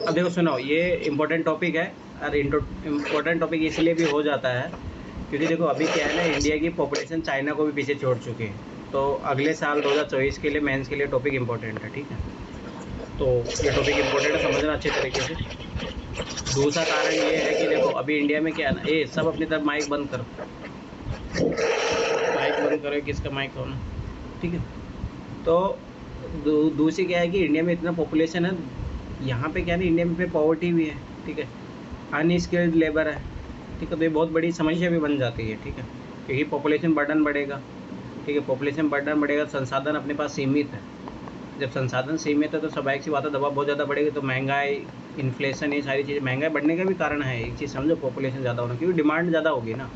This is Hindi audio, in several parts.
अब देखो सुनो, ये इम्पोर्टेंट टॉपिक है। और इम्पोर्टेंट टॉपिक इसलिए भी हो जाता है क्योंकि देखो अभी क्या है ना, इंडिया की पॉपुलेशन चाइना को भी पीछे छोड़ चुकी है। तो अगले साल 2024 के लिए मेंस के लिए टॉपिक इम्पोर्टेंट है, ठीक है। तो ये टॉपिक इम्पोर्टेंट है, समझना अच्छे तरीके से। दूसरा कारण ये है कि देखो अभी इंडिया में क्या है ना, ए सब अपनी तरफ माइक बंद करो, माइक बंद करो, किसका माइक ऑन है, ठीक है। तो दूसरी क्या है कि इंडिया में इतना पॉपुलेशन है, यहाँ पे क्या है ना, इंडिया में पे पॉवर्टी भी है, ठीक है, अनस्किल्ड लेबर है, ठीक है। तो ये बहुत बड़ी समस्या भी बन जाती है, ठीक है, क्योंकि पॉपुलेशन बर्डन बढ़ेगा, ठीक है। पॉपुलेशन बर्डन बढ़ेगा, संसाधन अपने पास सीमित है। जब संसाधन सीमित है तो स्वाभाविक सी बात है, दबाव बहुत ज़्यादा बढ़ेगी। तो महंगाई, इन्फ्लेशन, ये सारी चीज़ें, महंगाई बढ़ने का भी कारण है एक चीज़ समझो, पॉपुलेशन ज़्यादा होना, क्योंकि डिमांड ज़्यादा होगी ना।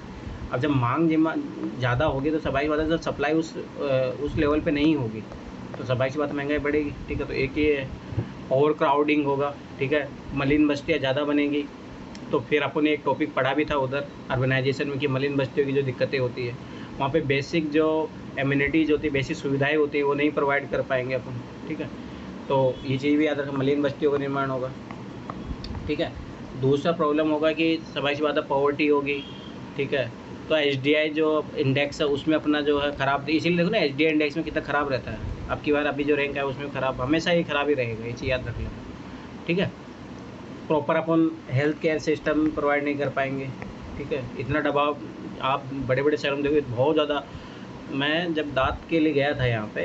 अब जब मांग ज़्यादा होगी तो स्वाभाविक बात है, जब सप्लाई उस लेवल पे नहीं होगी तो स्वाभाविक सी बात है महंगाई बढ़ेगी, ठीक है। तो एक ये है, ओवर क्राउडिंग होगा, ठीक है, मलिन बस्तियाँ ज़्यादा बनेगी। तो फिर अपन ने एक टॉपिक पढ़ा भी था उधर अर्बनाइजेशन में कि मलिन बस्तियों की जो दिक्कतें होती है, वहाँ पे बेसिक जो एम्यूनिटीज़ होती है, बेसिक सुविधाएं होती है, वो नहीं प्रोवाइड कर पाएंगे अपन, ठीक है। तो ये चीज़ भी याद रखें, मलिन बस्तियों का निर्माण होगा, ठीक है। दूसरा प्रॉब्लम होगा कि स्वाभाविक सी बात है पॉवर्टी होगी, ठीक है। तो एचडीआई जो इंडेक्स है उसमें अपना जो है ख़राब, इसीलिए देखो ना एचडीआई इंडेक्स में कितना ख़राब रहता है। अब की बार अभी जो रैंक है उसमें ख़राब, हमेशा ही ख़राब ही रहेगा, ये चीज़ याद रख लेना, ठीक है। प्रॉपर अपन हेल्थ केयर सिस्टम प्रोवाइड नहीं कर पाएंगे, ठीक है। इतना दबाव आप बड़े बड़े शहरों में देखो बहुत ज़्यादा। मैं जब दांत के लिए गया था यहाँ पे,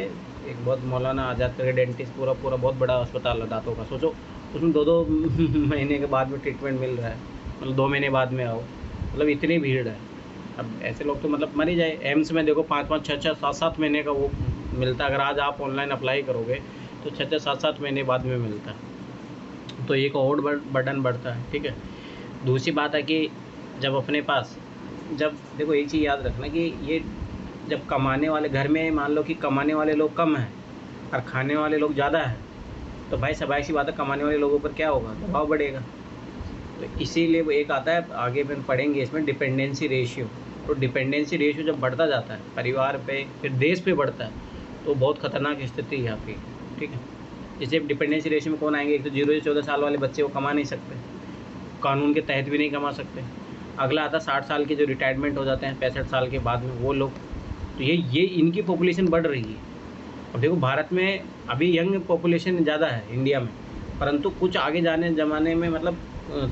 एक बहुत मौलाना आज़ाद करके डेंटिस्ट, पूरा बहुत बड़ा अस्पताल है दांतों का, सोचो उसमें 2-2 महीने के बाद में ट्रीटमेंट मिल रहा है, मतलब 2 महीने बाद में आओ, मतलब इतनी भीड़ है। अब ऐसे लोग तो मतलब मर ही जाए। एम्स में देखो 5-5, 6-6, 7-7 महीने का वो मिलता है। अगर आज आप ऑनलाइन अप्लाई करोगे तो 6-6, 7-7 महीने बाद में मिलता है। तो एक और बर्डन बढ़ता है, ठीक है। दूसरी बात है कि जब अपने पास, जब देखो एक चीज़ याद रखना कि ये जब कमाने वाले घर में, मान लो कि कमाने वाले लोग कम हैं और खाने वाले लोग ज़्यादा हैं, तो भाई स्वाभाविक सी बात है कमाने वाले लोगों पर क्या होगा, दबाव बढ़ेगा। तो इसीलिए वो एक आता है, आगे में पढ़ेंगे इसमें, डिपेंडेंसी रेशियो। तो डिपेंडेंसी रेशियो जब बढ़ता जाता है परिवार पे, फिर देश पे बढ़ता है, तो बहुत खतरनाक स्थिति है आपकी, ठीक है। जैसे डिपेंडेंसी रेशियो में कौन आएंगे, एक तो 0 से 14 साल वाले बच्चे, वो कमा नहीं सकते, कानून के तहत भी नहीं कमा सकते। अगला आता 60 साल के जो रिटायरमेंट हो जाते हैं 65 साल के बाद में, वो लोग, तो ये इनकी पॉपुलेशन बढ़ रही है। अब देखो भारत में अभी यंग पॉपुलेशन ज़्यादा है इंडिया में, परंतु कुछ आगे जाने ज़माने में, मतलब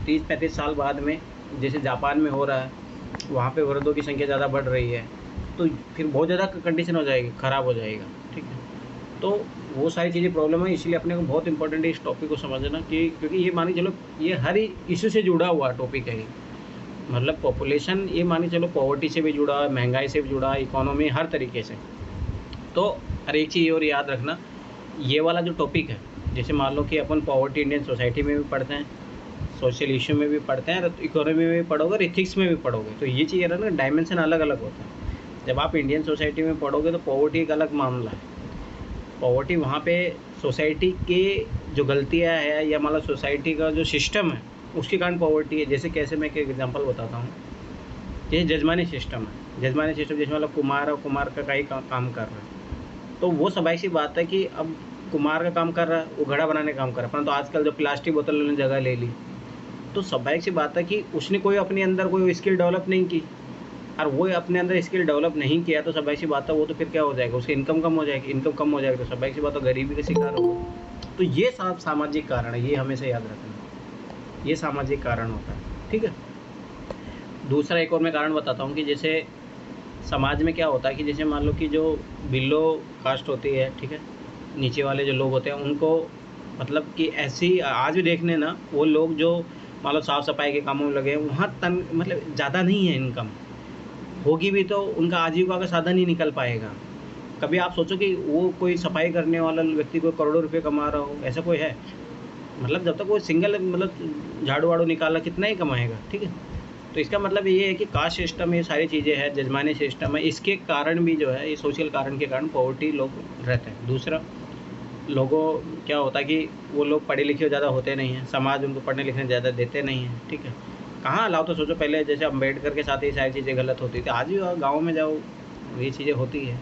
30-35 साल बाद में, जैसे जापान में हो रहा है, वहाँ पे वृद्धों की संख्या ज़्यादा बढ़ रही है, तो फिर बहुत ज़्यादा कंडीशन हो जाएगी, ख़राब हो जाएगा, ठीक है। तो वो सारी चीज़ें प्रॉब्लम है, इसलिए अपने को बहुत इंपॉर्टेंट है इस टॉपिक को समझना कि, क्योंकि ये मान के चलो ये हर इशू से जुड़ा हुआ टॉपिक है ये। मतलब पॉपुलेशन, ये मान के चलो पॉवर्टी से भी जुड़ा है, महंगाई से भी जुड़ा है, इकोनॉमी, हर तरीके से। तो हर एक चीज़ और याद रखना, ये वाला जो टॉपिक है, जैसे मान लो कि अपन पॉवर्टी इंडियन सोसाइटी में भी पढ़ते हैं, सोशल इशू में भी पढ़ते हैं, इकोनॉमी में भी पढ़ोगे और इथिक्स में भी पढ़ोगे, तो ये चीज़ है ना, डायमेंशन अलग अलग होता है। जब आप इंडियन सोसाइटी में पढ़ोगे तो पॉवर्टी एक अलग मामला है। पॉवर्टी वहाँ पे सोसाइटी के जो गलतियाँ है, या मतलब सोसाइटी का जो सिस्टम है उसके कारण पॉवर्टी है। जैसे कैसे, मैं एक एग्जांपल बताता हूँ, जैसे जजमानी सिस्टम है, जजमानी सिस्टम जैसे मतलब कुमार और कुमार का कई काम कर रहा है, तो वो स्वाभाविक सी बात है कि अब कुमार का काम कर रहा है, वो घड़ा बनाने का काम कर रहा है, परंतु आजकल जो प्लास्टिक बोतल ने जगह ले ली, तो स्वाभाविक सी बात है कि उसने कोई अपने अंदर कोई स्किल डेवलप नहीं की, और वो अपने अंदर स्किल डेवलप नहीं किया, तो स्वाभाविक सी बात है वो तो फिर क्या हो जाएगा, उसकी इनकम कम हो जाएगी, इनकम कम हो जाएगी तो स्वाभाविक सी बात है गरीबी का शिकार होगा। तो ये सब सामाजिक कारण है, ये हमेशा याद रखना, ये सामाजिक कारण होता है, ठीक है। दूसरा एक और मैं कारण बताता हूँ कि जैसे समाज में क्या होता है कि जैसे मान लो कि जो बिलो कास्ट होती है, ठीक है, नीचे वाले जो लोग होते हैं, उनको मतलब कि ऐसी आज भी देखने ना, वो लोग जो मान लो साफ़ सफाई के कामों में लगे हैं, वहाँ मतलब ज़्यादा नहीं है इनकम, होगी भी तो उनका आजीविका का साधन ही निकल पाएगा। कभी आप सोचो कि वो कोई सफाई करने वाला व्यक्ति कोई करोड़ों रुपए कमा रहा हो, ऐसा कोई है? मतलब जब तक वो सिंगल मतलब झाड़ू वाड़ू निकाला कितना ही कमाएगा, ठीक है। तो इसका मतलब ये है कि कास्ट सिस्टम, ये सारी चीज़ें हैं, जजमानी सिस्टम है, इसके कारण भी जो है, ये सोशल कारण के कारण पॉवर्टी लोग रहते हैं। दूसरा, लोगों क्या होता है कि वो लोग पढ़े लिखे ज़्यादा होते नहीं हैं, समाज उनको पढ़ने लिखने ज़्यादा देते नहीं हैं, ठीक है। कहाँ अलाउ, तो सोचो पहले जैसे अम्बेडकर के साथ ये सारी चीज़ें गलत होती थी, आज भी गाँव में जाओ ये चीज़ें होती है,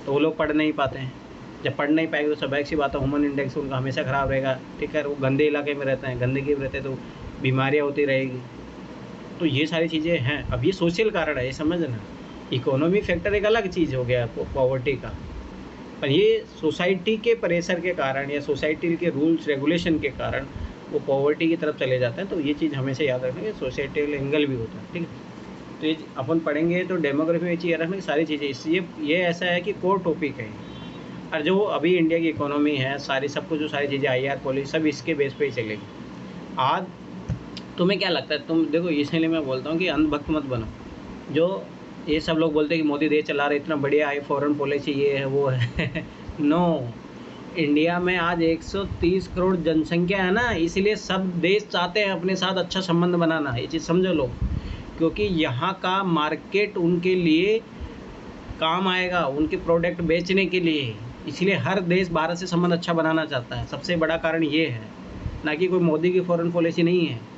तो वो लोग पढ़ नहीं पाते हैं, जब पढ़ नहीं पाएंगे तो स्वाभाविक सी बात है ह्यूमन इंडेक्स उनका हमेशा ख़राब रहेगा, ठीक है। वो गंदे इलाके में रहते हैं, गंदगी में रहते हैं, तो बीमारियाँ होती रहेगी। तो ये सारी चीज़ें हैं। अब ये सोशल कारण है, ये समझना। इकोनॉमी फैक्टर एक अलग चीज़ हो गया पॉवर्टी का, पर ये सोसाइटी के प्रेशर के कारण या सोसाइटी के रूल्स रेगुलेशन के कारण वो पॉवर्टी की तरफ चले जाते हैं। तो ये चीज़ हमेशा याद रखना कि सोसाइटल एंगल भी होता है, ठीक है। तो ये अपन पढ़ेंगे तो डेमोग्राफी में ये चीज़ याद रखना कि सारी चीज़ें, इसलिए ये ऐसा है कि कोर टॉपिक है। और जो अभी इंडिया की इकोनॉमी है सारी, सब कुछ जो सारी चीज़ें IR पॉलिसी सब इसके बेस पे ही चलेगी। आज तुम्हें क्या लगता है, तुम देखो इसलिए मैं बोलता हूँ कि अंधभक्त मत बनो। जो ये सब लोग बोलते हैं कि मोदी देश चला रहे, इतना बढ़िया है, फॉरेन पॉलिसी ये है वो है नो, इंडिया में आज 130 करोड़ जनसंख्या है ना, इसलिए सब देश चाहते हैं अपने साथ अच्छा संबंध बनाना, ये चीज़ समझो लोग। क्योंकि यहाँ का मार्केट उनके लिए काम आएगा, उनके प्रोडक्ट बेचने के लिए, इसलिए हर देश भारत से संबंध अच्छा बनाना चाहता है। सबसे बड़ा कारण ये है, ना कि कोई मोदी की फॉरेन पॉलिसी नहीं है।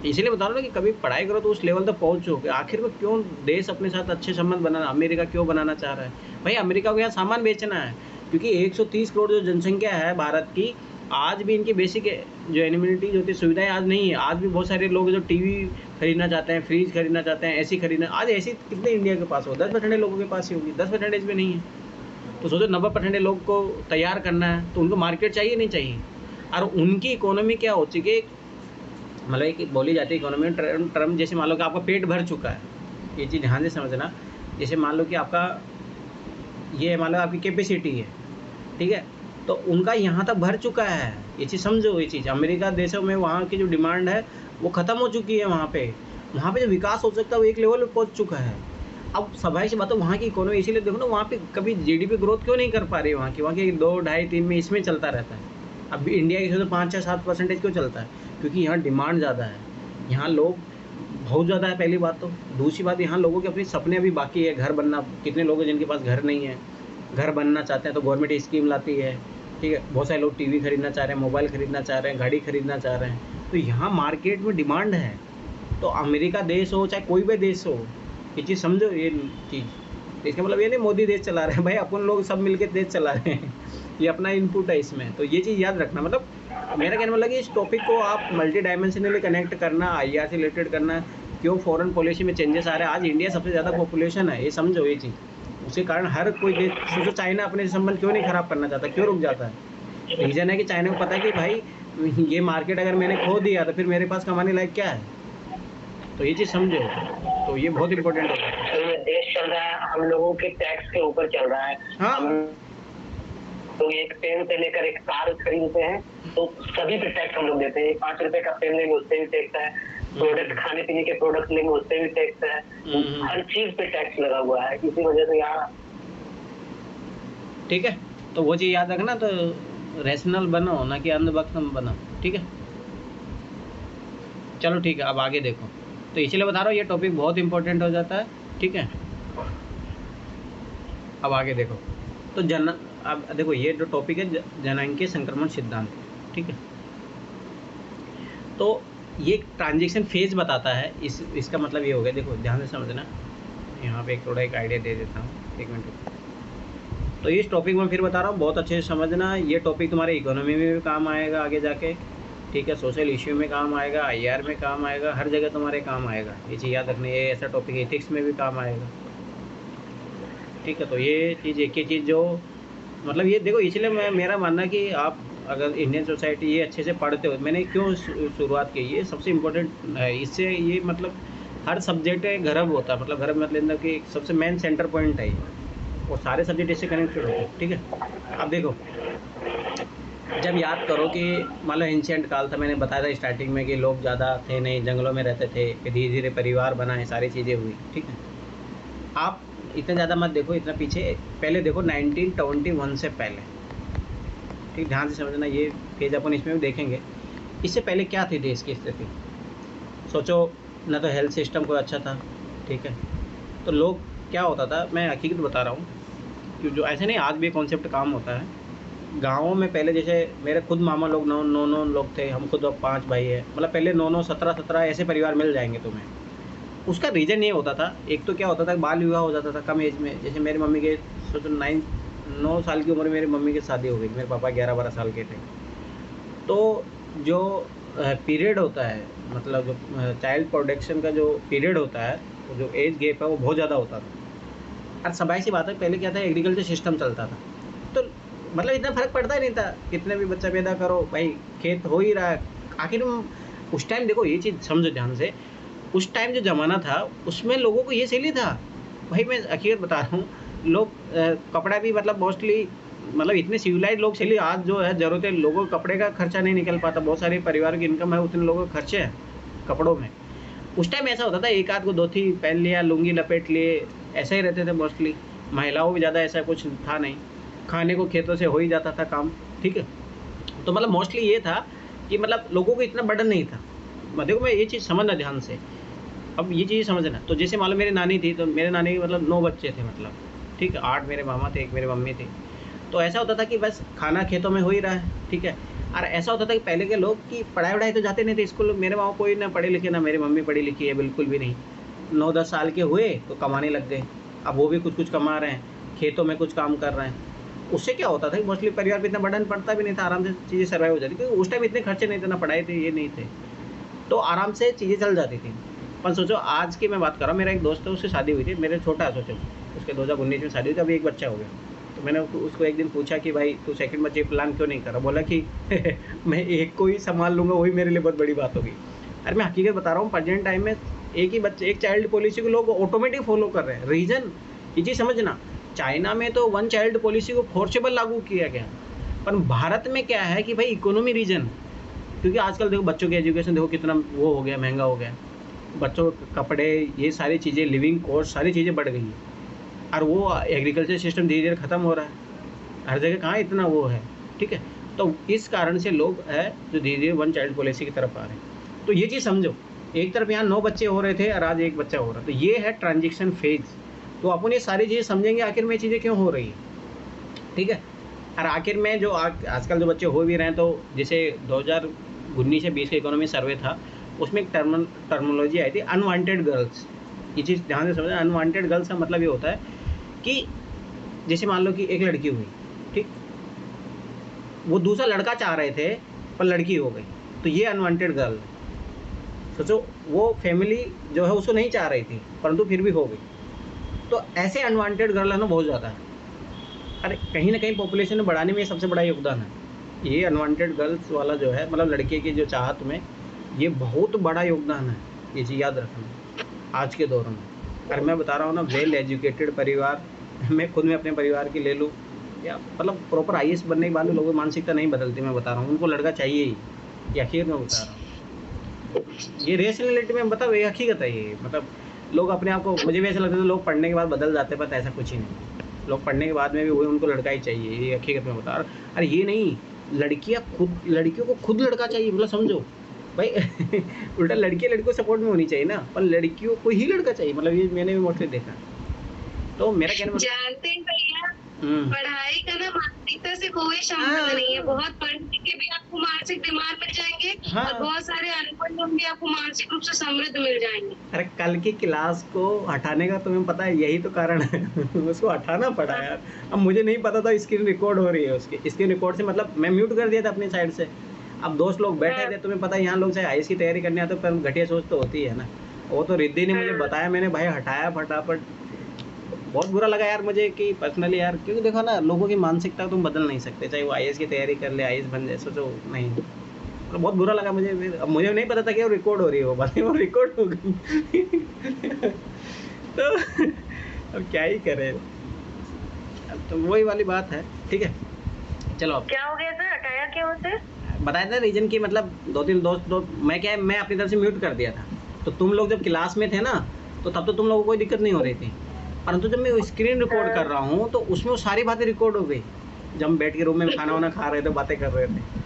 इसलिए बता रहा हूँ कि कभी पढ़ाई करो तो उस लेवल तक पहुँचो कि आखिर में क्यों देश अपने साथ अच्छे संबंध बनाना, अमेरिका क्यों बनाना चाह रहा है भाई, अमेरिका को यहाँ सामान बेचना है। क्योंकि 130 करोड़ जो जनसंख्या है भारत की, आज भी इनकी बेसिक जो एनिमिनिटी जो होती सुविधाएं आज नहीं है। आज भी बहुत सारे लोग जो टीवी खरीदना चाहते हैं, फ्रिज खरीदना चाहते हैं, एसी खरीदना, आज एसी कितने इंडिया के पास हो, 10% लोगों के पास ही होगी, 10% भी नहीं है। तो सोचो 90% लोग को तैयार करना है, तो उनको मार्केट चाहिए नहीं चाहिए। और उनकी इकोनॉमी क्या हो चुकी है, मतलब एक बोली जाती है इकोनॉमी में टर्म, जैसे मान लो कि आपका पेट भर चुका है, ये चीज़ ध्यान से समझना। जैसे मान लो कि आपका ये मान लो आपकी कैपेसिटी है, ठीक है, तो उनका यहाँ तक भर चुका है, ये चीज़ समझो। ये चीज़ अमेरिका देशों में वहाँ की जो डिमांड है वो ख़त्म हो चुकी है। वहाँ पे जो विकास हो सकता है वो एक लेवल पे पहुँच चुका है। अब स्वाभाविक सी बात है, वहाँ की इकोनॉमी इसीलिए देखो ना, वहाँ पे कभी GDP ग्रोथ क्यों नहीं कर पा रही, वहाँ की 2, 2.5, 3 में इसमें चलता रहता है। अब इंडिया की तो 5, 6, 7% क्यों चलता है, क्योंकि यहाँ डिमांड ज़्यादा है, यहाँ लोग बहुत ज़्यादा है, पहली बात। तो दूसरी बात, यहाँ लोगों के अपने सपने अभी बाकी है, घर बनना। कितने लोग हैं जिनके पास घर नहीं है, घर बनना चाहते हैं, तो गवर्नमेंट स्कीम लाती है, ठीक है। बहुत सारे लोग टीवी खरीदना चाह रहे हैं, मोबाइल खरीदना चाह रहे हैं, गाड़ी खरीदना चाह रहे हैं। तो यहाँ मार्केट में डिमांड है। तो अमेरिका देश हो चाहे कोई भी देश हो, ये चीज़ समझो। ये चीज़ इसका मतलब ये नहीं मोदी देश चला रहे हैं भाई, अपन लोग सब मिलके देश चला रहे हैं ये अपना इनपुट है इसमें। तो ये चीज़ याद रखना। मतलब मेरा कहने वाला कि इस टॉपिक को आप मल्टी डायमेंशनली कनेक्ट करना, IR से रिलेटेड करना, क्यों फॉरेन पॉलिसी में चेंजेस आ रहे हैं। आज इंडिया सबसे ज़्यादा पॉपुलेशन है, ये समझो ये चीज़। उसके कारण हर कोई देश, सोचो चाइना अपने संबंध क्यों नहीं ख़राब करना चाहता, क्यों रुक जाता है। रीज़न है कि चाइना को पता है कि भाई ये मार्केट अगर मैंने खो दिया तो फिर मेरे पास कमाने लायक क्या है। तो ये चीज़ समझो, तो ये बहुत इंपॉर्टेंट होता है। तो ये देश चल रहा है हम लोगों के टैक्स के ऊपर चल रहा है। हाँ, तो एक पेन से लेकर एक कार खरीदते हैं तो सभी पे टैक्स हम लोग देते हैं। 5 रुपए का पेन लेंगे उससे भी टैक्स है, प्रोडक्ट खाने पीने के प्रोडक्ट लेंगे उससे भी टैक्स है, हर चीज पे टैक्स लगा हुआ है। इसी वजह से यहाँ, ठीक है। तो वो चीज़ याद रखना। तो रैशनल बनो, ना कि अंधभक्त बनो, ठीक है। चलो ठीक है, अब आगे देखो। तो इसलिए बता रहा हूँ ये टॉपिक बहुत इंपॉर्टेंट हो जाता है, ठीक है। अब आगे देखो। तो अब देखो ये जो टॉपिक है जनांकीय संक्रमण सिद्धांत, ठीक है। तो ये ट्रांजेक्शन फेज बताता है। इसका मतलब ये हो गया, देखो ध्यान से समझना। यहाँ पे थोड़ा एक आइडिया दे देता हूँ, 1 मिनट। तो इस टॉपिक में फिर बता रहा हूँ, बहुत अच्छे से समझना। ये टॉपिक तुम्हारे इकोनॉमी में भी काम आएगा आगे जाके, ठीक है। सोशल इश्यू में काम आएगा, IR में काम आएगा, हर जगह तुम्हारे काम आएगा। ये चीज़ याद रखनी है। ऐसा टॉपिक एथिक्स में भी काम आएगा, ठीक है। तो ये चीज़ एक ही चीज़ जो मतलब ये देखो, इसलिए मेरा मानना कि आप अगर इंडियन सोसाइटी ये अच्छे से पढ़ते हो, मैंने क्यों शुरुआत की, ये सबसे इम्पोर्टेंट है। इससे ये मतलब हर सब्जेक्ट एक गर्व होता है, मतलब गर्व मतलब कि सबसे मेन सेंटर पॉइंट है ये, और सारे सब्जेक्ट इससे कनेक्टेड होते हैं, ठीक है। अब देखो, जब याद करो कि मान लो एंशिएंट काल था, मैंने बताया था स्टार्टिंग में कि लोग ज़्यादा थे नहीं, जंगलों में रहते थे, फिर धीरे धीरे परिवार बना है, सारी चीज़ें हुई, ठीक है। आप इतना ज़्यादा मत देखो, इतना पीछे पहले देखो 1921 से पहले, ठीक, ध्यान से समझना। ये पेज अपन इसमें भी देखेंगे। इससे पहले क्या थी देश की स्थिति, सोचो ना। तो हेल्थ सिस्टम कोई अच्छा था, ठीक है। तो लोग क्या होता था, मैं हकीकत बता रहा हूँ कि जो ऐसे नहीं, आज भी कॉन्सेप्ट काम होता है। गाँवों में पहले जैसे मेरे खुद मामा लोग 9 लोग थे, हम खुद अब 5 भाई है, मतलब पहले 9, 17 ऐसे परिवार मिल जाएंगे तुम्हें। उसका रीज़न ये होता था, एक तो क्या होता था, बाल विवाह हो जाता था कम एज में। जैसे मेरी मम्मी के सोचो 9 साल की उम्र में मेरी मम्मी की शादी हो गई, मेरे पापा 11-12 साल के थे। तो जो पीरियड होता है, मतलब जो चाइल्ड प्रोडक्शन का जो पीरियड होता है, तो जो एज गैप है वो बहुत ज़्यादा होता था। और सबाई सी बात है, पहले क्या था, एग्रीकल्चर सिस्टम चलता था, तो मतलब इतना फ़र्क पड़ता ही नहीं था, कितने भी बच्चा पैदा करो भाई, खेत हो ही रहा है। आखिर उस टाइम देखो, ये चीज़ समझो ध्यान से, उस टाइम जो ज़माना था उसमें लोगों को ये सही था भाई। मैं हकीकत बता रहा हूँ, लोग कपड़ा भी मतलब मोस्टली, मतलब इतने सिविलाइज लोग चलिए, आज जो है ज़रूरत है लोगों को कपड़े का खर्चा नहीं निकल पाता, बहुत सारे परिवार की इनकम है, उतने लोगों के खर्चे हैं कपड़ों में। उस टाइम ऐसा होता था, एक आध को धोती पहन लिया, लुंगी लपेट लिए, ऐसे ही रहते थे मोस्टली। महिलाओं भी ज़्यादा ऐसा कुछ था नहीं, खाने को खेतों से हो ही जाता था काम, ठीक है। तो मतलब मोस्टली ये था कि मतलब लोगों को इतना बर्डन नहीं था। देखो मैं ये चीज़ समझना ध्यान से, अब ये चीज़ समझना। तो जैसे मान लो मेरी नानी थी, तो मेरे नानी के मतलब 9 बच्चे थे, मतलब ठीक है, 8 मेरे मामा थे, 1 मेरी मम्मी थी। तो ऐसा होता था कि बस खाना खेतों में हो ही रहा है, ठीक है। और ऐसा होता था कि पहले के लोग की पढ़ाई वढ़ाई तो जाते नहीं थे स्कूल, मेरे मामा कोई ना पढ़े लिखे, ना मेरी मम्मी पढ़ी लिखी है, बिल्कुल भी नहीं। 9-10 साल के हुए तो कमाने लग गए, अब वो भी कुछ कुछ कमा रहे हैं, खेतों में कुछ काम कर रहे हैं। उससे क्या होता था कि मोस्टली परिवार पे इतना बर्डन पड़ता भी नहीं था, आराम से चीज़ें सर्वाइव हो जाती, क्योंकि उस टाइम इतने खर्चे नहीं थे, ना पढ़ाई थी, ये नहीं थे, तो आराम से चीज़ें चल जाती थी। पर सोचो आज की मैं बात कर रहा हूँ, मेरा एक दोस्त है, उससे शादी हुई थी, मेरे छोटा है, सोचो उसके 2019 में शादी हुई थी, अभी एक बच्चा हो गया। तो मैंने उसको एक दिन पूछा कि भाई तू सेकंड बच्चे प्लान क्यों नहीं कर रहा? बोला कि मैं एक को ही संभाल लूँगा, वही मेरे लिए बहुत बड़ी बात होगी। अरे मैं हकीकत बता रहा हूँ, प्रेजेंट टाइम में एक ही बच्चे, एक चाइल्ड पॉलिसी को लोग ऑटोमेटिक फॉलो कर रहे हैं। रीज़न ये चीज़ समझना, चाइना में तो 1 चाइल्ड पॉलिसी को फोर्सेबल लागू किया गया, पर भारत में क्या है कि भाई इकोनॉमी रीजन, क्योंकि आजकल देखो बच्चों की एजुकेशन देखो कितना वो हो गया, महंगा हो गया, बच्चों के कपड़े, ये सारी चीज़ें, लिविंग कॉस्ट, सारी चीज़ें बढ़ गई हैं, और वो एग्रीकल्चर सिस्टम धीरे धीरे ख़त्म हो रहा है, हर जगह कहाँ इतना वो है, ठीक है। तो इस कारण से लोग है जो धीरे धीरे 1 चाइल्ड पॉलिसी की तरफ आ रहे हैं। तो ये चीज़ समझो, एक तरफ यहाँ 9 बच्चे हो रहे थे और आज 1 बच्चा हो रहा है, तो ये है ट्रांजिशन फेज। तो अपन ये सारी चीज़ें समझेंगे आखिर में ये चीज़ें क्यों हो रही है, ठीक है। और आखिर में जो आजकल जो बच्चे हो भी रहे हैं, तो जैसे 2019 से 20 का इकोनॉमी सर्वे था, उसमें एक टर्मिनोलॉजी आई थी, अनवांटेड गर्ल्स। ये चीज़ ध्यान से समझना, अनवांटेड गर्ल्स का मतलब ये होता है कि जैसे मान लो कि एक लड़की हुई, ठीक, वो दूसरा लड़का चाह रहे थे पर लड़की हो गई, तो ये अनवांटेड गर्ल है। सोचो, वो फैमिली जो है उसको नहीं चाह रही थी, परंतु फिर भी हो गई। तो ऐसे अनवांटेड गर्ल है ना बहुत ज़्यादा है। अरे कहीं ना कहीं पॉपुलेशन में बढ़ाने में ये सबसे बड़ा योगदान है, ये अनवांटेड गर्ल्स वाला जो है, मतलब लड़के की जो चाहत में, ये बहुत बड़ा योगदान है, ये चीज़ याद रखना आज के दौर में। अरे मैं बता रहा हूँ ना, वेल एजुकेटेड परिवार, मैं खुद में अपने परिवार की ले लूँ, या मतलब प्रॉपर IAS बनने के बाद भी लोगों की मानसिकता नहीं बदलती, मैं बता रहा हूँ, उनको लड़का चाहिए ही, ये हकीकत मैं बता रहा हूँ। ये रेशनलिटी में मतलब ये हकीकत है, ये मतलब लोग अपने आप को, मुझे भी ऐसा लगता है लोग पढ़ने के बाद बदल जाते हैं, पर ऐसा कुछ ही नहीं, लोग पढ़ने के बाद में भी वही उनको लड़का ही चाहिए, ये हकीकत में बता रहा हूँ। अरे ये नहीं, लड़कियाँ खुद, लड़कियों को खुद लड़का चाहिए, मतलब समझो भाई उल्टा लड़की को सपोर्ट में होनी चाहिए ना, पर लड़कियों को ही लड़का चाहिए, मतलब ये मैंने भी मोस्टली देखा। तो मेरा कहना जानते हैं भैया, पढ़ाई का ना मानसिकता से कोई संबंध नहीं है। बहुत पढ़ने के भी आपको मानसिक बीमार मिल जाएंगे, और बहुत सारे अनपढ़ लोग भी आपको मानसिक रूप से समृद्ध मिल जाएंगे। अरे कल की क्लास को हटाने का तुम्हें पता है, यही तो कारण है उसको हटाना पड़ा यार। अब मुझे नहीं पता था स्क्रीन रिकॉर्ड हो रही है, उसकी स्क्रीन रिकॉर्ड से मतलब मैं म्यूट कर दिया था अपनी साइड से। अब दोस्त लोग बैठे थे, तुम्हें पता है यहाँ लोग चाहे IAS की तैयारी करने आते, पर घटिया सोच तो होती है ना। वो तो रिद्धि ने मुझे बताया, मैंने भाई हटाया फटाफट। बहुत बुरा लगा यार मुझे कि पर्सनली यार, क्योंकि देखो ना, लोगों की मानसिकता तुम बदल नहीं सकते, चाहे वो IAS की तैयारी कर ले, IAS बन जाए, सोचो नहीं। तो बहुत बुरा लगा मुझे, अब मुझे नहीं पता था कि वो रिकॉर्ड हो रही है, वो बातें वो रिकॉर्ड हो गई तो अब क्या ही करें, अब तो वही वाली बात है, ठीक है। चलो अब क्या हो गया सर, हटाया क्यों उसे? बताया था रीजन की, मतलब 2-3 दोस्त मैं क्या है, मैं अपनी तरफ से म्यूट कर दिया था। तो तुम लोग जब क्लास में थे ना, तो तब तो तुम लोगों को कोई दिक्कत नहीं हो रही थी, परंतु जब मैं स्क्रीन रिकॉर्ड कर रहा हूँ तो उसमें वो सारी बातें रिकॉर्ड हो गई, जब हम बैठ के रूम में खाना वाना खा रहे थे, बातें कर रहे थे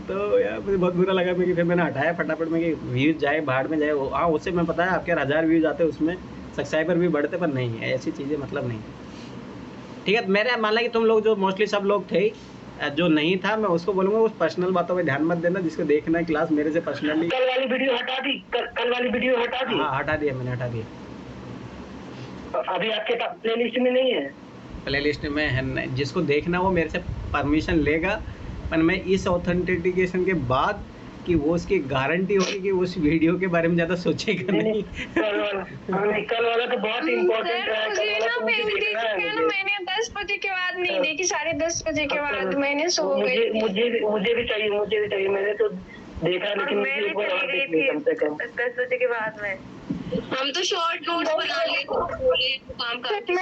तो यार मुझे बहुत बुरा लगा, मैं कि फिर मैंने हटाया फटाफट में कि व्यूज जाए बाहर में जाए। हाँ, उससे मैं पता है आपके 1000 व्यूज आते उसमें, सब्सक्राइबर भी बढ़ते, पर नहीं है ऐसी चीज़ें, मतलब नहीं, ठीक है। मेरा मान ला कि तुम लोग जो मोस्टली सब लोग थे, जो नहीं था मैं उसको बोलूँगा उस पर्सनल बातों पे ध्यान मत देना, जिसको देखना है क्लास मेरे से पर्सनली। कल वाली वीडियो हटा दी, कल वाली वीडियो हटा दी। हाँ हटा दिया मैंने, हटा दिया। अभी आपके पास प्ले लिस्ट में नहीं है? प्ले लिस्ट में है नहीं, जिसको देखना वो मेरे से परमिशन लेगा, पर मैं इस ऑथेंटिकेशन के बाद कि वो उसकी गारंटी होगी कि उस वीडियो के बारे में ज़्यादा सोचेगा नहीं। कल वाला तो बहुत इम्पोर्टेंट है। मुझे ना मैंने देखा ना, मैंने 10 बजे के बाद नहीं देखी, 10:30 बजे के बाद मैंने सो गई। मुझे भी चाहिए, मैंने तो देखा, लेकिन मैं भी चली गई थी 10 बजे के बाद में। हम तो शॉर्ट नोट्स बना लेते काम करते।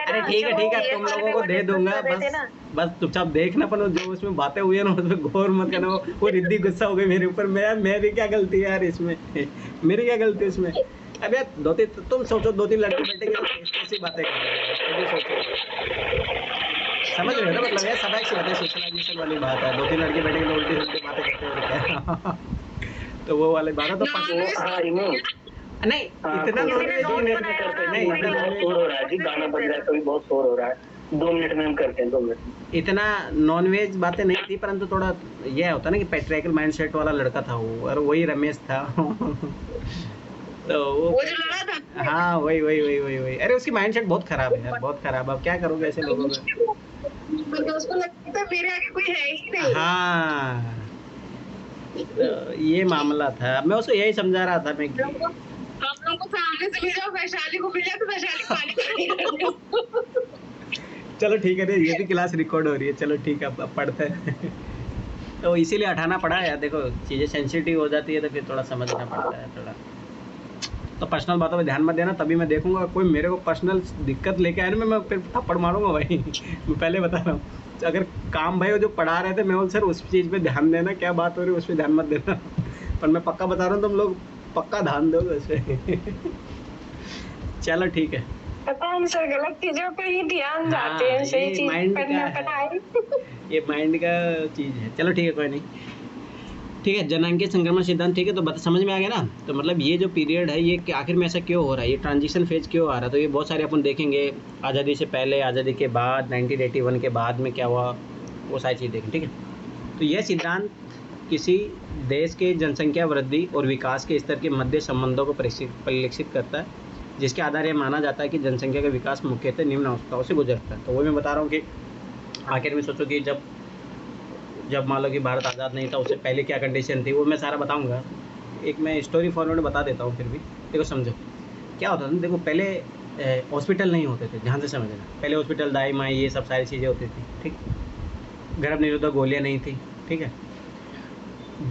अरे ठीक है, तुम लोगों को दे दूंगा, बस चुपचाप देखना, पर जो उसमें बातें हुई है ना उसमें गौर मत करना। वो रिद्धि गुस्सा हो गई मेरे ऊपर, मेरी क्या गलती है यार इसमें, मेरी क्या गलती है इसमें? अब यार तुम सोचो 2-3 लड़के बैठेंगे तो कैसी बातें करेंगे, सोचो, समझ रहे हो ना? मतलब यार सब एक सी बात है, सोशलाइजेशन वाली बात है। 2-3 लड़के बैठेंगे तो उल्टी उल्टी बातें करते हो तो वो वाली बात है। तो नहीं इतना बहुत शोर हो रहा है जी, गाना बज रहा है, कभी बहुत शोर हो रहा है। 2 मिनट में हम करते हैं, 2 मिनट। इतना नॉनवेज बातें नहीं थी, परंतु थोड़ा यह होता ना कि पैट्रियार्कल माइंडसेट वाला लड़का था वो, और वही रमेश था तो वो जो लड़ा था, हाँ वही। अरे उसकी माइंडसेट बहुत खराब है यार, बहुत खराब। अब क्या करोगे ऐसे लोगों को? तो उसको लगता है मेरे आगे कोई है ही नहीं। हाँ तो ये मामला था, मैं उसको यही समझा रहा था। मैं आप लोगों को सामने से मिल जाओ, वैशाली को मिल जाए तो वैशाली पानी कर चलो ठीक है, ये भी क्लास रिकॉर्ड हो रही है, चलो ठीक है अब पढ़ते हैं तो इसीलिए हटाना पड़ा है यार। देखो चीज़ें सेंसिटिव हो जाती है तो फिर थोड़ा समझना पड़ता है थोड़ा। तो पर्सनल बातों पे ध्यान मत देना, तभी मैं देखूंगा कोई मेरे को पर्सनल दिक्कत लेके आए ना, मैं फिर थप्पड़ मारूंगा भाई मैं पहले बता रहा हूँ। अगर काम भाई वो जो पढ़ा रहे थे, मैं बोल सर उस चीज़ पे ध्यान देना, क्या बात हो रही है उस पर ध्यान मत देना पर मैं पक्का बता रहा हूँ, तुम लोग पक्का ध्यान दोगे उस पर चलो ठीक है। पता है सर, गलत चीजों पे ही ध्यान जाते हैं, सही चीज पढ़ना पढ़ाई ये माइंड का चीज़ है। चलो ठीक है, कोई नहीं, ठीक है। जनांगीय संक्रमण सिद्धांत, ठीक है, तो समझ में आ गया ना? तो मतलब ये जो पीरियड है, ये आखिर में ऐसा क्यों हो रहा है, ये ट्रांजिशन फेज क्यों आ रहा है? तो ये बहुत सारे अपन देखेंगे, आज़ादी से पहले, आज़ादी के बाद, 1981 के बाद में क्या हुआ, वो सारी चीज़ देखें, ठीक है। तो यह सिद्धांत किसी देश के जनसंख्या वृद्धि और विकास के स्तर के मध्य संबंधों को परिलक्षित करता है, जिसके आधार ये माना जाता है कि जनसंख्या का विकास मुख्यतः निम्न अवस्थाओं से गुजरता है। तो वो मैं बता रहा हूँ कि आखिर में सोचो कि जब मान लो कि भारत आज़ाद नहीं था, उससे पहले क्या कंडीशन थी, वो मैं सारा बताऊंगा। एक मैं स्टोरी फॉर्मेट में बता देता हूँ, फिर भी देखो समझो क्या होता था। देखो पहले हॉस्पिटल नहीं होते थे, ध्यान से समझना। पहले हॉस्पिटल, दाई माई, ये सब सारी चीज़ें होती थी, ठीक। गर्भ निरोधक गोलियाँ नहीं थी, ठीक है।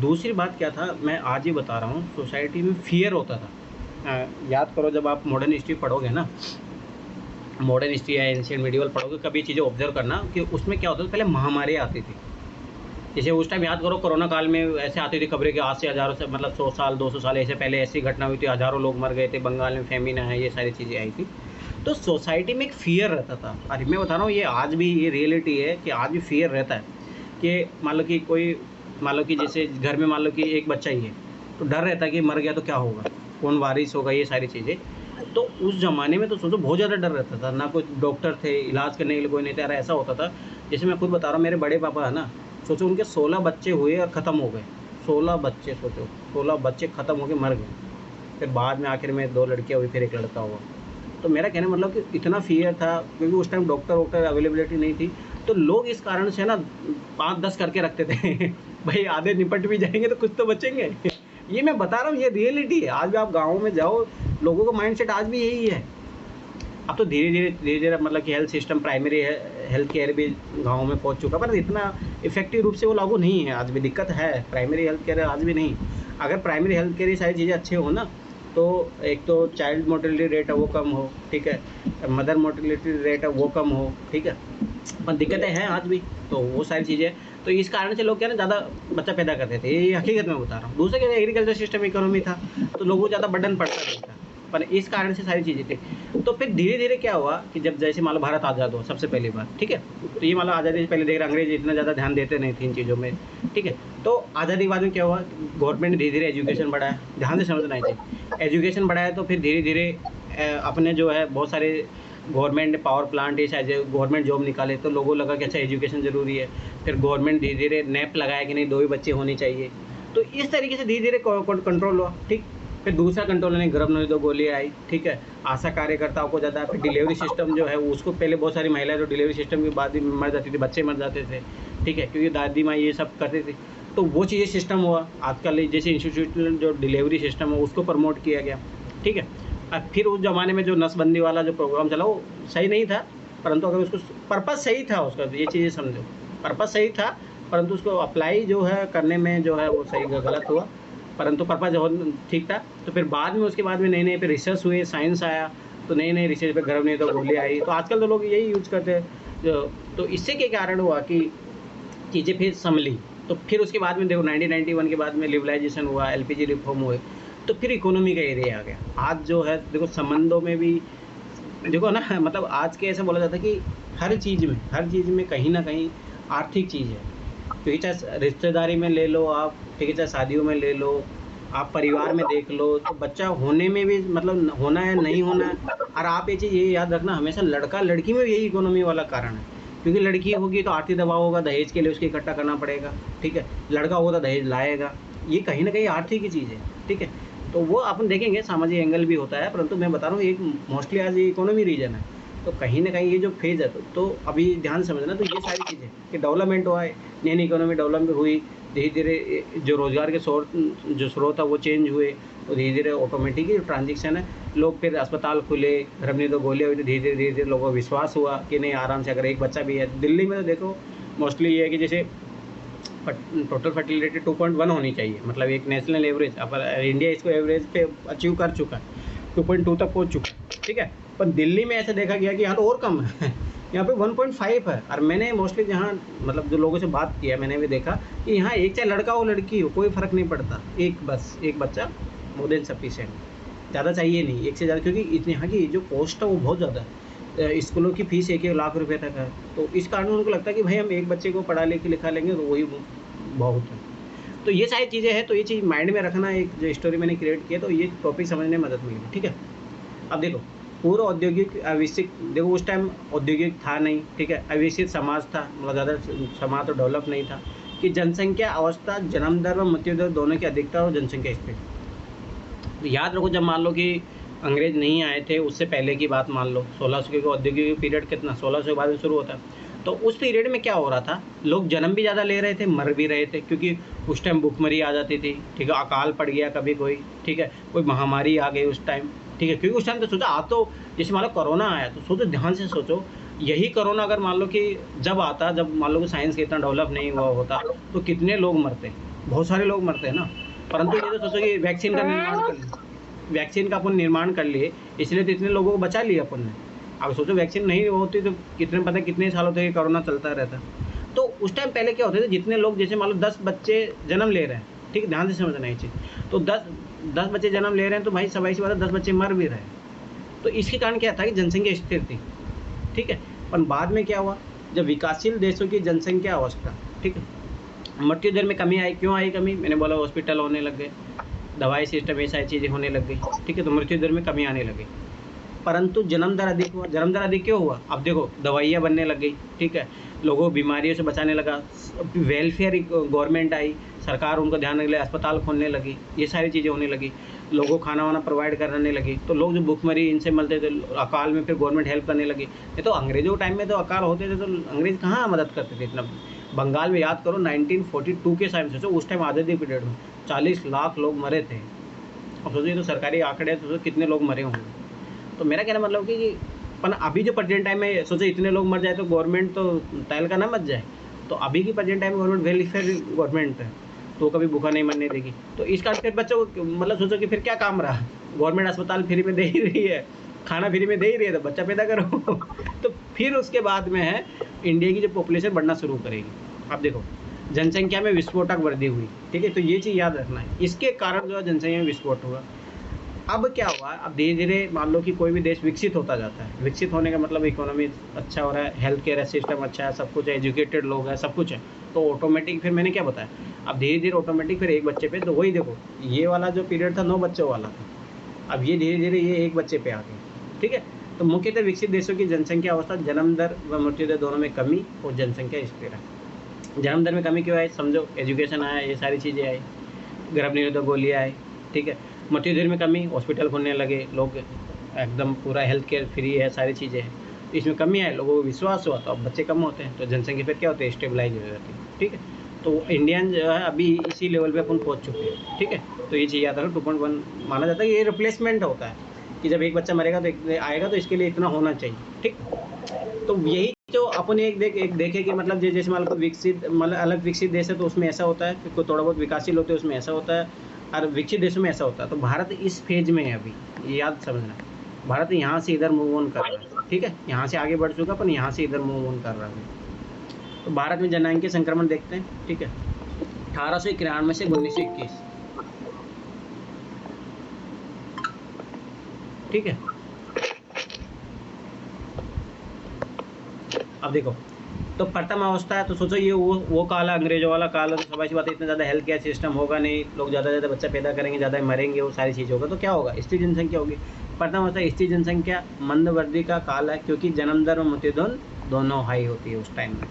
दूसरी बात क्या था, मैं आज ही बता रहा हूँ, सोसाइटी में फियर होता था। याद करो जब आप मॉडर्न हिस्ट्री पढ़ोगे ना, मॉडर्न हिस्ट्री या एंशिएंट मिडिवल पढ़ोगे, कभी चीज़ें ऑब्जर्व करना कि उसमें क्या होता था। पहले महामारी आती थी, जैसे उस टाइम याद करो कोरोना काल में ऐसे आती थी खबरें कि आज से हज़ारों से, मतलब 100 साल 200 साल ऐसे पहले ऐसी घटना हुई थी, हज़ारों लोग मर गए थे, बंगाल में फेमिन है, ये सारी चीज़ें आई थी। तो सोसाइटी में एक फियर रहता था। अरे मैं बता रहा हूँ, ये आज भी ये रियलिटी है कि आज भी फियर रहता है कि मान लो कि जैसे घर में मान लो कि एक बच्चा ही है, तो डर रहता है कि मर गया तो क्या होगा, कौन वारिस होगा, ये सारी चीज़ें। तो उस ज़माने में तो सोचो बहुत ज़्यादा डर रहता था, ना कोई डॉक्टर थे, इलाज करने के लिए कोई नहीं था। ऐसा होता था, जैसे मैं खुद बता रहा हूँ, मेरे बड़े पापा है ना, सोचो उनके 16 बच्चे हुए और ख़त्म हो गए। 16 बच्चे, सोचो 16 बच्चे ख़त्म हो के मर गए, फिर बाद में आखिर में 2 लड़कियाँ हुई, फिर एक लड़का हुआ। तो मेरा कहने मतलब कि इतना फियर था, क्योंकि उस टाइम डॉक्टर अवेलेबिलिटी नहीं थी, तो लोग इस कारण से ना 5-10 करके रखते थे भाई आधे निपट भी जाएंगे तो कुछ तो बचेंगे ये मैं बता रहा हूँ, ये रियलिटी है। आज भी आप गाँव में जाओ, लोगों का माइंडसेट आज भी यही है। अब तो धीरे धीरे मतलब कि health system, primary health care भी गाँव में पहुँच चुका, पर इतना इफेक्टिव रूप से वो लागू नहीं है। आज भी दिक्कत है, प्राइमरी हेल्थ केयर आज भी नहीं। अगर प्राइमरी हेल्थ केयर ये सारी चीज़ें अच्छे हो ना, तो एक तो चाइल्ड मोर्टेलिटी रेट है वो कम हो, ठीक है, मदर मोर्टेलिटी रेट है वो कम हो, ठीक है, पर दिक्कतें हैं आज भी। तो वो सारी चीज़ें, तो इस कारण से लोग क्या ना ज़्यादा बच्चा पैदा करते थे, ये हकीकत में बता रहा हूँ। दूसरे क्या, एग्रीकल्चर सिस्टम इकोनॉमी था, तो लोगों को ज़्यादा बर्डन पड़ता नहीं था, पर इस कारण से सारी चीज़ें थी। तो फिर धीरे धीरे क्या हुआ कि जब जैसे मान लो भारत आज़ाद हो सबसे पहली बार, ठीक है, तो ये मान लो आज़ादी से पहले देख रहे अंग्रेज इतना ज़्यादा ध्यान देते नहीं थे इन चीज़ों में, ठीक है। तो आज़ादी के बाद में क्या हुआ, गवर्नमेंट ने धीरे धीरे एजुकेशन बढ़ाया, ध्यान से समझना चाहिए। एजुकेशन बढ़ाया तो फिर धीरे धीरे अपने जो है बहुत सारे गवर्नमेंट ने पावर प्लांट, ये शायद गवर्नमेंट जॉब निकाले, तो लोगों लगा कि अच्छा एजुकेशन ज़रूरी है। फिर गवर्नमेंट धीरे धीरे नैप लगाया कि नहीं 2 ही बच्चे होने चाहिए। तो इस तरीके से धीरे धीरे कंट्रोल हुआ, ठीक। फिर दूसरा कंट्रोल नहीं, गर्भ निरोधक गोली आई, ठीक है, आशा कार्यकर्ताओं को ज़्यादा, फिर डिलीवरी सिस्टम जो है उसको पहले बहुत सारी महिलाएं जो डिलीवरी सिस्टम के बाद ही मर जाती थी, बच्चे मर जाते थे, ठीक है, क्योंकि दादी माँ ये सब करती थी। तो वो चीज़ें सिस्टम हुआ, आजकल जैसे इंस्टीट्यूशनल जो डिलीवरी सिस्टम है उसको प्रमोट किया गया, ठीक है। अब फिर उस ज़माने में जो नसबंदी वाला जो प्रोग्राम चला वो सही नहीं था, परंतु अगर उसको पर्पज़ सही था उसका, ये चीज़ें समझो, पर्पज़ सही था, परंतु उसको अप्लाई जो है करने में जो है वो सही गलत हुआ, परंतु पर्पज़ ठीक था। तो फिर बाद में उसके बाद में नए नए फिर रिसर्च हुए, साइंस आया, तो नई नई रिसर्च पे गर्भ निरोधक गोली आई, तो आजकल तो लोग यही यूज़ करते हैं। तो इससे क्या कारण हुआ कि चीज़ें फिर संभली। तो फिर उसके बाद में देखो 1991 के बाद में लिबरलाइजेशन हुआ, एलपीजी रिफॉर्म हुए, तो फिर इकोनॉमी का एरिया आ गया। आज जो है देखो संबंधों में भी देखो ना, मतलब आज के ऐसा बोला जाता है कि हर चीज़ में कहीं ना कहीं आर्थिक चीज़ है, क्योंकि चाहे रिश्तेदारी में ले लो आप, ठीक है, चाहे शादियों में ले लो आप, परिवार में देख लो, तो बच्चा होने में भी मतलब होना है नहीं होना है। और आप ये चीज़ ये याद रखना हमेशा, लड़का लड़की में भी यही इकोनॉमी वाला कारण है, क्योंकि लड़की होगी तो आर्थिक दबाव होगा, दहेज के लिए उसको इकट्ठा करना पड़ेगा, ठीक है, लड़का होगा तो दहेज लाएगा, ये कहीं ना कहीं आर्थिक ही चीज़ है, ठीक है। तो वो अपन देखेंगे, सामाजिक एंगल भी होता है, परंतु मैं बता रहा हूँ एक मोस्टली आज ये इकोनॉमी रीजन है। तो कहीं ना कहीं ये जो फेज़ है, तो अभी ध्यान समझना, तो ये सारी चीज़ें कि डेवलपमेंट हुआ है, नई नई इकोनॉमी डेवलपमेंट हुई, धीरे धीरे जो रोज़गार के जो स्रोत है वो चेंज हुए, तो धीरे धीरे ऑटोमेटिकली जो ट्रांजेक्शन है, लोग फिर अस्पताल खुले, गर्भ निरोधक गोलियाँ हुई, तो धीरे धीरे लोगों को विश्वास हुआ कि नहीं आराम से अगर एक बच्चा भी है। दिल्ली में तो देखो मोस्टली ये है कि जैसे टोटल फर्टिलिटी 2.1 होनी चाहिए, मतलब एक नेशनल एवरेज, अब इंडिया इसको एवरेज पे अचीव कर चुका है, 2.2 तक पहुंच चुका है, ठीक है। पर दिल्ली में ऐसा देखा गया कि यहाँ तो और कम है यहाँ पे 1.5 है। और मैंने मोस्टली जहाँ मतलब जो लोगों से बात किया, मैंने भी देखा कि यहाँ एक चाहे लड़का हो लड़की हो कोई फ़र्क नहीं पड़ता, एक बच्चा मोर देन सफिशिएंट, ज़्यादा चाहिए नहीं, एक से ज़्यादा, क्योंकि इतने यहाँ की जो कॉस्ट है वो बहुत ज़्यादा है, स्कूलों की फ़ीस 1-1 लाख रुपए तक है। तो इस कारण उनको लगता है कि भाई हम एक बच्चे को पढ़ा लिखा लेंगे तो वही बहुत है। तो ये सारी चीज़ें हैं, तो ये चीज़ माइंड में रखना, एक जो स्टोरी मैंने क्रिएट किया, तो ये टॉपिक समझने में मदद मिलेगी, ठीक है। अब देखो पूरा औद्योगिक अविकसित, देखो उस टाइम औद्योगिक था नहीं, ठीक है, अविकसित समाज था, मतलब ज़्यादा समाज तो डेवलप नहीं था, कि जनसंख्या अवस्था, जन्म दर व मृत्यु दर दोनों की अधिकता और जनसंख्या स्थिति। तो याद रखो, जब मान लो कि अंग्रेज नहीं आए थे उससे पहले की बात मान लो, 1600 के औद्योगिक पीरियड कितना 1600 के बाद में शुरू होता है। तो उस पीरियड में क्या हो रहा था, लोग जन्म भी ज़्यादा ले रहे थे, मर भी रहे थे, क्योंकि उस टाइम भुखमरी आ जाती थी, ठीक है, अकाल पड़ गया कभी कोई, ठीक है, कोई महामारी आ गई उस टाइम, ठीक है, क्योंकि उस टाइम तो सोचा आप तो जैसे मान लो कोरोना आया, तो सोचो ध्यान से सोचो, यही कोरोना अगर मान लो कि जब आता, जब मान लो कि साइंस का इतना डेवलप नहीं हुआ होता, तो कितने लोग मरते, बहुत सारे लोग मरते हैं ना। परंतु ये तो सोचो कि वैक्सीन का निर्माण कर लिए, वैक्सीन का अपन निर्माण कर लिए, इसलिए तो इतने लोगों को बचा लिया अपन ने। अब सोचो वैक्सीन नहीं होती तो कितने पता कितने सालों तक ये कोरोना चलता रहता। तो उस टाइम पहले क्या होते थे, जितने लोग जैसे मान लो 10 बच्चे जन्म ले रहे हैं, ठीक है, ध्यान से समझना ये चीज़, तो 10 बच्चे जन्म ले रहे हैं, तो भाई सवाई सी बात है 10 बच्चे मर भी रहे हैं। तो इसके कारण क्या था कि जनसंख्या स्थिर थी, ठीक है। पर बाद में क्या हुआ, जब विकासशील देशों की जनसंख्या अवस्था, ठीक है, मृत्यु दर में कमी आई, क्यों आई कमी, मैंने बोला हॉस्पिटल होने लग गए, दवाई सिस्टम, ये सारी चीज़ें होने लग गई, ठीक है, तो मृत्यु दर में कमी आने लगी। परंतु जन्म दर अधिक हुआ, जन्म दर अधिक क्यों हुआ, अब देखो दवाइयाँ बनने लग गई, ठीक है, लोगों को बीमारियों से बचाने लगा, वेलफेयर गवर्नमेंट आई, सरकार उनको ध्यान रखने के लिए अस्पताल खोलने लगी, ये सारी चीज़ें होने लगी, लोगों को खाना वाना प्रोवाइड करने लगी, तो लोग जो भूखमरी इनसे मरते थे, अकाल में फिर गवर्नमेंट हेल्प करने लगी। नहीं तो अंग्रेजों के टाइम में तो अकाल होते थे तो अंग्रेज कहाँ मदद करते थे इतना। बंगाल में याद करो 1942 के टाइम से, उस टाइम आज़ादी पीरियड में 40 लाख लोग मरे थे। अब सोचिए तो सरकारी आंकड़े तो कितने लोग मरे होंगे। तो मेरा कहना मतलब कि पर अभी जो प्रेजेंट टाइम में सोचे इतने लोग मर जाए तो गवर्नमेंट तो तैल का ना मच जाए। तो अभी की प्रेजेंट टाइम में गवर्नमेंट वेलफेयर गवर्नमेंट है, तो कभी भूखा नहीं मरने देगी। तो इस कारण फिर बच्चों को मतलब सोचो कि फिर क्या काम रहा, गवर्नमेंट अस्पताल फ्री में दे ही रही है, खाना फ्री में दे ही रही है, तो बच्चा पैदा करो तो फिर उसके बाद में है इंडिया की जो पॉपुलेशन बढ़ना शुरू करेगी। अब देखो जनसंख्या में विस्फोटक वृद्धि हुई, ठीक है, तो ये चीज़ याद रखना है, इसके कारण जो है जनसंख्या में विस्फोट हुआ। अब क्या हुआ, अब धीरे धीरे मान लो कि कोई भी देश विकसित होता जाता है, विकसित होने का मतलब इकोनॉमी अच्छा हो रहा है, हेल्थ केयर सिस्टम अच्छा है, सब कुछ है, एजुकेटेड लोग हैं, सब कुछ है, तो ऑटोमेटिक फिर मैंने क्या बताया, अब धीरे धीरे ऑटोमेटिक फिर एक बच्चे पे, तो वही देखो ये वाला जो पीरियड था 9 बच्चों वाला था, अब ये धीरे धीरे ये एक बच्चे पे आ गए, ठीक है। तो मुख्यतः विकसित देशों की जनसंख्या अवस्था, जन्म दर व मृत्यु दर दोनों में कमी और जनसंख्या स्थिर है। जन्म दर में कमी क्यों आई, समझो एजुकेशन आया, ये सारी चीज़ें आई, गर्भ निरोधक गोलियाँ आई, ठीक है, मृत्यु दर में कमी, हॉस्पिटल खुलने लगे, लोग एकदम पूरा हेल्थ केयर फ्री है, सारी चीज़ें हैं, तो इसमें कमी है, लोगों को विश्वास हुआ तो अब बच्चे कम होते हैं, तो जनसंख्या फिर क्या होती है, स्टेबलाइज हो जाती है। ठीक है, तो इंडियन जो है अभी इसी लेवल पे अपन पहुंच चुके हैं। ठीक है, तो ये चीज़ याद रखो, 2.1 माना जाता है कि ये रिप्लेसमेंट होता है कि जब एक बच्चा मरेगा तो एक आएगा, तो इसके लिए इतना होना चाहिए। ठीक, तो यही जो अपन एक देखे कि मतलब जैसे मान लो विकसित मतलब अलग विकसित देश है तो उसमें ऐसा होता है कि कोई थोड़ा बहुत विकासशील होते हैं उसमें ऐसा होता है, और विकसित देशों में ऐसा होता है। तो भारत इस फेज में है अभी, ये याद समझना, भारत यहाँ से इधर मूव ऑन कर रहा है। ठीक है, यहाँ से आगे बढ़ चुका, पर यहाँ से इधर मूव ऑन कर रहा है। तो भारत में जनसंख्या संक्रमण देखते हैं। ठीक है, 1891 से 1921। ठीक है, अब देखो, तो प्रथम अवस्था है, तो सोचो ये वो काल है, अंग्रेजों वाला काल है, तो सभी बात है, इतना ज़्यादा हेल्थ केयर सिस्टम होगा नहीं, लोग ज़्यादा से ज़्यादा बच्चा पैदा करेंगे, ज़्यादा मरेंगे, वो सारी चीज़ होगा, तो क्या होगा, स्त्री जनसंख्या होगी। प्रथम अवस्था स्त्री जनसंख्या मंदवृद्धि का काल है, क्योंकि जन्म दर और मृत्यु दर दोनों हाई होती है उस टाइम में।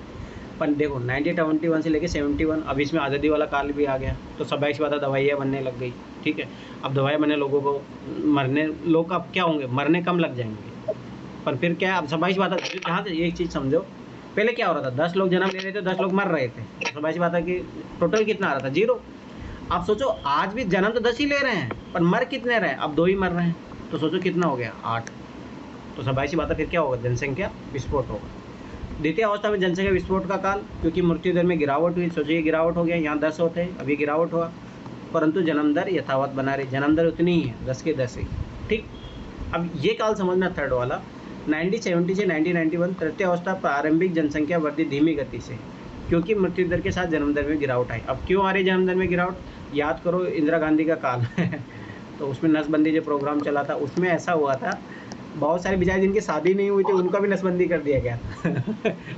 पर देखो 1971 से लेके 71, अब इसमें आज़ादी वाला काल भी आ गया, तो स्वाभाविक बात है दवाइयाँ बनने लग गई। ठीक है, अब दवाइयाँ बनने, लोगों को मरने, लोग अब क्या होंगे, मरने कम लग जाएंगे। पर फिर क्या, अब स्वाभाविक बात है, यहाँ से एक चीज़ समझो, पहले क्या हो रहा था, 10 लोग जन्म ले रहे थे, 10 लोग मर रहे थे, तो स्वाभाविक बात है कि टोटल कितना आ रहा था, 0। आप सोचो आज भी जन्म तो 10 ही ले रहे हैं, पर मर कितने रहे, अब 2 ही मर रहे हैं, तो सोचो कितना हो गया, 8। तो स्वाभाविक बात है फिर क्या होगा, जनसंख्या विस्फोट होगा। द्वितीय अवस्था में जनसंख्या विस्फोट का काल, क्योंकि मृत्यु दर में गिरावट हुई, सोचिए गिरावट हो गया, यहाँ 10 होते हैं, अभी गिरावट हुआ, परंतु जन्म दर यथावत बना रही, जन्म दर उतनी ही है, 10 के 10 ही। ठीक, अब ये काल समझना, थर्ड वाला 1970 से 1991। तृतीय अवस्था प्रारंभिक जनसंख्या वृद्धि धीमी गति से, क्योंकि मृत्यु दर के साथ जन्म दर में गिरावट आई। अब क्यों आ रही जन्म दर में गिरावट, याद करो इंदिरा गांधी का काल तो उसमें नसबंदी जो प्रोग्राम चला था, उसमें ऐसा हुआ था, बहुत सारे बेचारे जिनकी शादी नहीं हुई थी उनका भी नसबंदी कर दिया गया था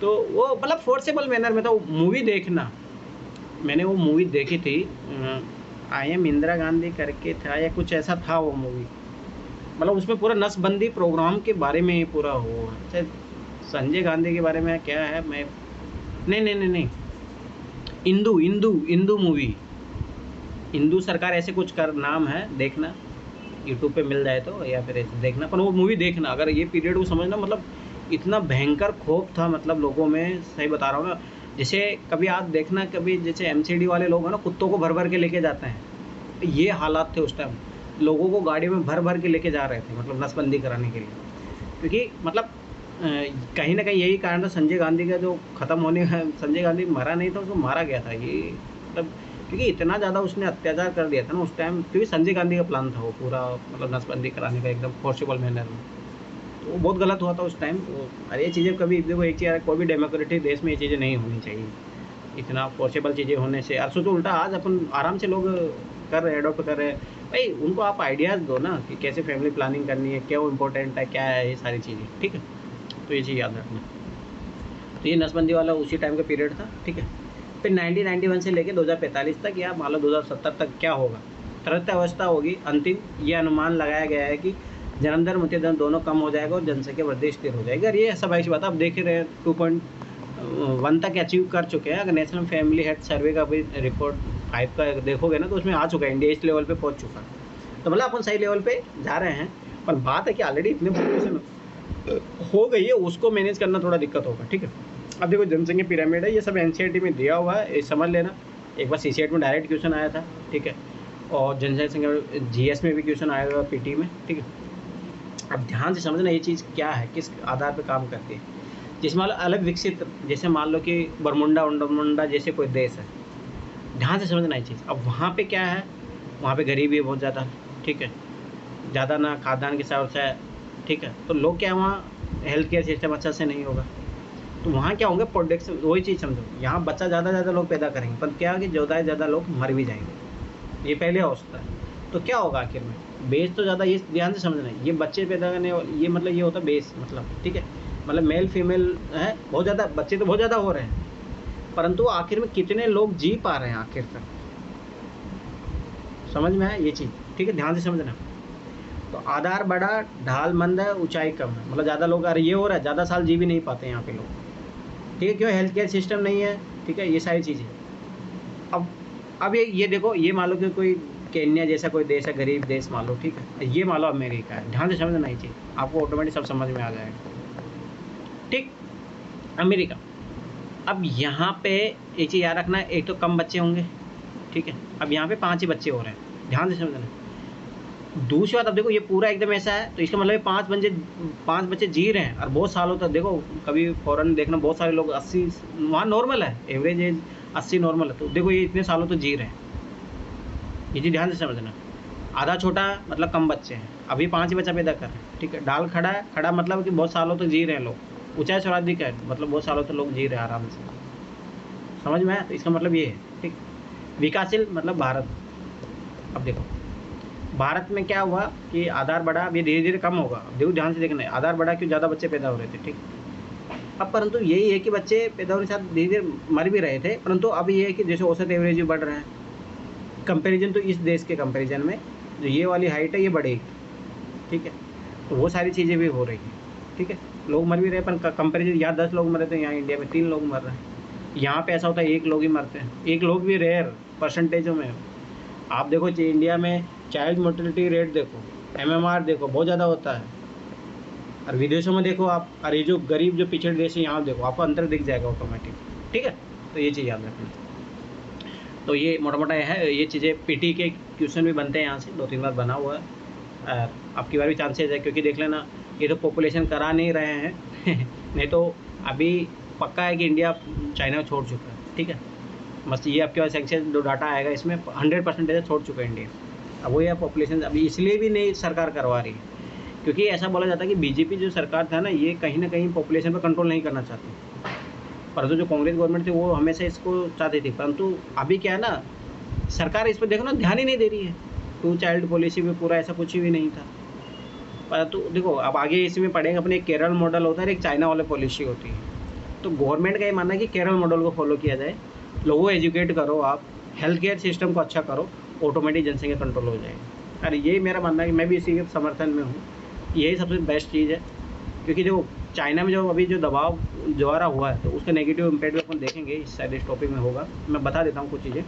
तो वो मतलब फोर्सेबल मैनर में था। वो मूवी देखना, मैंने वो मूवी देखी थी, आई एम इंदिरा गांधी करके था या कुछ ऐसा था वो मूवी, मतलब उसमें पूरा नसबंदी प्रोग्राम के बारे में ही पूरा हुआ। संजय गांधी के बारे में क्या है, मैं नहीं, इंदू मूवी, इंदू सरकार ऐसे कुछ कर नाम है, देखना यूट्यूब पे मिल जाए तो, या फिर ऐसे देखना, पर वो मूवी देखना, अगर ये पीरियड को समझना, मतलब इतना भयंकर खौफ था, मतलब लोगों में, सही बता रहा हूँ ना। जैसे कभी आप देखना, कभी जैसे एमसीडी वाले लोग हैं ना, कुत्तों को भर भर के लेके जाते हैं, ये हालात थे उस टाइम, लोगों को गाड़ी में भर भर के लेके जा रहे थे, मतलब नसबंदी कराने के लिए। क्योंकि मतलब कहीं ना कहीं यही कारण था संजय गांधी का जो ख़त्म होने का। संजय गांधी मरा नहीं था, उसको मारा गया था, ये मतलब क्योंकि इतना ज़्यादा उसने अत्याचार कर दिया था ना उस टाइम, क्योंकि संजय गांधी का प्लान था वो पूरा, मतलब नसबंदी कराने का एकदम फोर्सेबल मैनर में, तो वो बहुत गलत हुआ था उस टाइम। तो अरे ये चीज़ें कभी देखो, एक चीज़ कोई भी डेमोक्रेटिक देश में ये चीज़ें नहीं होनी चाहिए, इतना फोर्सेबल चीज़ें होने से। और सोचो उल्टा आज अपन आराम से लोग कर रहे हैं, अडोप्ट कर रहे हैं, भाई उनको आप आइडियाज़ दो ना कि कैसे फैमिली प्लानिंग करनी है, क्या वो इम्पोर्टेंट है, क्या है, ये सारी चीज़ें। ठीक है, तो ये चीज़ याद रखना। तो ये नसबंदी वाला उसी टाइम का पीरियड था। ठीक है, फिर 1991 से लेकर 2045 तक, या मान लो 2070 तक क्या होगा, तृतीय अवस्था होगी अंतिम। ये अनुमान लगाया गया है कि जन्म दर मृत्यु दर दोनों कम हो जाएगा और जनसंख्या वृद्धि स्थिर हो जाएगी। और ये स्वाभाविक बात आप देख रहे हैं, 2.1 तक अचीव कर चुके हैं। अगर नेशनल फैमिली हेल्थ सर्वे का भी रिपोर्ट 5 का देखोगे ना, तो उसमें आ चुका है, इंडिया इस लेवल पे पहुंच चुका है। तो मतलब अपन सही लेवल पे जा रहे हैं, पर बात है कि ऑलरेडी इतने पॉपुलेशन हो गई है, उसको मैनेज करना थोड़ा दिक्कत होगा। ठीक है, अब देखो जनसंख्या पिरामिड है, ये सब एनसीईआरटी में दिया हुआ है, ये समझ लेना। एक बार सीसीएट में डायरेक्ट क्वेश्चन आया था। ठीक है, और जनसंख्या जीएस में भी क्वेश्चन आया हुआ, पीटी में। ठीक है, अब ध्यान से समझना ये चीज़ क्या है, किस आधार पर काम करती है। जिसमें मान लो अलग विकसित, जैसे मान लो कि बरमुंडा जैसे कोई देश है, ध्यान से समझना ये चीज़। अब वहाँ पे क्या है, वहाँ पे गरीबी है बहुत ज़्यादा। ठीक है, ज़्यादा ना खाद्यान्न के हिसाब से। ठीक है, तो लोग क्या, वहाँ हेल्थ केयर सिस्टम अच्छा से नहीं होगा, तो वहाँ क्या होंगे प्रोडक्शन। वही चीज़ समझो, यहाँ बच्चा ज़्यादा लोग पैदा करेंगे, पर क्या कि ज़्यादा लोग मर भी जाएंगे, ये पहले अवस्था है। तो क्या होगा आखिर में, बेस तो ज़्यादा, ये ध्यान से समझना है, ये बच्चे पैदा करने, ये मतलब ये होता है बेस, मतलब ठीक है, मतलब मेल फीमेल है, बहुत ज़्यादा बच्चे तो बहुत ज़्यादा हो रहे हैं, परंतु आखिर में कितने लोग जी पा रहे हैं आखिर तक, समझ में आया ये चीज़। ठीक है, ध्यान से समझना। तो आधार बड़ा, ढाल मंद है, ऊंचाई कम है, मतलब ज़्यादा लोग, अरे ये हो रहा है, ज़्यादा साल जी भी नहीं पाते यहाँ पे लोग। ठीक है, क्यों, हेल्थ केयर सिस्टम नहीं है। ठीक है, ये सारी चीज़ें। अब ये देखो, ये मान लो कि कोई केन्या जैसा कोई देश है, गरीब देश मान लो, ठीक है, ये मान लो अमेरिका है, ध्यान से समझना ही चाहिए, आपको ऑटोमेटिक सब समझ में आ जाएगा, ठीक। अमेरिका, अब यहाँ पे एक चीज़ याद रखना है, एक तो कम बच्चे होंगे, ठीक है, अब यहाँ पे 5 ही बच्चे हो रहे हैं, ध्यान से समझना। दूसरी बात, अब देखो ये पूरा एकदम ऐसा है, तो इसका मतलब 5 बच्चे जी रहे हैं, और बहुत सालों तक देखो, कभी फॉरेन देखना, बहुत सारे लोग 80 वहाँ नॉर्मल है, एवरेज एज 80 नॉर्मल है, तो देखो ये इतने सालों तक जी रहे हैं, ये चीज़ ध्यान से समझना। आधा छोटा मतलब कम बच्चे हैं, अभी 5 ही बच्चा पैदा कर रहे हैं, ठीक है। डाल खड़ा है, खड़ा मतलब कि बहुत सालों तक जी रहे हैं लोग। ऊंचाई सर्वाधिक है, मतलब बहुत सालों तक लोग जी रहे हैं आराम से, समझ में आया? तो इसका मतलब ये है, ठीक। विकासशील मतलब भारत, अब देखो भारत में क्या हुआ कि आधार बढ़ा, अब ये धीरे धीरे कम होगा, अब देखो ध्यान से देखना है, आधार बढ़ा क्यों, ज़्यादा बच्चे पैदा हो रहे थे, ठीक। अब परंतु यही है कि बच्चे पैदा होने के साथ धीरे धीरे मर भी रहे थे, परंतु अब ये है कि जैसे औसत एवरेज भी बढ़ रहा है, कंपैरिजन तो इस देश के कंपैरिजन में जो ये वाली हाइट है ये बढ़ेगी, ठीक है। तो वो सारी चीज़ें भी हो रही हैं, ठीक है। लोग मर भी रहे, पर कंपैरिजन यहाँ 10 लोग मरे थे, यहाँ इंडिया में 3 लोग मर रहे हैं। यहाँ पे ऐसा होता है 1 लोग ही मरते हैं, 1 लोग भी रेयर परसेंटेजों में। आप देखो इंडिया में चाइल्ड मोर्टेलिटी रेट देखो, MMR देखो, बहुत ज़्यादा होता है, और विदेशों में देखो आप, और ये जो गरीब जो पिछड़े देश है यहाँ देखो, आपको अंतर दिख जाएगा ऑटोमेटिक, ठीक है। तो ये चीज़ याद रखना। तो ये मोटा मोटा है, ये चीज़ें PT के क्वेश्चन भी बनते हैं यहाँ से, 2-3 बार बना हुआ है, आपकी बार भी चांसेज है, क्योंकि देख लेना ये तो पॉपुलेशन करा नहीं रहे हैं नहीं तो अभी पक्का है कि इंडिया चाइना छोड़ चुका है, ठीक है। बस ये आपके पास सेंसस जो डाटा आएगा इसमें 100% छोड़ चुका है इंडिया। अब वो यह पॉपुलेशन अभी इसलिए भी नहीं सरकार करवा रही है, क्योंकि ऐसा बोला जाता है कि BJP जो सरकार था ना, ये कहीं ना कहीं पॉपुलेशन पर कंट्रोल नहीं करना चाहती, परंतु जो कांग्रेस गवर्नमेंट थी वो हमेशा इसको चाहती थी। परंतु अभी क्या है ना, सरकार इस पर देखो ना ध्यान ही नहीं दे रही है, 2 चाइल्ड पॉलिसी में पूरा ऐसा कुछ भी नहीं था। परंतु देखो अब आगे इसमें पढ़ेंगे, अपने एक केरल मॉडल होता है, एक चाइना वाली पॉलिसी होती है। तो गवर्नमेंट का ये मानना है कि केरल मॉडल को फॉलो किया जाए, लोगों को एजुकेट करो, आप हेल्थ केयर सिस्टम को अच्छा करो, ऑटोमेटिक जनसंख्या कंट्रोल हो जाएगी। अरे यही मेरा मानना है कि मैं भी इसी के समर्थन में हूँ, यही सबसे बेस्ट चीज़ है। क्योंकि जो चाइना में जो अभी जो दबाव द्वारा हुआ है, तो उसका नेगेटिव इम्पैक्ट भी अपन देखेंगे, इस शायद इस टॉपिक में होगा, मैं बता देता हूँ कुछ चीज़ें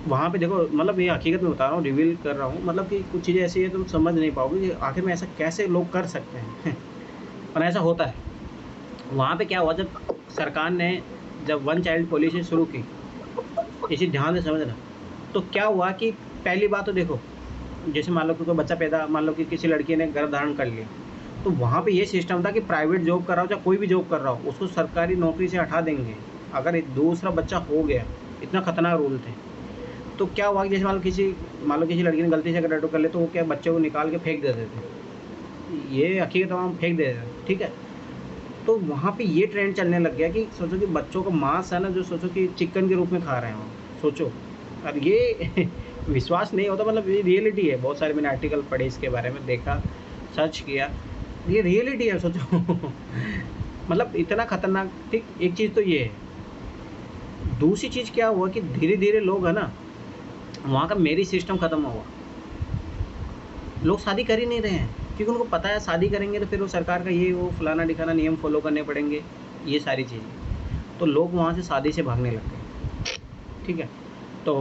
वहाँ पे। देखो मतलब ये हकीकत में बता रहा हूँ, रिवील कर रहा हूँ, मतलब कि कुछ चीज़ें ऐसी है तुम समझ नहीं पाओगे कि आखिर में ऐसा कैसे लोग कर सकते हैं पर ऐसा होता है। वहाँ पे क्या हुआ, जब सरकार ने जब 1 चाइल्ड पॉलिसी शुरू की, इसी ध्यान से समझना, तो क्या हुआ कि पहली बात तो देखो, जैसे मान लो कि कोई बच्चा पैदा, मान लो कि किसी लड़की ने गर्भ धारण कर लिया, तो वहाँ पे ये सिस्टम था कि प्राइवेट जॉब कर रहा हो चाहे कोई भी जॉब कर रहा हो, उसको सरकारी नौकरी से हटा देंगे अगर एक दूसरा बच्चा हो गया। इतना खतरनाक रूल थे। तो क्या हुआ कि जैसे मान लो किसी लड़की ने गलती से अगर टैटू कर ले, तो वो क्या बच्चे को निकाल के फेंक देते थे, ये हकीकत हम फेंक देते थे, ठीक है। तो वहाँ पे ये ट्रेंड चलने लग गया कि सोचो कि बच्चों का मांस है ना, जो सोचो कि चिकन के रूप में खा रहे हैं, सोचो। अब ये विश्वास नहीं होता, मतलब ये रियलिटी है। बहुत सारे मैंने आर्टिकल पढ़े इसके बारे में, देखा, सर्च किया, ये रियलिटी है, सोचो मतलब इतना खतरनाक। ठीक, एक चीज़ तो ये है। दूसरी चीज़ क्या हुआ कि धीरे धीरे लोग है ना, वहाँ का मैरिज सिस्टम ख़त्म हुआ, लोग शादी कर ही नहीं रहे हैं, क्योंकि उनको पता है शादी करेंगे तो फिर वो सरकार का ये वो फलाना दिखाना नियम फॉलो करने पड़ेंगे, ये सारी चीज़ें। तो लोग वहाँ से शादी से भागने लग गए, ठीक है। तो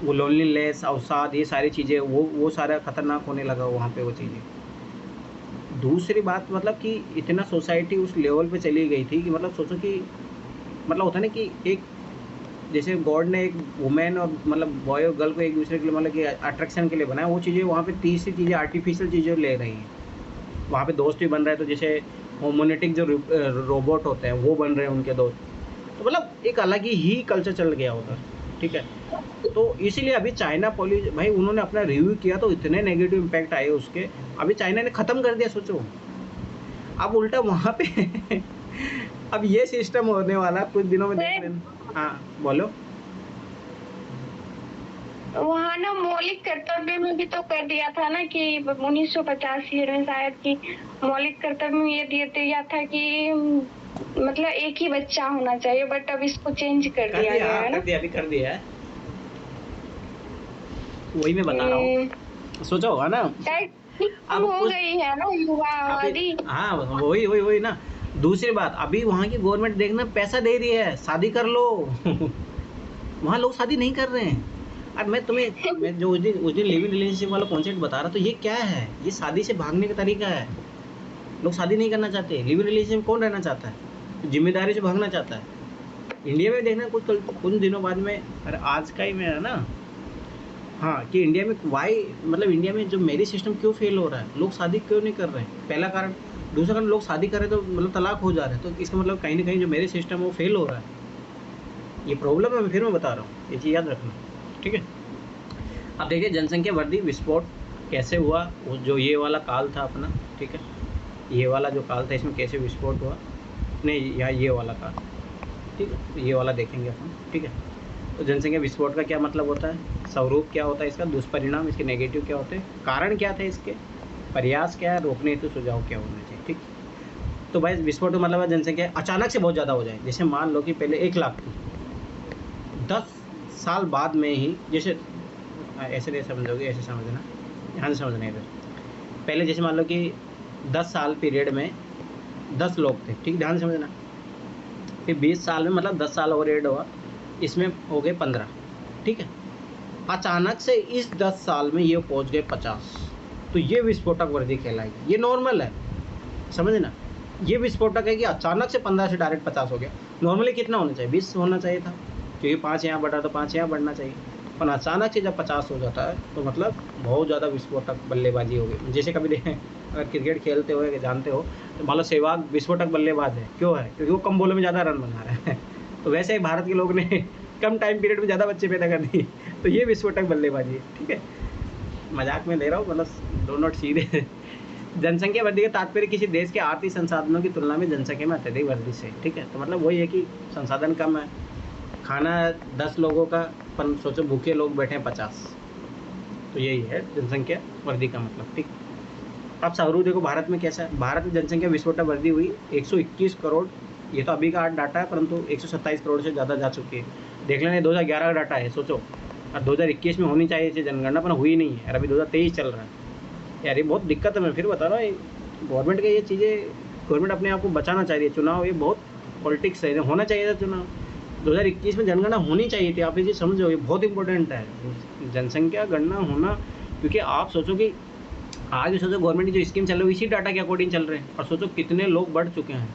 वो लोनलीनेस, अवसाद, ये सारी चीज़ें वो सारा खतरनाक होने लगा वहाँ पे वो चीज़ें। दूसरी बात मतलब कि इतना सोसाइटी उस लेवल पे चली गई थी कि मतलब सोचो कि मतलब होता है ना कि एक जैसे गॉड ने एक वुमेन और मतलब बॉय और गर्ल को एक दूसरे के लिए मतलब कि अट्रैक्शन के लिए बनाया, वो चीज़ें वहाँ पे तीसरी चीज़ें आर्टिफिशियल चीज़ें ले रही हैं। वहाँ पे दोस्त भी बन रहे हैं, तो जैसे होमोनेटिक जो रोबोट होते हैं वो बन रहे हैं उनके दोस्त, तो मतलब एक अलग ही कल्चर चल गया उधर, ठीक है। तो इसीलिए अभी चाइना पॉलिसी भाई उन्होंने अपना रिव्यू किया तो इतने नेगेटिव इम्पैक्ट आए उसके, अभी चाइना ने ख़त्म कर दिया, सोचो। अब उल्टा वहाँ पे अब ये सिस्टम होने वाला कुछ दिनों में, देख लेना। हाँ बोलो। वहाँ ना मौलिक कर्तव्य में भी तो कर दिया था ना कि 1985 में शायद कि मौलिक कर्तव्य में ये दिया था कि मतलब एक ही बच्चा होना चाहिए, बट अब इसको चेंज कर दिया गया है ना। कर दिया है, वही मैं बता रहा हूँ, सोचो है ना, अब हो गई है ना युवावादी। हाँ वही ना। दूसरी बात, अभी वहाँ की गवर्नमेंट देखना पैसा दे रही है, शादी कर लो वहाँ लोग शादी नहीं कर रहे हैं। अब मैं जो उस दिन लिव इन रिलेशनशिप वाला कॉन्सेप्ट बता रहा, तो ये क्या है? ये शादी से भागने का तरीका है। लोग शादी नहीं करना चाहते। लिव इन रिलेशनशिप कौन रहना चाहता है? जिम्मेदारी से भागना चाहता है। इंडिया में देखना कुछ दिनों बाद में, अरे आज का ही में है ना, हाँ, कि इंडिया में इंडिया में जो मैरिज सिस्टम क्यों फेल हो रहा है, लोग शादी क्यों नहीं कर रहे हैं? पहला कारण। दूसरा कारण, लोग शादी कर रहे हैं तो मतलब तलाक हो जा रहा है, तो इसका मतलब कहीं ना कहीं जो मैरिज सिस्टम है वो फेल हो रहा है। ये प्रॉब्लम है, फिर मैं बता रहा हूँ, ये चीज़ याद रखना, ठीक है। अब देखिए जनसंख्या वृद्धि विस्फोट कैसे हुआ, वो जो ये वाला काल था अपना, ठीक है, ये वाला जो काल था इसमें कैसे विस्फोट हुआ, नहीं यहाँ ये वाला काल, ठीक है, ये वाला देखेंगे अपन, ठीक है। तो जनसंख्या विस्फोट का क्या मतलब होता है, स्वरूप क्या होता है इसका, दुष्परिणाम इसके नेगेटिव क्या होते हैं, कारण क्या थे इसके, प्रयास क्या है, रोकने हेतु सुझाव क्या होना चाहिए, ठीक। तो भाई विस्फोट का मतलब है जनसंख्या अचानक से बहुत ज़्यादा हो जाए। जैसे मान लो कि पहले 1 लाख थी, 10 साल बाद में ही, जैसे ऐसे नहीं समझोगे, ऐसे समझना, ध्यान से समझना इधर। पहले जैसे मान लो कि 10 साल पीरियड में 10 लोग थे, ठीक, ध्यान से समझना। फिर 20 साल में मतलब 10 साल और ऐड हुआ, इसमें हो गए 15, ठीक है। अचानक से इस 10 साल में ये पहुंच गए 50, तो ये विस्फोटक वृद्धि कहलाएगी। ये नॉर्मल है, समझना, ये विस्फोटक है कि अचानक से 15 से डायरेक्ट 50 हो गया। नॉर्मली कितना होना चाहिए, 20 होना चाहिए था, क्योंकि 5 यहाँ बढ़ा तो 5 यहाँ बढ़ना चाहिए, पर अचानक से जब 50 हो जाता है तो मतलब बहुत ज़्यादा विस्फोटक बल्लेबाजी हो गई। जैसे कभी देखें, अगर क्रिकेट खेलते हो या जानते हो, तो मान लो सहवाग विस्फोटक बल्लेबाज है, क्यों है? क्योंकि वो कम बॉलों में ज़्यादा रन बना रहा है। तो वैसे ही भारत के लोग ने कम टाइम पीरियड में ज़्यादा बच्चे पैदा कर दिए, तो ये विस्फोटक बल्लेबाजी है, ठीक है। मजाक में ले रहा हूँ, मतलब डो नॉट सीरियस। जनसंख्या वृद्धि का तात्पर्य किसी देश के आर्थिक संसाधनों की तुलना में जनसंख्या में अत्यधिक वृद्धि से, ठीक है। तो मतलब वही है कि संसाधन कम है, खाना 10 लोगों का, पर सोचो भूखे लोग बैठे हैं 50, तो यही है जनसंख्या वृद्धि का मतलब, ठीक। अब स्वरूप देखो भारत में कैसा है। भारत में जनसंख्या विस्फोटक वृद्धि हुई 121 करोड़, ये तो अभी का डाटा है, परंतु 127 करोड़ से ज़्यादा जा चुकी है। देख लेना 2011 का डाटा है, सोचो, और 2021 में होनी चाहिए थी जनगणना, पर हुई नहीं है, और अभी 2023 चल रहा है। यार ये बहुत दिक्कत है। मैं फिर बता रहा हूँ, गवर्नमेंट का ये चीज़ें, गवर्नमेंट अपने आप को बचाना चाह रही है। चुनाव ये बहुत पॉलिटिक्स है, होना चाहिए था चुनाव, 2021 में जनगणना होनी चाहिए थी। आप ये चीज़ समझो, ये बहुत इंपॉर्टेंट है जनसंख्या गणना होना, क्योंकि आप सोचो कि आज भी सोचो गवर्नमेंट की जो स्कीम चल रही है इसी डाटा के अकॉर्डिंग चल रहे हैं, और सोचो कितने लोग बढ़ चुके हैं,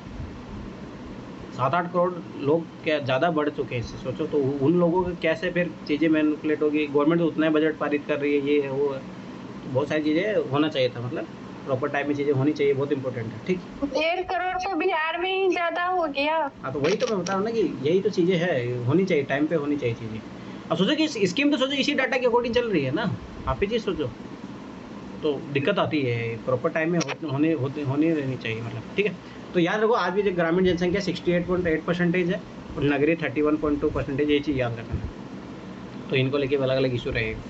7-8 करोड़ लोग क्या ज़्यादा बढ़ चुके हैं इससे। सोचो तो उन लोगों के कैसे फिर चीज़ें मैनिपुलेट होगी। गवर्नमेंट तो उतना ही बजट पारित कर रही है, ये है वो है, तो बहुत सारी चीज़ें होना चाहिए था, मतलब प्रॉपर टाइम में चीज़ें होनी चाहिए, बहुत इंपॉर्टेंट है, ठीक। 1.5 करोड़ तो बिहार में ही ज्यादा हो गया। हाँ, तो वही तो मैं बता रहा हूँ ना कि यही तो चीज़ें है, होनी चाहिए, टाइम पे होनी चाहिए चीज़ें। अब सोचो कि स्कीम तो सोचो इसी डाटा के अकॉर्डिंग चल रही है ना, आप ही चीज़ सोचो, तो दिक्कत आती है। प्रॉपर टाइम में होनी रहनी चाहिए, मतलब, ठीक है। तो याद रखो, आज भी जो ग्रामीण जनसंख्या 68.8% है और नगरीय 31.2%, ये चीज़ याद रखना। तो इनको लेके अलग अलग इशू रहेगा,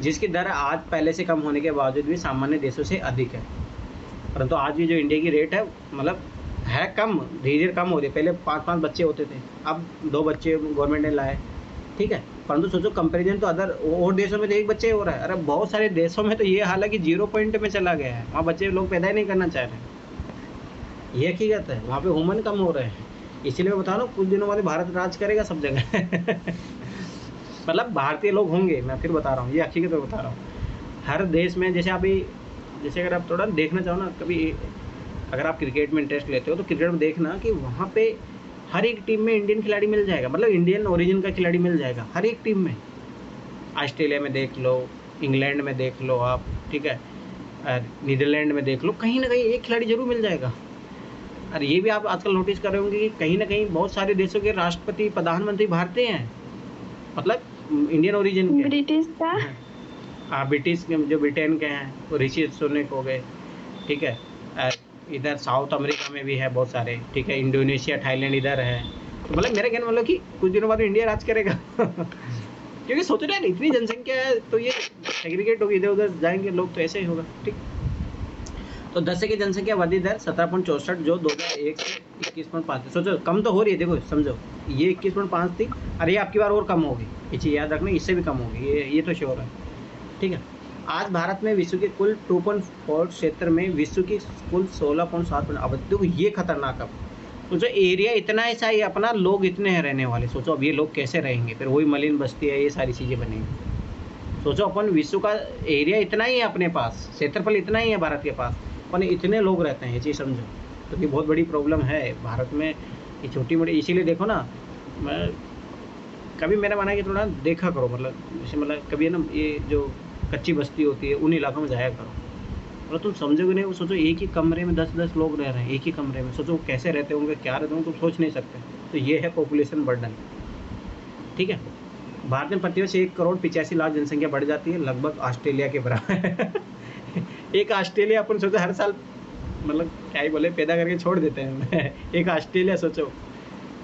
जिसकी दर आज पहले से कम होने के बावजूद भी सामान्य देशों से अधिक है। परंतु आज भी जो इंडिया की रेट है, मतलब है कम, धीरे धीरे कम हो रही है। पहले 5-5 बच्चे होते थे, अब 2 बच्चे गवर्नमेंट ने लाए, ठीक है। परंतु सोचो कंपैरिजन तो अदर और देशों में तो 1 बच्चे हो रहा है। अरे बहुत सारे देशों में तो ये हाल है कि 0 पॉइंट में चला गया है, वहाँ बच्चे लोग पैदा ही नहीं करना चाह रहे। ये हकीकत है, वहाँ पे ह्यूमन कम हो रहे हैं। इसीलिए मैं बता रहा हूँ, कुछ दिनों बाद भारत राज करेगा सब जगह। मतलब भारतीय लोग होंगे, मैं फिर बता रहा हूँ, ये हकीकत में बता रहा हूँ। हर देश में, जैसे अगर आप थोड़ा देखना चाहो ना, कभी अगर आप क्रिकेट में इंटरेस्ट लेते हो तो क्रिकेट में देखना कि वहाँ पे हर एक टीम में इंडियन खिलाड़ी मिल जाएगा, मतलब इंडियन ओरिजिन का खिलाड़ी मिल जाएगा हर एक टीम में। ऑस्ट्रेलिया में देख लो, इंग्लैंड में देख लो आप, ठीक है, नीदरलैंड में देख लो, कहीं ना कहीं एक खिलाड़ी जरूर मिल जाएगा। और ये भी आप आजकल नोटिस कर रहे होंगे कि कहीं ना कहीं बहुत सारे देशों के राष्ट्रपति, प्रधानमंत्री भारतीय हैं, मतलब इंडियन ओरिजिन के। ब्रिटिश का, हाँ, ब्रिटिश जो ब्रिटेन के हैं वो ऋषि सुनक हो गए, ठीक है। इधर साउथ अमेरिका में भी है बहुत सारे, ठीक है, इंडोनेशिया, थाईलैंड इधर है। तो मतलब मेरा कहना मतलब कि कुछ दिनों बाद इंडिया राज करेगा। क्योंकि सोचो ना, इतनी जनसंख्या है तो ये सेग्रीगेट होगी, इधर उधर जाएंगे लोग, तो ऐसे ही होगा, ठीक। तो 10 की जनसंख्या वृद्धि दर 17.64, जो 2001 से 21.5। सोचो कम तो हो रही है, देखो समझो, ये 21.5 थी, अरे ये आपकी बार और कम होगी, ये चीज़ याद रखना, इससे भी कम होगी, ये तो श्योर है, ठीक है। आज भारत में विश्व के कुल 2.4 क्षेत्र में विश्व की कुल 16.7। अब देखो ये खतरनाक। अब सोचो एरिया इतना ऐसा ही अपना, लोग इतने हैं रहने वाले, सोचो अब ये लोग कैसे रहेंगे, फिर वही मलिन बस्ती है, ये सारी चीज़ें बनेंगी। सोचो अपन विश्व का एरिया इतना ही है अपने पास, क्षेत्रफल इतना ही है भारत के पास, अपन इतने लोग रहते हैं, ये चीज़ समझो। तो ये बहुत बड़ी प्रॉब्लम है भारत में, ये छोटी मोटी। इसीलिए देखो ना, मैं कभी मेरा माना है कि थोड़ा देखा करो, मतलब जैसे मतलब कभी है ना, ये जो कच्ची बस्ती होती है उन इलाकों में जाया करो, और तुम समझोगे नहीं। वो सोचो एक ही कमरे में 10-10 लोग रह रहे हैं, एक ही कमरे में, सोचो वो कैसे रहते होंगे, क्या रहते होंगे, तुम सोच नहीं सकते। तो ये है पॉपुलेशन बर्डन, ठीक है। भारत में प्रतिवर्ष 1,85,00,000 जनसंख्या बढ़ जाती है, लगभग ऑस्ट्रेलिया के बराबर। एक ऑस्ट्रेलिया अपन सोचो हर साल, मतलब क्या ही बोले, पैदा करके छोड़ देते हैं। एक ऑस्ट्रेलिया सोचो,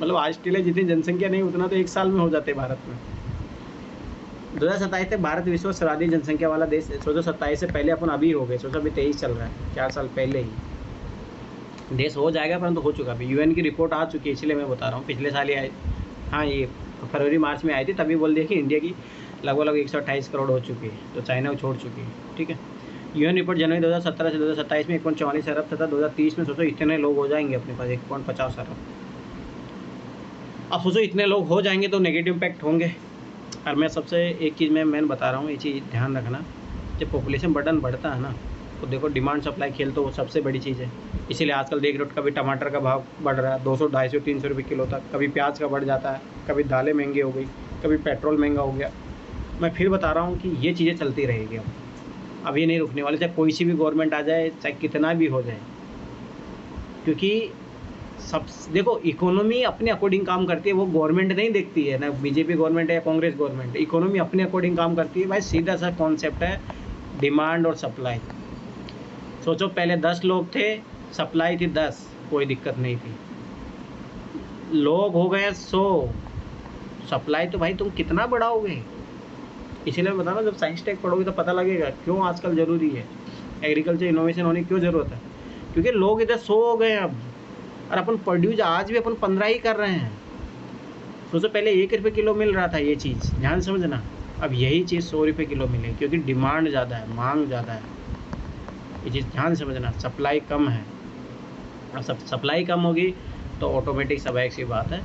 मतलब ऑस्ट्रेलिया जितनी जनसंख्या नहीं उतना तो एक साल में हो जाते हैं भारत में। 2027 तक भारत विश्व सर्वाधिक जनसंख्या वाला देश है। सोचो 27 से पहले अपन अभी हो गए, सोचो अभी 23 चल रहा है, 4 साल पहले ही देश हो जाएगा, परंतु हो चुका अभी। यूएन की रिपोर्ट आ चुकी है, इसलिए मैं बता रहा हूँ। पिछले साल ही आई, हाँ ये फरवरी मार्च में आई थी, तभी बोल दिया कि इंडिया की लगभग 128 करोड़ हो चुकी है, तो चाइना को छोड़ चुकी है, ठीक है। यूएन रिपोर्ट जनवरी 2017 से 2027 में 1.44 अरब तथा 2030 में सोचो इतने लोग हो जाएंगे अपने पास, 1.50 अरब। अब सोचो इतने लोग हो जाएंगे तो नेगेटिव इम्पैक्ट होंगे। और मैं सबसे एक चीज़ मैं बता रहा हूँ, ये चीज़ ध्यान रखना, जब पॉपुलेशन बर्डन बढ़ता है ना, तो देखो डिमांड सप्लाई खेल तो वो सबसे बड़ी चीज़ है। इसीलिए आजकल देख रहे हो, कभी टमाटर का भाव बढ़ रहा है 200, 250, 300 रुपये किलो तक, कभी प्याज का बढ़ जाता है, कभी दालें महंगी हो गई, कभी पेट्रोल महंगा हो गया। मैं फिर बता रहा हूँ कि ये चीज़ें चलती रहेगी, अब ये नहीं रुकने वाली, चाहे कोई सी भी गवर्नमेंट आ जाए, चाहे कितना भी हो जाए। क्योंकि सब देखो, इकोनॉमी अपने अकॉर्डिंग काम करती है, वो गवर्नमेंट नहीं देखती है ना, बीजेपी गवर्नमेंट है या कांग्रेस गवर्नमेंट, इकोनॉमी अपने अकॉर्डिंग काम करती है भाई। सीधा सा कॉन्सेप्ट है डिमांड और सप्लाई। सोचो पहले 10 लोग थे, सप्लाई थी 10, कोई दिक्कत नहीं थी। लोग हो गए 100, सप्लाई तो भाई तुम कितना बढ़ाओगे। इसीलिए मैं बता रहा हूँ, जब साइंस टेक पढ़ोगे तो पता लगेगा क्यों आजकल ज़रूरी है एग्रीकल्चर इनोवेशन होने की, क्यों ज़रूरत है। क्योंकि लोग इधर 100 हो गए हैं अब, और अपन प्रोड्यूस आज भी अपन 15 ही कर रहे हैं। सोचो पहले 1 रुपये किलो मिल रहा था ये चीज़, ध्यान समझना। अब यही चीज़ 100 रुपये किलो मिले, क्योंकि डिमांड ज़्यादा है, मांग ज़्यादा है। ये चीज़ ध्यान समझना, सप्लाई कम है, और सप्लाई कम होगी तो ऑटोमेटिक स्वाभाविक सी बात है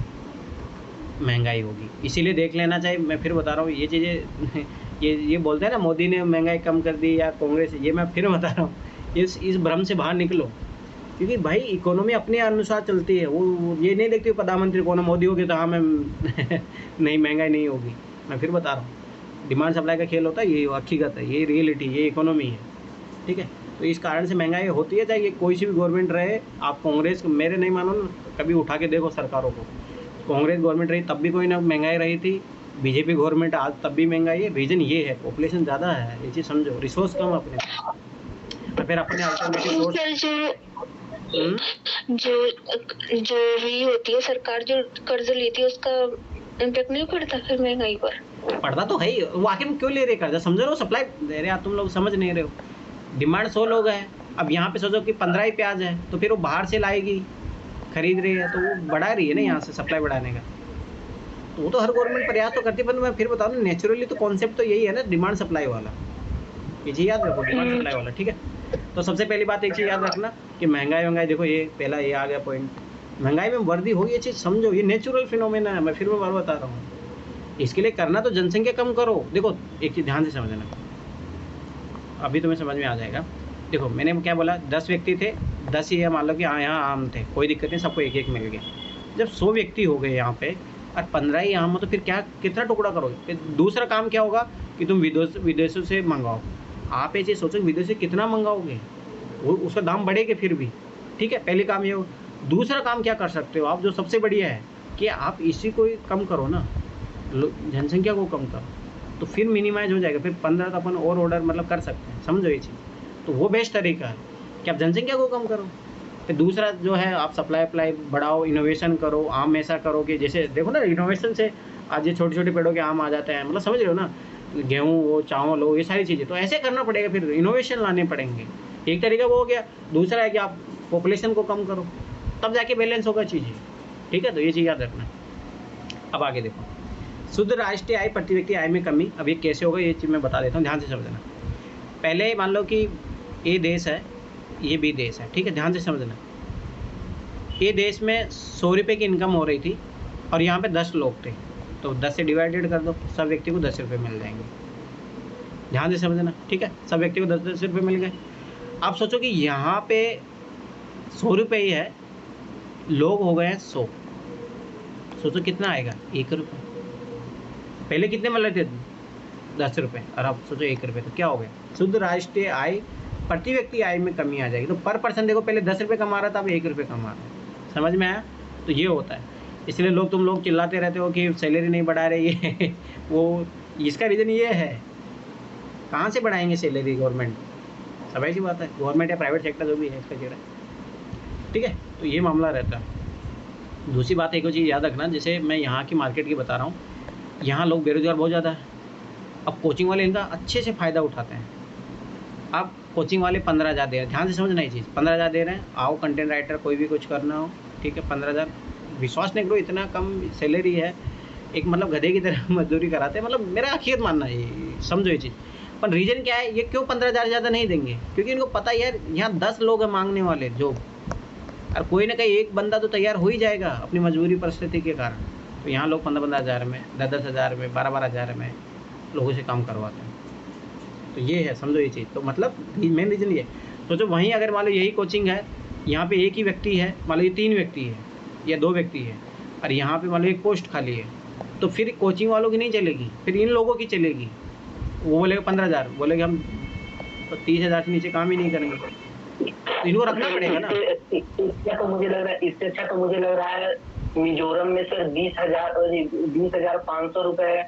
महंगाई होगी। इसीलिए देख लेना चाहिए। मैं फिर बता रहा हूँ ये चीज़ें ये बोलते हैं ना मोदी ने महंगाई कम कर दी या कांग्रेस, ये मैं फिर बता रहा हूँ, इस भ्रम से बाहर निकलो। क्योंकि भाई इकोनॉमी अपने अनुसार चलती है, वो ये नहीं देखती प्रधानमंत्री कौन है, मोदी होगी तो हाँ मैं नहीं महंगाई नहीं होगी। मैं फिर बता रहा हूँ, डिमांड सप्लाई का खेल होता है, ये हकीकत है, ये रियलिटी, ये इकोनॉमी है, ठीक है। तो इस कारण से महंगाई होती है, चाहे ये कोई सी भी गवर्नमेंट रहे। आप कांग्रेस, मेरे नहीं मानो ना, कभी उठा के देखो सरकारों को, कांग्रेस गवर्नमेंट रही तब भी कोई ना महंगाई रही थी, बीजेपी गवर्नमेंट आज तब भी महंगाई है। रीज़न ये है पॉपुलेशन ज़्यादा है, ये चीज़ समझो, रिसोर्स कम अपने, तो फिर अपने अल्टरनेटिव सोर्स। जो जो भी होती है सरकार जो कर्ज लेती है, उसका इम्पैक्ट नहीं पड़ता फिर महंगाई पर? पड़ता तो है ही, वो आखिर में क्यों ले रहे कर्जा, समझ रहे हो, सप्लाई दे रहे, तुम लोग समझ नहीं रहे हो। डिमांड 100 लोग है, अब यहाँ पे सोचो कि 15 ही प्याज है, तो फिर वो बाहर से लाएगी, खरीद रही है, तो वो बढ़ा रही है ना यहाँ से सप्लाई बढ़ाने का। तो वो तो हर गवर्नमेंट प्रयास तो करती है, पर मैं फिर बताऊँ ना, नेचुरली तो कॉन्सेप्ट तो यही है ना, डिमांड सप्लाई वाला। ये चीज़ याद रखो, डिमांड सप्लाई वाला, ठीक है। तो सबसे पहली बात एक चीज़ याद रखना कि महंगाई देखो, ये पहला ये आ गया पॉइंट, महंगाई में वृद्धि हो, ये चीज़ समझो, ये नेचुरल फिनोमेना है। मैं फिर बार बता रहा हूँ, इसके लिए करना तो जनसंख्या कम करो। देखो एक चीज़ ध्यान से समझना, अभी तुम्हें समझ में आ जाएगा। देखो मैंने क्या बोला, 10 व्यक्ति थे, 10 ही मान लो कि हाँ यहाँ आम थे, कोई दिक्कत नहीं, सबको एक एक मिल गया। जब 100 व्यक्ति हो गए यहाँ पे और 15 ही आम हो, तो फिर क्या, कितना टुकड़ा करोगे। फिर दूसरा काम क्या होगा कि तुम विदेशों से मंगाओ। आप ऐसे सोचो विदेश से कितना मंगाओगे, वो उसका दाम बढ़ेगा फिर भी, ठीक है। पहले काम ये हो। दूसरा काम क्या कर सकते हो आप, जो सबसे बढ़िया है कि आप इसी को कम करो ना, जनसंख्या को कम करो, तो फिर मिनिमाइज हो जाएगा। फिर 15 तो अपन और ऑर्डर मतलब कर सकते हैं, समझो ये चीज़। तो वो बेस्ट तरीका है कि आप जनसंख्या को कम करो। फिर दूसरा जो है, आप सप्लाई अप्लाई बढ़ाओ, इनोवेशन करो। आम ऐसा करो कि जैसे देखो ना, इनोवेशन से आज ये छोटे छोटे पेड़ों के आम आ जाते हैं, मतलब समझ रहे हो ना, गेहूँ हो, चावल हो, ये सारी चीज़ें। तो ऐसे करना पड़ेगा, फिर इनोवेशन लाने पड़ेंगे। एक तरीका वो हो गया। दूसरा है कि आप पॉपुलेशन को कम करो, तब जाके बैलेंस होगा चीज़ें, ठीक है। तो ये चीज़ याद रखना। अब आगे देखो, शुद्ध राष्ट्रीय आय प्रति व्यक्ति आय में कमी, अब ये कैसे होगा ये चीज़ मैं बता देता हूँ, ध्यान से समझना। पहले मान लो कि ये देश है, ये भी देश है, ठीक है, ध्यान से समझना। ये देश में 100 रुपये की इनकम हो रही थी और यहाँ पे 10 लोग थे, तो 10 से डिवाइडेड कर दो, सब व्यक्ति को 10 रुपये मिल जाएंगे। ध्यान से समझना, ठीक है। सब व्यक्ति को 10-10 रुपये मिल गए। आप सोचो कि यहाँ पे 100 रुपये ही है, लोग हो गए हैं 100, सोचो कितना आएगा, 1 रुपये। पहले कितने मिल रहे थे, 10 रुपये, और अब सोचो 1 रुपये, तो क्या हो गया, शुद्ध राष्ट्रीय आय, प्रति व्यक्ति आय में कमी आ जाएगी। तो पर पर्सन देखो, पहले 10 रुपये कमा रहा था, अब 1 रुपये कमा रहा है। समझ में आया? तो ये होता है। इसलिए तुम लोग चिल्लाते रहते हो कि सैलरी नहीं बढ़ा रही है वो, इसका रीज़न ये है, कहाँ से बढ़ाएंगे सैलरी गवर्नमेंट, सभी सी बात है, गवर्नमेंट या प्राइवेट सेक्टर जो भी है इसका चेहरा, ठीक है। तो ये मामला रहता है। दूसरी बात एक और चीज़ याद रखना, जैसे मैं यहाँ की मार्केट की बता रहा हूँ, यहाँ लोग बेरोजगार बहुत ज़्यादा है। अब कोचिंग वाले इनका अच्छे से फ़ायदा उठाते हैं। अब कोचिंग वाले 15,000 दे रहे हैं, ध्यान से समझना ये चीज़, 15,000 दे रहे हैं, आओ कंटेंट राइटर कोई भी कुछ करना हो, ठीक है, 15,000, विश्वास नहीं करो इतना कम सैलरी है, एक मतलब गधे की तरह मजदूरी कराते हैं, मतलब मेरा हकीकत मानना है, समझो ये चीज़। पर रीज़न क्या है, ये क्यों 15,000 ज़्यादा नहीं देंगे, क्योंकि इनको पता है यार यहाँ 10 लोग हैं मांगने वाले जॉब, और कोई ना कोई एक बंदा तो तैयार हो ही जाएगा अपनी मजबूरी परिस्थिति के कारण। तो यहाँ लोग 15,000 में, 10,000 में, 12,000 में लोगों से काम करवाते हैं। तो ये है, समझो ये चीज़। तो मतलब मेन रीज़न ये, सोचो वहीं अगर मान लो यही कोचिंग है, यहाँ पे एक ही व्यक्ति है, मान लो ये 3 व्यक्ति है या 2 व्यक्ति है, और यहाँ पे मान लो एक पोस्ट खाली है, तो फिर कोचिंग वालों की नहीं चलेगी, फिर इन लोगों की चलेगी। वो बोलेगा 15,000, बोलेगा हम 30,000 से नीचे काम ही नहीं करेंगे, तो इनको रखना पड़ेगा ना। इससे तो मुझे लग रहा है मिजोरम में सर 20,500 रुपए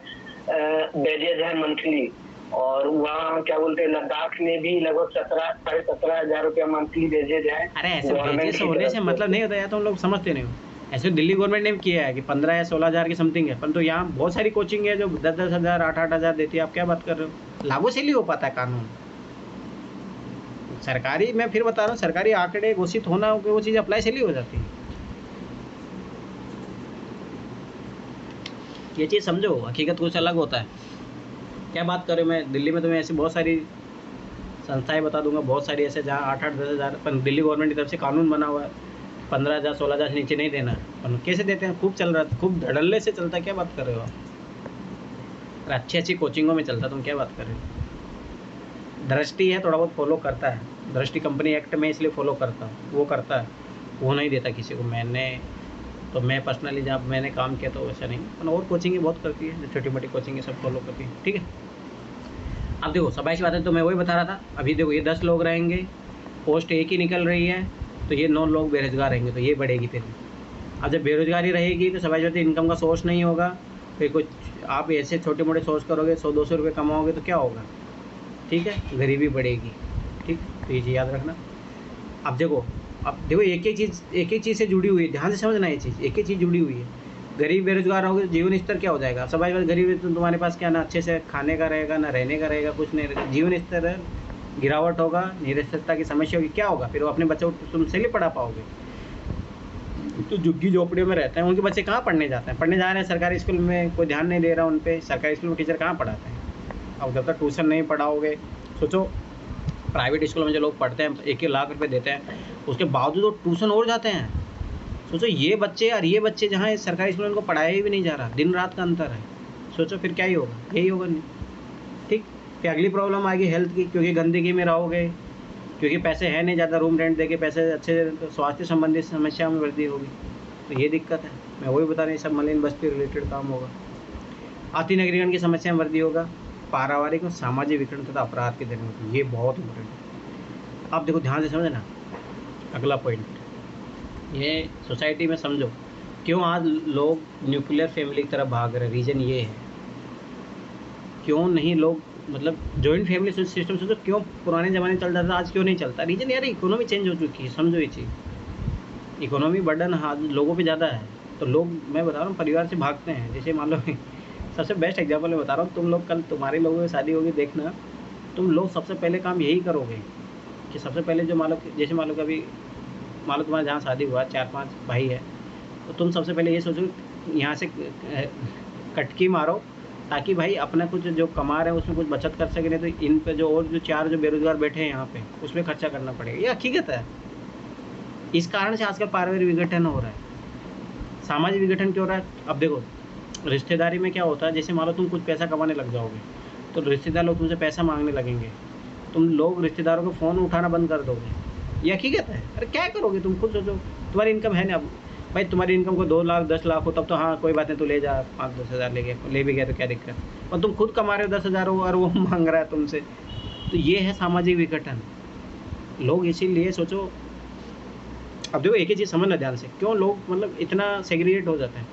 वेजेज है मंथली, और वहाँ क्या बोलते हैं लद्दाख में भी लगभग 17,500 रुपया मंथली वेजेज है। अरे ऐसे वेजेस होने से मतलब नहीं होता, या तो हम लोग समझते नहीं हो। ऐसे दिल्ली गवर्नमेंट ने किया है कि 15 या 16,000 की समथिंग है, परंतु यहाँ बहुत सारी कोचिंग है जो 10,000, 8,000 देती है। आप क्या बात कर रहे हो, लागू से नहीं हो पाता है कानून। सरकारी, मैं फिर बता रहा हूँ, सरकारी आंकड़े घोषित होना हो, वो चीज़ अप्लाई से नहीं हो जाती। ये चीज़ समझो, हकीकत कुछ अलग होता है। क्या बात करूँ मैं, दिल्ली में तुम्हें ऐसी बहुत सारी संस्थाएं बता दूंगा, बहुत सारी ऐसे जहाँ 8-8, 10,000, पर दिल्ली गवर्नमेंट की तरफ से कानून बना हुआ है 15,000, 16,000 से नीचे नहीं देना। पर कैसे देते हैं, खूब चल रहा है, खूब धड़ल्ले से चलता है। क्या बात कर रहे हो आप, अच्छी अच्छी कोचिंगों में चलता, तुम क्या बात कर रहे हो। दृष्टि है, थोड़ा बहुत फॉलो करता है, दृष्टि कंपनी एक्ट में, इसलिए फॉलो करता हूँ, वो करता है, वो नहीं देता किसी को। मैं पर्सनली जहाँ मैंने काम किया तो वैसा नहीं, पर और कोचिंगें बहुत करती है, जो छोटी मोटी कोचिंगें सब फॉलो करती है, ठीक है। अब देखो सबाई सी बात है, तो मैं वही बता रहा था। अभी देखो ये 10 लोग रहेंगे, पोस्ट एक ही निकल रही है, तो ये 9 लोग बेरोजगार रहेंगे, तो ये बढ़ेगी फिर। अब जब बेरोजगारी रहेगी तो सबाई बात है, इनकम का सोर्स नहीं होगा, फिर कुछ आप ऐसे छोटे मोटे सोर्स करोगे, 100-200 रुपये कमाओगे, तो क्या होगा, ठीक है, गरीबी बढ़ेगी, ठीक। तो ये चीज़ याद रखना। अब देखो एक एक चीज़ से जुड़ी हुई है, ध्यान से समझना ये चीज़, एक चीज़ जुड़ी हुई है। गरीब बेरोजगार रहोगे, जीवन स्तर क्या हो जाएगा। सब आज गरीब, तो तुम्हारे पास क्या ना अच्छे से खाने का रहेगा, ना रहने का रहेगा, कुछ नहीं रहेगा, जीवन स्तर गिरावट होगा, निरक्षरता की समस्या होगी, क्या होगा, फिर वो अपने बच्चों को तुम नहीं पढ़ा पाओगे। तो झुग्गी झोपड़ियों में रहते हैं, उनके बच्चे कहाँ पढ़ने जाते हैं, पढ़ने जा रहे हैं सरकारी स्कूल में, कोई ध्यान नहीं दे रहा उन पर। सरकारी स्कूल में टीचर कहाँ पढ़ाते हैं। अब जब तक ट्यूशन नहीं पढ़ाओगे, सोचो प्राइवेट स्कूलों में जो लोग पढ़ते हैं 1-1 लाख रुपए देते हैं, उसके बावजूद वो ट्यूशन और जाते हैं। सोचो ये बच्चे और ये बच्चे जहाँ सरकारी स्कूल में उनको पढ़ाया भी नहीं जा रहा, दिन रात का अंतर है। सोचो फिर क्या ही होगा, यही होगा नहीं, ठीक। फिर अगली प्रॉब्लम आएगी हेल्थ की, क्योंकि गंदगी में रहोगे, क्योंकि पैसे है नहीं ज़्यादा, रूम रेंट देके पैसे अच्छे, तो स्वास्थ्य संबंधित समस्या में वृद्धि होगी। तो ये दिक्कत है, मैं वही बता रही, सब मलिन बस्ती रिलेटेड काम होगा। अति नगरीकरण की समस्या में वृद्धि होगा, पारिवारिक और सामाजिक विकरण तथा अपराध के दिन होगी, ये बहुत इंपॉर्टेंट है। आप देखो ध्यान से समझना, अगला पॉइंट, ये सोसाइटी में समझो क्यों आज लोग न्यूक्लियर फैमिली की तरफ भाग रहे हैं। रीज़न ये है, क्यों नहीं लोग मतलब जॉइंट फैमिली सिस्टम से, तो क्यों पुराने ज़माने चल रहा था, आज क्यों नहीं चलता। रीज़न यार इकोनॉमी चेंज हो चुकी है, समझो ये चीज़। इकोनॉमी बर्डन आज लोगों पे ज़्यादा है, तो लोग, मैं बता रहा हूँ, परिवार से भागते हैं। जैसे मान लो सबसे बेस्ट एग्जाम्पल मैं बता रहा हूँ, तुम लोग कल तुम्हारे लोगों की शादी होगी, देखना तुम लोग सबसे पहले काम यही करोगे कि सबसे पहले जो मान लो, जैसे मान लो कभी मान लो तुम्हारा जहाँ शादी हुआ 4-5 भाई है, तो तुम सबसे पहले ये सोचो यहाँ से कटकी मारो, ताकि भाई अपना कुछ जो कमा रहे हैं उसमें कुछ बचत कर सके, नहीं तो इन पे जो और जो 4 जो बेरोजगार बैठे हैं यहाँ पे, उसमें खर्चा करना पड़ेगा। ये हकीकत है। इस कारण से आजकल पारिवारिक विघटन हो रहा है, सामाजिक विघटन क्यों हो रहा है। अब देखो रिश्तेदारी में क्या होता है, जैसे मान लो तुम कुछ पैसा कमाने लग जाओगे, तो रिश्तेदार लोग तुमसे पैसा मांगने लगेंगे, तुम लोग रिश्तेदारों को फ़ोन उठाना बंद कर दोगे। ये हकीकत है। अरे क्या करोगे तुम खुद सोचो, तुम्हारी इनकम है ना। अब भाई तुम्हारी इनकम को 2 लाख 10 लाख हो तब तो हाँ कोई बात नहीं, तू ले जा 5-10 हज़ार ले भी गया तो क्या दिक्कत। और तुम खुद कमा रहे हो 10,000 और वो मांग रहा है तुमसे, तो ये है सामाजिक विघटन। लोग इसीलिए सोचो, अब देखो एक ही चीज़ समझना ध्यान से, क्यों लोग मतलब इतना सेग्रीगेट हो जाते हैं।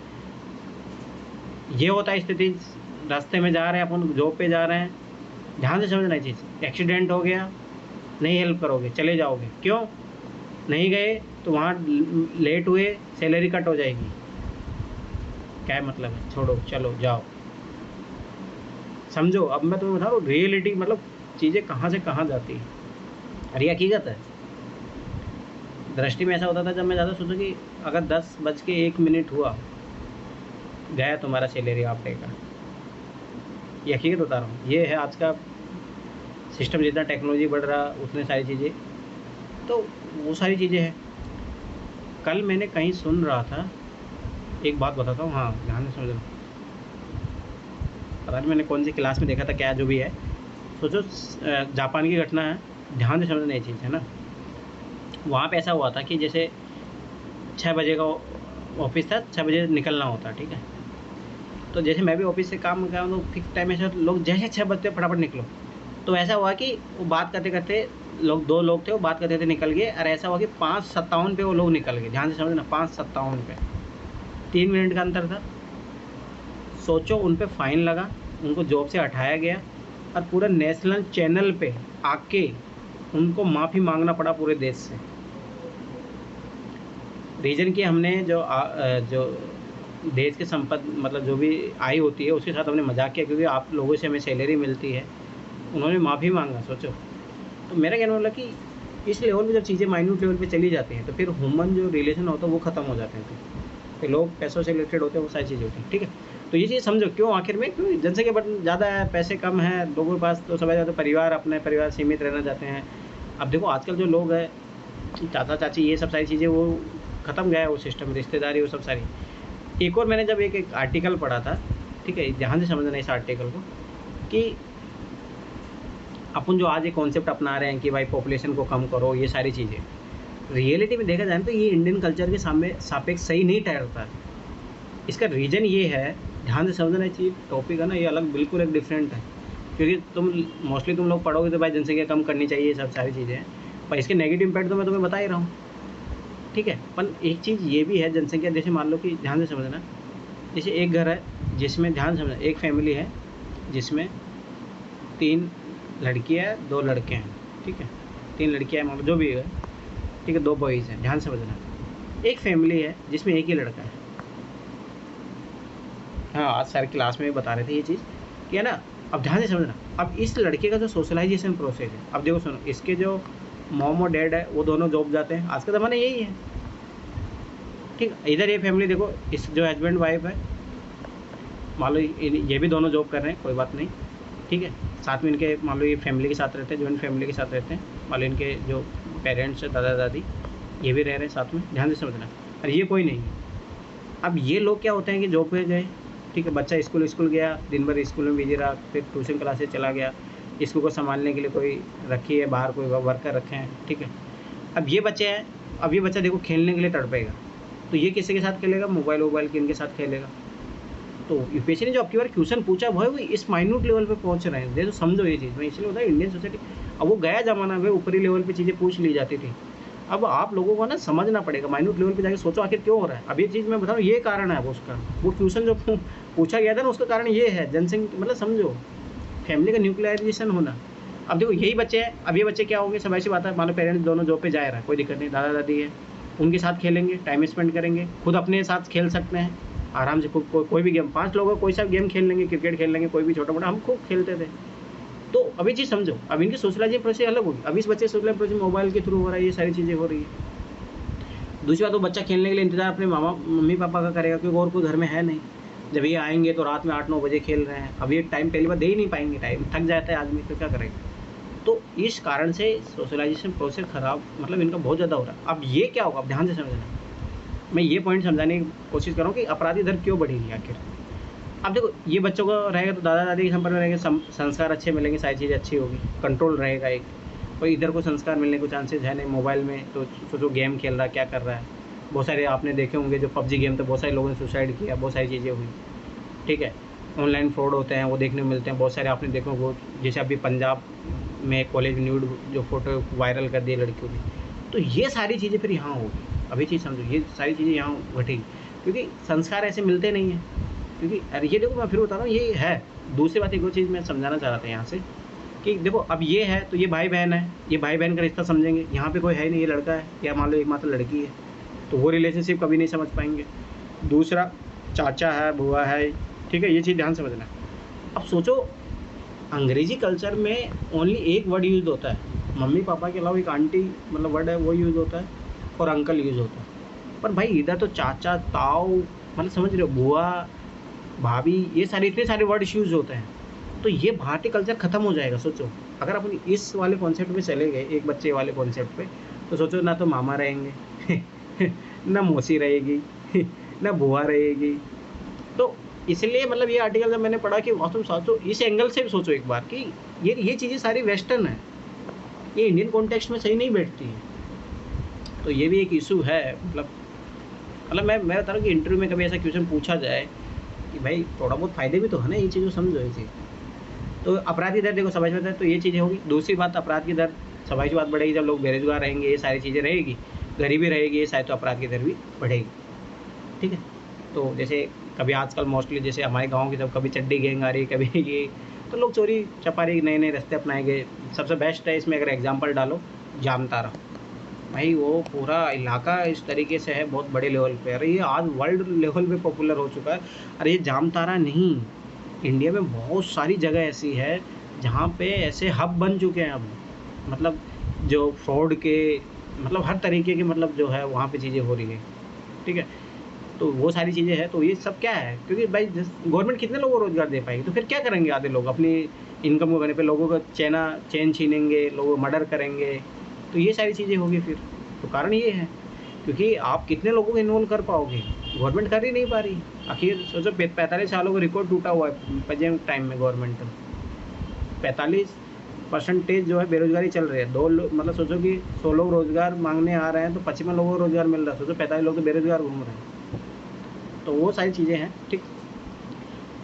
ये होता है स्थिति, रास्ते में जा रहे हैं अपन, जॉब पे जा रहे हैं, ध्यान से समझना ये चीज़। एक्सीडेंट हो गया, नहीं हेल्प करोगे, चले जाओगे, क्यों नहीं गए तो वहाँ लेट हुए, सैलरी कट हो जाएगी। क्या मतलब है, छोड़ो चलो जाओ। समझो, अब मैं तुम्हें बता रहा हूँ रियलिटी, मतलब चीज़ें कहाँ से कहाँ जाती है। अरे ये हकीकत है। दृष्टि में ऐसा होता था जब मैं ज़्यादा सोचूं कि अगर 10:01 हुआ, गया तुम्हारा सैलरी आफ्टर का। ये हकीकत बता रहा हूँ। ये है आज का सिस्टम, जितना टेक्नोलॉजी बढ़ रहा उतने सारी चीज़ें, तो वो सारी चीज़ें हैं। कल मैंने कहीं सुन रहा था, एक बात बताता हूँ, हाँ ध्यान से समझो। पता नहीं मैंने कौन सी क्लास में देखा था, क्या जो भी है, सोचो जापान की घटना है, ध्यान से समझना ये चीज़ है ना। वहाँ पे ऐसा हुआ था कि जैसे 6 बजे का ऑफिस था, 6 बजे निकलना होता, ठीक है। तो जैसे मैं भी ऑफिस से काम कर रहा हूँ तो फिक्स टाइम ऐसा लोग जैसे 6 बजते फटाफट निकलो। तो ऐसा हुआ कि वो बात करते करते लोग, 2 लोग थे, वो बात करते थे निकल गए। और ऐसा हुआ कि 5:57 पे वो लोग निकल गए। ध्यान से समझना, 5:57 पे, 3 मिनट का अंतर था। सोचो, उन पे फ़ाइन लगा, उनको जॉब से हटाया गया, और पूरा नेशनल चैनल पे आके उनको माफ़ी मांगना पड़ा पूरे देश से। रीज़न कि हमने जो देश के संपत्ति, मतलब जो भी आय होती है उसके साथ हमने मजाक किया, क्योंकि आप लोगों से हमें सैलरी मिलती है। उन्होंने माफ़ी मांगा, सोचो। तो मेरा कहना मतलब कि इस लेवल पे जब चीज़ें माइन्यूट लेवल पे चली जाती हैं तो फिर ह्यूमन जो रिलेशन होता है वो ख़त्म हो जाते हैं। फिर लोग पैसों से रिलेटेड होते हैं, वो सारी चीज़ें होती हैं, ठीक है। तो ये चीज़ समझो, क्यों आखिर में, क्योंकि जनसंख्या बट ज़्यादा है, पैसे कम हैं लोगों के पास, तो सब ज़्यादा परिवार, अपने परिवार सीमित रहना चाहते हैं। अब देखो आजकल जो लोग हैं, चाचा चाची, ये सब सारी चीज़ें वो ख़त्म गया है, वो सिस्टम, रिश्तेदारी, वो सब सारी। एक और मैंने जब एक आर्टिकल पढ़ा था, ठीक है, ध्यान से समझना इस आर्टिकल को, कि अपन जो आज एक कॉन्सेप्ट अपना रहे हैं कि भाई पॉपुलेशन को कम करो, ये सारी चीज़ें, रियलिटी में देखा जाए तो ये इंडियन कल्चर के सामने सापेक्ष सही नहीं ठहरता है। इसका रीज़न ये है, ध्यान से समझना चाहिए, टॉपिक है ना ये अलग, बिल्कुल एक डिफरेंट है। क्योंकि तुम मोस्टली तुम लोग पढ़ोगे तो भाई जनसंख्या कम करनी चाहिए, ये सब सारी चीज़ें हैं, पर इसके नेगेटिव इम्पैक्ट तो मैं तुम्हें बता ही रहा हूँ, ठीक है। पर एक चीज़ ये भी है, जनसंख्या, जैसे मान लो कि, ध्यान से समझना, जैसे एक घर है जिसमें, ध्यान से समझना, एक फैमिली है जिसमें 3 लड़कियाँ हैं, 2 लड़के हैं, ठीक है। 3 लड़कियाँ हैं, मतलब जो भी है, ठीक है, 2 बॉयज़ हैं, ध्यान से समझना। एक फैमिली है जिसमें एक ही लड़का है। हाँ, आज सारी क्लास में भी बता रहे थे ये चीज़ कि है ना। अब ध्यान से समझना, अब इस लड़के का जो सोशलाइजेशन प्रोसेस है, अब देखो सुनो, इसके जो मॉम और डैड है वो दोनों जॉब जाते हैं, आज का ज़माना यही है, ठीक। इधर ये फैमिली देखो, इस जो हस्बैंड वाइफ है, मान लो ये भी दोनों जॉब कर रहे हैं, कोई बात नहीं, ठीक है। साथ में इनके, मान लो ये फैमिली के साथ रहते हैं, जॉइंट फैमिली के साथ रहते हैं, मान लो इनके जो पेरेंट्स है, दादा दादी, ये भी रह रहे हैं साथ में, ध्यान से समझना। और ये कोई नहीं है। अब ये लोग क्या होते हैं कि जॉब पे गए, ठीक है, बच्चा स्कूल गया, दिन भर स्कूल में बिजी रहा, फिर ट्यूशन क्लासेस चला गया, स्कूल को संभालने के लिए कोई रखी है बाहर, कोई वर्कर रखे हैं, ठीक है। अब ये बच्चे हैं, अब ये बच्चा देखो खेलने के लिए तड़पेगा, तो ये किसी के साथ खेलेगा, मोबाइल के इनके साथ खेलेगा। तो यूपीएससी ने जो आपकी बार क्वेश्चन पूछा वो इस माइन्यूट लेवल पे पहुंच रहे हैं, देखो समझो ये चीज़। मैं इसलिए बताया इंडियन सोसाइटी, अब वो गया ज़माना में ऊपरी लेवल पे चीज़ें पूछ ली जाती थी, अब आप लोगों को ना समझना पड़ेगा, माइन्यूट लेवल पे जाके सोचो आखिर क्यों हो रहा है। अब ये चीज़ मैं बता रहा हूँ, ये कारण है वो उसका, वो क्वेश्चन जो पूछा गया था ना, उसका कारण ये है जनसंख्या, मतलब समझो फैमिली का न्यूक्लियराइजेशन होना। अब देखो यही बच्चे हैं, अब ये बच्चे क्या होंगे, सब ऐसी बात है, मान लो पेरेंट्स दोनों जॉब पे जा रहा है, कोई दिक्कत नहीं, दादा दादी है, उनके साथ खेलेंगे, टाइम स्पेंड करेंगे, खुद अपने साथ खेल सकते हैं आराम से, कोई भी गेम, 5 लोग कोई सा गेम खेल लेंगे, क्रिकेट खेल लेंगे, कोई भी छोटा मोटा, हम खूब खेलते थे। तो अभी चीज़ समझो, अब इनकी सोशलाइजेशन प्रोसेस अलग होगी। अब इस बच्चे सोशलाइजेशन प्रोसेस मोबाइल के थ्रू हो रहा है, ये सारी चीज़ें हो रही है। दूसरी बात, वो बच्चा खेलने के लिए इंतजार अपने मम्मी पापा का करेगा, क्योंकि और कोई घर में है नहीं। जब ये आएंगे तो रात में 8-9 बजे खेल रहे हैं, अब ये टाइम पहली बार दे ही नहीं पाएंगे, टाइम थक जाता है आदमी, तो क्या करेगा। तो इस कारण से सोशलाइजेशन प्रोसेस ख़राब, मतलब इनका बहुत ज़्यादा हो रहा है। अब ये क्या होगा, अब ध्यान से समझना, मैं ये पॉइंट समझाने की कोशिश कर रहा हूँ कि अपराधी दर क्यों बढ़ेगी आखिर। अब देखो ये बच्चों को रहेगा तो दादा दादी के संपर्क में रहेंगे, संस्कार अच्छे मिलेंगे, सारी चीज़ें अच्छी होगी, कंट्रोल रहेगा एक। और इधर को संस्कार मिलने के चांसेस है नहीं, मोबाइल में तो सोचो गेम खेल रहा है, क्या कर रहा है। बहुत सारे आपने देखे होंगे जो पबजी गेम थे, बहुत सारे लोगों ने सुसाइड किया, बहुत सारी चीज़ें हुई, ठीक है। ऑनलाइन फ्रॉड होते हैं वो देखने को मिलते हैं बहुत सारे, आपने देखो वो जैसे अभी पंजाब में कॉलेज न्यूड जो फोटो वायरल कर दिए लड़कियों की, तो ये सारी चीज़ें फिर यहाँ होगी। अभी चीज़ समझो, ये सारी चीज़ें यहाँ घटेगी क्योंकि संस्कार ऐसे मिलते नहीं हैं। क्योंकि अरे ये देखो मैं फिर बता रहा हूँ ये है। दूसरी बात एक और चीज़ मैं समझाना चाह रहा था यहाँ से कि देखो अब ये है तो ये भाई बहन है, ये भाई बहन का रिश्ता समझेंगे। यहाँ पे कोई है ही नहीं, ये लड़का है या मान लो एक मात्र लड़की है, तो वो रिलेशनशिप कभी नहीं समझ पाएंगे। दूसरा चाचा है, बुआ है, ठीक है, ये चीज़ ध्यान समझना। अब सोचो अंग्रेजी कल्चर में ओनली एक वर्ड यूज़ होता है, मम्मी पापा के अलावा एक आंटी मतलब वर्ड है वो यूज़ होता है और अंकल यूज़ होता है। पर भाई इधर तो चाचा, ताऊ, मतलब समझ रहे हो, बुआ, भाभी, ये सारे इतने सारे वर्ड यूज़ होते हैं। तो ये भारतीय कल्चर ख़त्म हो जाएगा। सोचो अगर अपन इस वाले कॉन्सेप्ट पे चले गए, एक बच्चे वाले कॉन्सेप्ट पे, तो सोचो ना तो मामा रहेंगे ना मौसी रहेगी ना बुआ रहेगी। तो इसलिए मतलब ये आर्टिकल जब मैंने पढ़ा कि वास्तव में सोचो इस एंगल से भी सोचो एक बार कि ये चीज़ें सारी वेस्टर्न है, ये इंडियन कॉन्टेक्स्ट में सही नहीं बैठती है। तो ये भी एक इशू है। मतलब मैं बता रहा हूँ कि इंटरव्यू में कभी ऐसा क्वेश्चन पूछा जाए कि भाई थोड़ा बहुत फ़ायदे भी तो है ना, ये चीज़ समझो। ये चीज़ तो अपराध की दर देखो समाज में, तो ये चीज़ें होगी। दूसरी बात अपराध की दर समाज की बात बढ़ेगी जब लोग बेरोजगार रहेंगे, ये सारी चीज़ें रहेगी, गरीबी रहेगी, ये शायद तो अपराध की दर भी बढ़ेगी, ठीक है। तो जैसे कभी आजकल मोस्टली जैसे हमारे गांव की जब कभी चड्डी गैंग आ रही है, कभी ये, तो लोग चोरी चपारी नए नए रास्ते अपनाए गए। सबसे बेस्ट है इसमें अगर एग्जांपल डालो जामतारा, भाई वो पूरा इलाका इस तरीके से है बहुत बड़े लेवल पे। अरे ये आज वर्ल्ड लेवल पे पॉपुलर हो चुका है। अरे ये जामतारा नहीं, इंडिया में बहुत सारी जगह ऐसी है जहाँ पे ऐसे हब बन चुके हैं अब, मतलब जो फ्रॉड के मतलब हर तरीके की मतलब जो है वहाँ पे चीज़ें हो रही है, ठीक है। तो वो सारी चीज़ें हैं। तो ये सब क्या है, क्योंकि भाई गवर्नमेंट कितने लोगों को रोज़गार दे पाएगी, तो फिर क्या करेंगे आधे लोग अपनी इनकम को करने पे, लोगों का चैन छीनेंगे, लोगों को मर्डर करेंगे, तो ये सारी चीज़ें होगी फिर। तो कारण ये है क्योंकि आप कितने लोगों को इन्वॉल्व कर पाओगे, गवर्नमेंट कर ही नहीं पा रही। आखिर सोचो 45 सालों का रिकॉर्ड टूटा हुआ है प्रेजेंट टाइम में। गवर्नमेंट 45% जो है बेरोजगारी चल रही है। मतलब सोचो कि 100 लोग रोजगार मांगने आ रहे हैं तो 55 लोगों को रोजगार मिल रहा है, सोचो 45 लोग तो बेरोजगार घूम रहे हैं। तो वो सारी चीज़ें हैं, ठीक।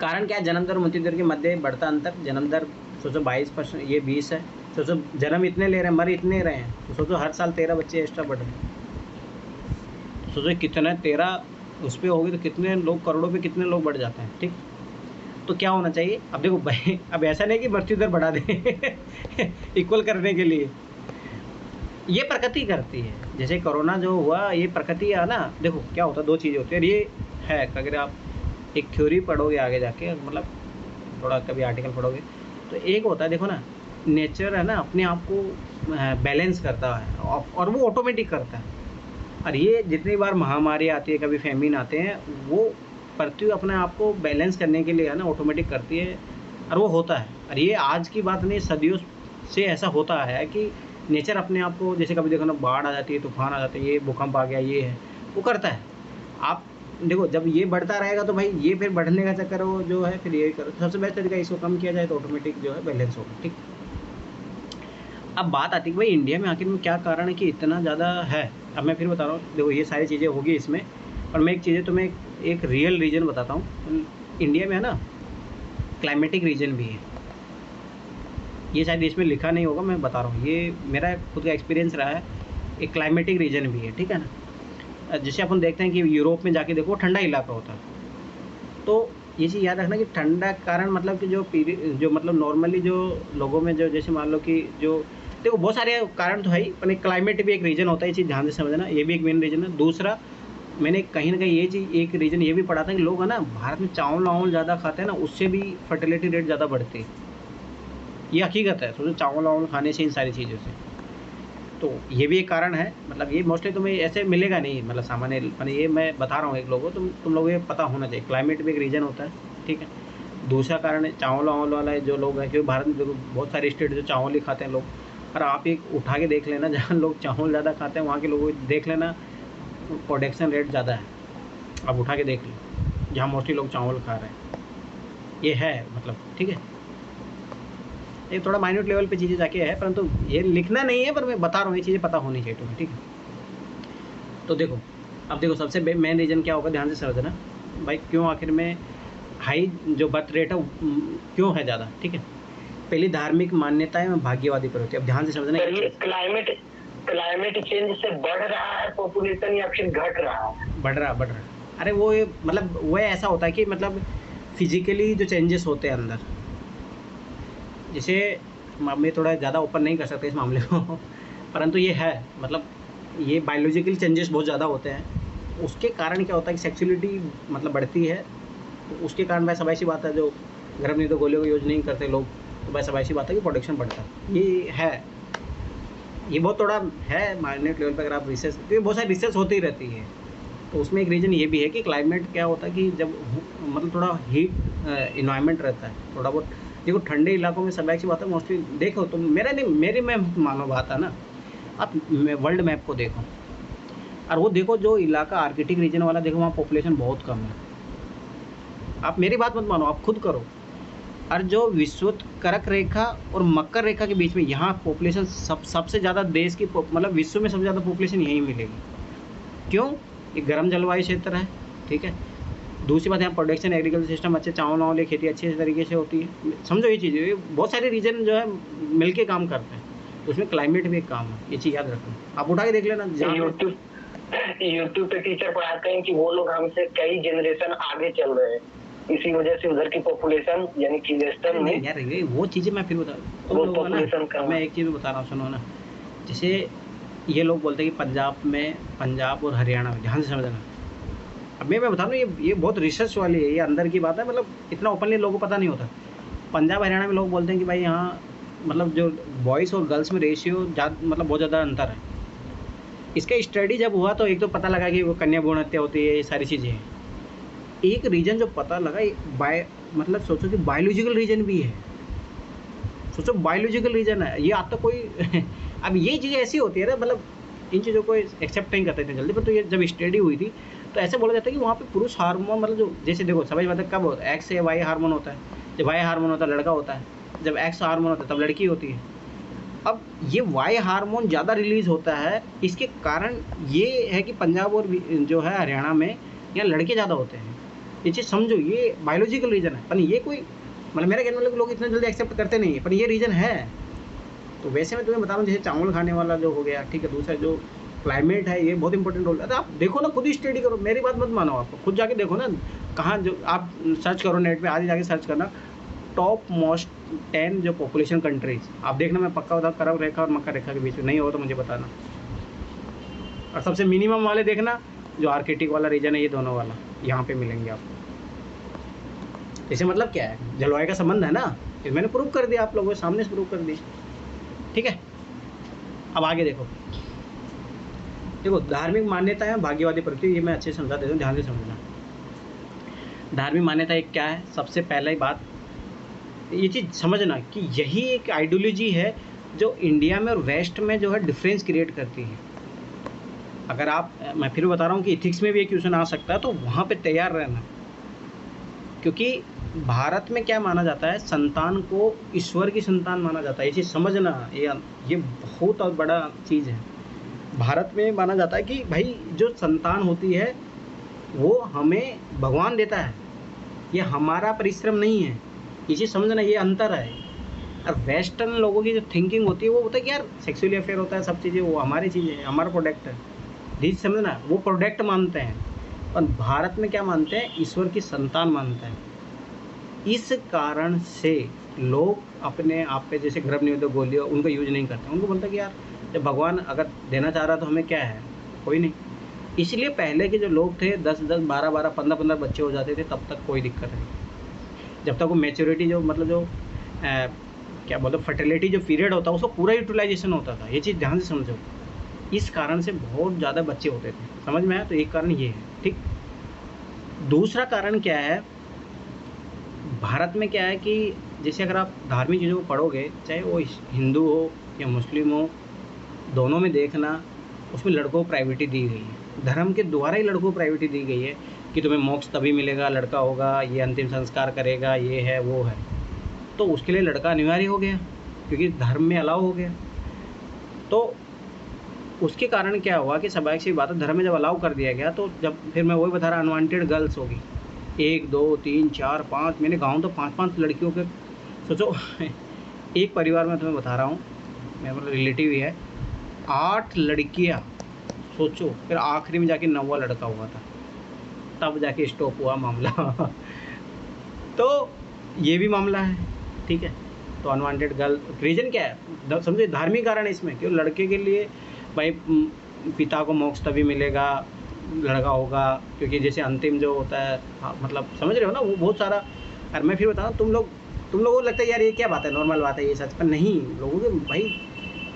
कारण क्या है, जन्म दर और मृत्यु दर के मध्य बढ़ता अंतर। जन्म दर सोचो 22%, ये 20 है। सोचो जन्म इतने ले रहे हैं, मर इतने रहे हैं, तो सोचो हर साल 13 बच्चे एक्स्ट्रा बढ़ रहे हैं। सोचो कितने 13 उस पर होगी तो कितने लोग, करोड़ों पे कितने लोग बढ़ जाते हैं, ठीक। तो क्या होना चाहिए, अब देखो भाई अब ऐसा नहीं कि मृत्यु दर बढ़ा दें इक्वल करने के लिए, ये प्रकृति करती है। जैसे कोरोना जो हुआ, ये प्रकृति है ना। देखो क्या होता है, दो चीज़ें होती है। और ये है अगर आप एक थ्योरी पढ़ोगे आगे जाके, मतलब थोड़ा कभी आर्टिकल पढ़ोगे, तो एक होता है देखो ना, नेचर है ना अपने आप को बैलेंस करता है और वो ऑटोमेटिक करता है। और ये जितनी बार महामारी आती है, कभी फेमिन आते हैं, वो पृथ्वी अपने आप को बैलेंस करने के लिए है ना ऑटोमेटिक करती है, और वो होता है। और ये आज की बात नहीं, सदियों से ऐसा होता है कि नेचर अपने आप को, जैसे कभी देखो ना बाढ़ आ जाती है, तूफान आ जाते हैं, ये भूकंप आ गया, ये है, वो करता है। आप देखो जब ये बढ़ता रहेगा तो भाई ये फिर बढ़ने का चक्कर वो जो है फिर ये करो। सबसे बेस्ट तरीका इसको कम किया जाए तो ऑटोमेटिक जो है बैलेंस होगा, ठीक। अब बात आती है भाई इंडिया में आखिर में क्या कारण है कि इतना ज़्यादा है। अब मैं फिर बता रहा हूँ, देखो ये सारी चीज़ें होगी इसमें, और मैं एक चीज़ें तुम्हें एक रियल रीजन बताता हूँ। इंडिया में है ना क्लाइमेटिक रीजन भी है, ये शायद इसमें लिखा नहीं होगा, मैं बता रहा हूँ, ये मेरा खुद का एक्सपीरियंस रहा है। एक क्लाइमेटिक रीजन भी है, ठीक है ना। जैसे अपन देखते हैं कि यूरोप में जाके देखो ठंडा इलाका होता है, तो ये चीज़ याद रखना कि ठंडा कारण मतलब कि जो मतलब नॉर्मली जो लोगों में जो, जैसे मान लो कि जो देखो बहुत सारे कारण तो है ही, पर क्लाइमेट भी एक रीज़न होता है, ये चीज़ ध्यान से समझना, ये भी एक मेन रीज़न है। दूसरा मैंने कहीं ना कहीं ये चीज़ एक रीज़न ये भी पढ़ा था कि लोग है ना भारत में चावल वावल ज़्यादा खाते हैं ना, उससे भी फर्टिलिटी रेट ज़्यादा बढ़ती है। ये हकीकत है, सोचो चावल वावल खाने से, इन सारी चीज़ों से, तो ये भी एक कारण है। मतलब ये मोस्टली तुम्हें ऐसे मिलेगा नहीं, मतलब सामान्य, मतलब ये मैं बता रहा हूँ एक लोगों, तुम लोगों को ये पता होना चाहिए, क्लाइमेट भी एक रीज़न होता है, ठीक है। दूसरा कारण है चावल वावल वाला जो लोग हैं, क्योंकि भारत में देखो बहुत सारे स्टेट जो चावल ही खाते हैं लोग। और आप एक उठा के देख लेना, जहाँ लोग चावल ज़्यादा खाते हैं वहाँ के लोगों को देख लेना प्रोडक्शन रेट ज़्यादा है। आप उठा के देख लो जहाँ मोस्टली लोग चावल खा रहे हैं, ये है मतलब, ठीक है। ये थोड़ा माइन्यूट लेवल पे चीज़ें जाके है, परंतु ये लिखना नहीं है, पर मैं बता रहा हूँ ये चीज़ें पता होनी चाहिए तुम्हें, ठीक है। तो देखो, अब देखो सबसे मेन रीज़न क्या होगा, ध्यान से समझना भाई, क्यों आखिर में हाई जो बर्थ रेट है क्यों है ज़्यादा, ठीक है। पहली धार्मिक मान्यताएं में भाग्यवादी प्रवृत्ति। अब ध्यान से समझना, सर ये क्लाइमेट चेंज से बढ़ रहा है पॉपुलेशन या फिर घट रहा है? बढ़ रहा। अरे वो मतलब वो ऐसा होता है कि मतलब फिजिकली जो चेंजेस होते हैं अंदर, जैसे मैं थोड़ा ज़्यादा ओपन नहीं कर सकते इस मामले को परंतु ये है, मतलब ये बायोलॉजिकल चेंजेस बहुत ज़्यादा होते हैं। उसके कारण क्या होता है कि सेक्सुअलिटी मतलब बढ़ती है, तो उसके कारण भाई सबाई सी बात है, जो गर्भनिरोधक गोलियों को यूज नहीं करते लोग, तो भाई सबाई सी बात है कि प्रोडक्शन बढ़ता है। ये है, ये बहुत थोड़ा है माइन्यूट लेवल पर, अगर आप रिसर्च, क्योंकि बहुत सारी रिसर्च होती रहती है, तो उसमें एक रीज़न ये भी है कि क्लाइमेट क्या होता है कि जब मतलब थोड़ा हीट इन्वायरमेंट रहता है, थोड़ा बहुत देखो ठंडे इलाकों में सब ऐसी बात है मोस्टली। देखो तुम मेरी मैं मानो बात है ना, आप वर्ल्ड मैप को देखो और वो देखो जो इलाका आर्कटिक रीजन वाला, देखो वहाँ पॉपुलेशन बहुत कम है। आप मेरी बात मत मानो, आप खुद करो। और जो विषुवत कर्क रेखा और मकर रेखा के बीच में, यहाँ पॉपुलेशन सबसे ज़्यादा देश की मतलब विश्व में सबसे ज़्यादा पॉपुलेशन यहीं मिलेगी। क्यों? ये गर्म जलवायु क्षेत्र है, ठीक है। दूसरी बात, यहाँ प्रोडक्शन एग्रीकल्चर सिस्टम अच्छे, चावल वावल खेती अच्छे तरीके से होती है। समझो ये चीज़, बहुत सारे रीजन जो है मिलके काम करते हैं, उसमें क्लाइमेट भी एक काम है, ये चीज़ याद रखना। आप उठा के देख लेना, यूट्यूब पे टीचर पढ़ाते हैं कि वो लोग हमसे कई जनरेशन आगे चल रहे हैं, इसी वजह से उधर की पॉपुलेशन यानी कि वेस्टर्न में यार वो चीज़ें मैं फिर बता तो मैं एक चीज़ बता रहा हूँ, सुनो ना। जैसे ये लोग बोलते हैं कि पंजाब और हरियाणा में, ध्यान से समझना। अब मैं बता रहा हूँ, ये बहुत रिसर्च वाली है, ये अंदर की बात है, मतलब इतना ओपनली लोगों को पता नहीं होता। पंजाब हरियाणा में लोग बोलते हैं कि भाई यहाँ मतलब जो बॉयज़ और गर्ल्स में रेशियो मतलब बहुत ज़्यादा अंतर है। इसका स्टडी जब हुआ तो एक तो पता लगा कि वो कन्या भ्रूण हत्या होती है, ये सारी चीज़ें हैं। एक रीज़न जो पता लगा, मतलब सोचो कि बायोलॉजिकल रीज़न भी है। सोचो बायोलॉजिकल रीज़न है ये, आप तो कोई अब ये चीज़ें ऐसी होती है ना, मतलब इन चीज़ों को एक्सेप्ट नहीं करते थे जल्दी, पर तो ये जब स्टडी हुई थी तो ऐसे बोला जाता है कि वहाँ पे पुरुष हार्मोन, मतलब जो जैसे देखो समझ बात है, कब होता है एक्स से वाई हार्मोन होता है, जब वाई हार्मोन होता है लड़का होता है, जब एक्स हार्मोन होता है तब लड़की होती है। अब ये वाई हार्मोन ज़्यादा रिलीज़ होता है, इसके कारण ये है कि पंजाब और जो है हरियाणा में यहाँ लड़के ज़्यादा होते हैं। ये चीज़ समझो, ये बायोलॉजिकल रीज़न है, पर ये कोई मतलब मेरे कहने वाले लोग इतना जल्दी एक्सेप्ट करते नहीं है, पर ये रीज़न है। तो वैसे मैं तुम्हें बता रहा हूँ, जैसे चावल खाने वाला जो हो गया, ठीक है। दूसरा जो क्लाइमेट है, ये बहुत इंपॉर्टेंट रोल है। तो आप देखो ना, खुद ही स्टडी करो, मेरी बात मत मानो, आपको खुद जाके देखो ना, कहाँ जो आप सर्च करो नेट पे, आज ही जाके सर्च करना टॉप मोस्ट 10 जो पॉपुलेशन कंट्रीज, आप देखना। मैं पक्का बता, कर्क रेखा और मकर रेखा के बीच में नहीं हो तो मुझे बताना। और सबसे मिनिमम वाले देखना, जो आर्कटिक वाला रीजन है, ये दोनों वाला यहाँ पे मिलेंगे आपको। इसे मतलब क्या है, जलवायु का संबंध है ना, फिर मैंने प्रूव कर दिया, आप लोगों के सामने से प्रूव कर दी, ठीक है। अब आगे देखो धार्मिक मान्यता है भाग्यवादी प्रवृत्ति, ये मैं अच्छे से समझा देता हूँ, ध्यान से समझना। धार्मिक मान्यता एक क्या है, सबसे पहले ही बात ये चीज़ समझना कि यही एक आइडियोलॉजी है जो इंडिया में और वेस्ट में जो है डिफरेंस क्रिएट करती है। अगर आप, मैं फिर बता रहा हूँ कि इथिक्स में भी एक क्वेश्चन आ सकता है, तो वहाँ पे तैयार रहना, क्योंकि भारत में क्या माना जाता है, संतान को ईश्वर की संतान माना जाता है। ये चीज़ समझना, ये बहुत बड़ा चीज़ है। भारत में माना जाता है कि भाई जो संतान होती है वो हमें भगवान देता है, ये हमारा परिश्रम नहीं है। ये चीज़ समझना, ये अंतर है। और वेस्टर्न लोगों की जो थिंकिंग होती है वो होता है कि यार सेक्सुअली अफेयर होता है, सब चीज़ें वो हमारी चीज़ें हैं, हमारा प्रोडक्ट है। चीज़ समझना, वो प्रोडक्ट मानते हैं। और भारत में क्या मानते हैं, ईश्वर की संतान मानते हैं। इस कारण से लोग अपने आप पे जैसे गर्भनिरोधक गोलियां उनका यूज नहीं करते। उनको बोलता है कि यार जब भगवान अगर देना चाह रहा तो हमें क्या है, कोई नहीं। इसलिए पहले के जो लोग थे 10-10, 12-12, 15-15 बच्चे हो जाते थे, तब तक कोई दिक्कत नहीं। जब तक वो मैच्योरिटी जो मतलब जो क्या बोलते फर्टिलिटी जो पीरियड होता है उसको पूरा यूटिलाइजेशन होता था। ये चीज़ ध्यान से समझो। इस कारण से बहुत ज़्यादा बच्चे होते थे, समझ में आया। तो एक कारण ये है, ठीक। दूसरा कारण क्या है, भारत में क्या है कि जैसे अगर आप धार्मिक चीज़ों को पढ़ोगे, चाहे वो हिंदू हो या मुस्लिम हो, दोनों में देखना उसमें लड़कों को प्रायोरिटी दी गई है। धर्म के द्वारा ही लड़कों को प्रायोरिटी दी गई है कि तुम्हें मोक्ष तभी मिलेगा, लड़का होगा, ये अंतिम संस्कार करेगा, ये है वो है, तो उसके लिए लड़का अनिवार्य हो गया क्योंकि धर्म में अलाउ हो गया। तो उसके कारण क्या हुआ कि स्वाभाविक सी बात है, धर्म में जब अलाउ कर दिया गया तो जब फिर मैं वही बता रहा, अनवांटेड गर्ल्स होगी 1 2 3 4 5, मैंने गाँव तो 5-5 लड़कियों के, सोचो एक परिवार में तुम्हें बता रहा हूँ, मेरा मतलब रिलेटिव ही है, 8 लड़कियाँ, सोचो। फिर आखिरी में जाके 9वां लड़का हुआ था, तब जाके स्टॉप हुआ मामला तो ये भी मामला है, ठीक है। तो अनवांटेड गर्ल, रीज़न क्या है, समझे, धार्मिक कारण है इसमें, क्यों लड़के के लिए भाई पिता को मोक्ष तभी मिलेगा, लड़का होगा, क्योंकि जैसे अंतिम जो होता है, हाँ, मतलब समझ रहे हो ना, वो बहुत सारा। और मैं फिर बताऊँ, तुम लोगों को लगता है यार ये क्या बात है, नॉर्मल बात है ये, सच, पर नहीं, लोगों के भाई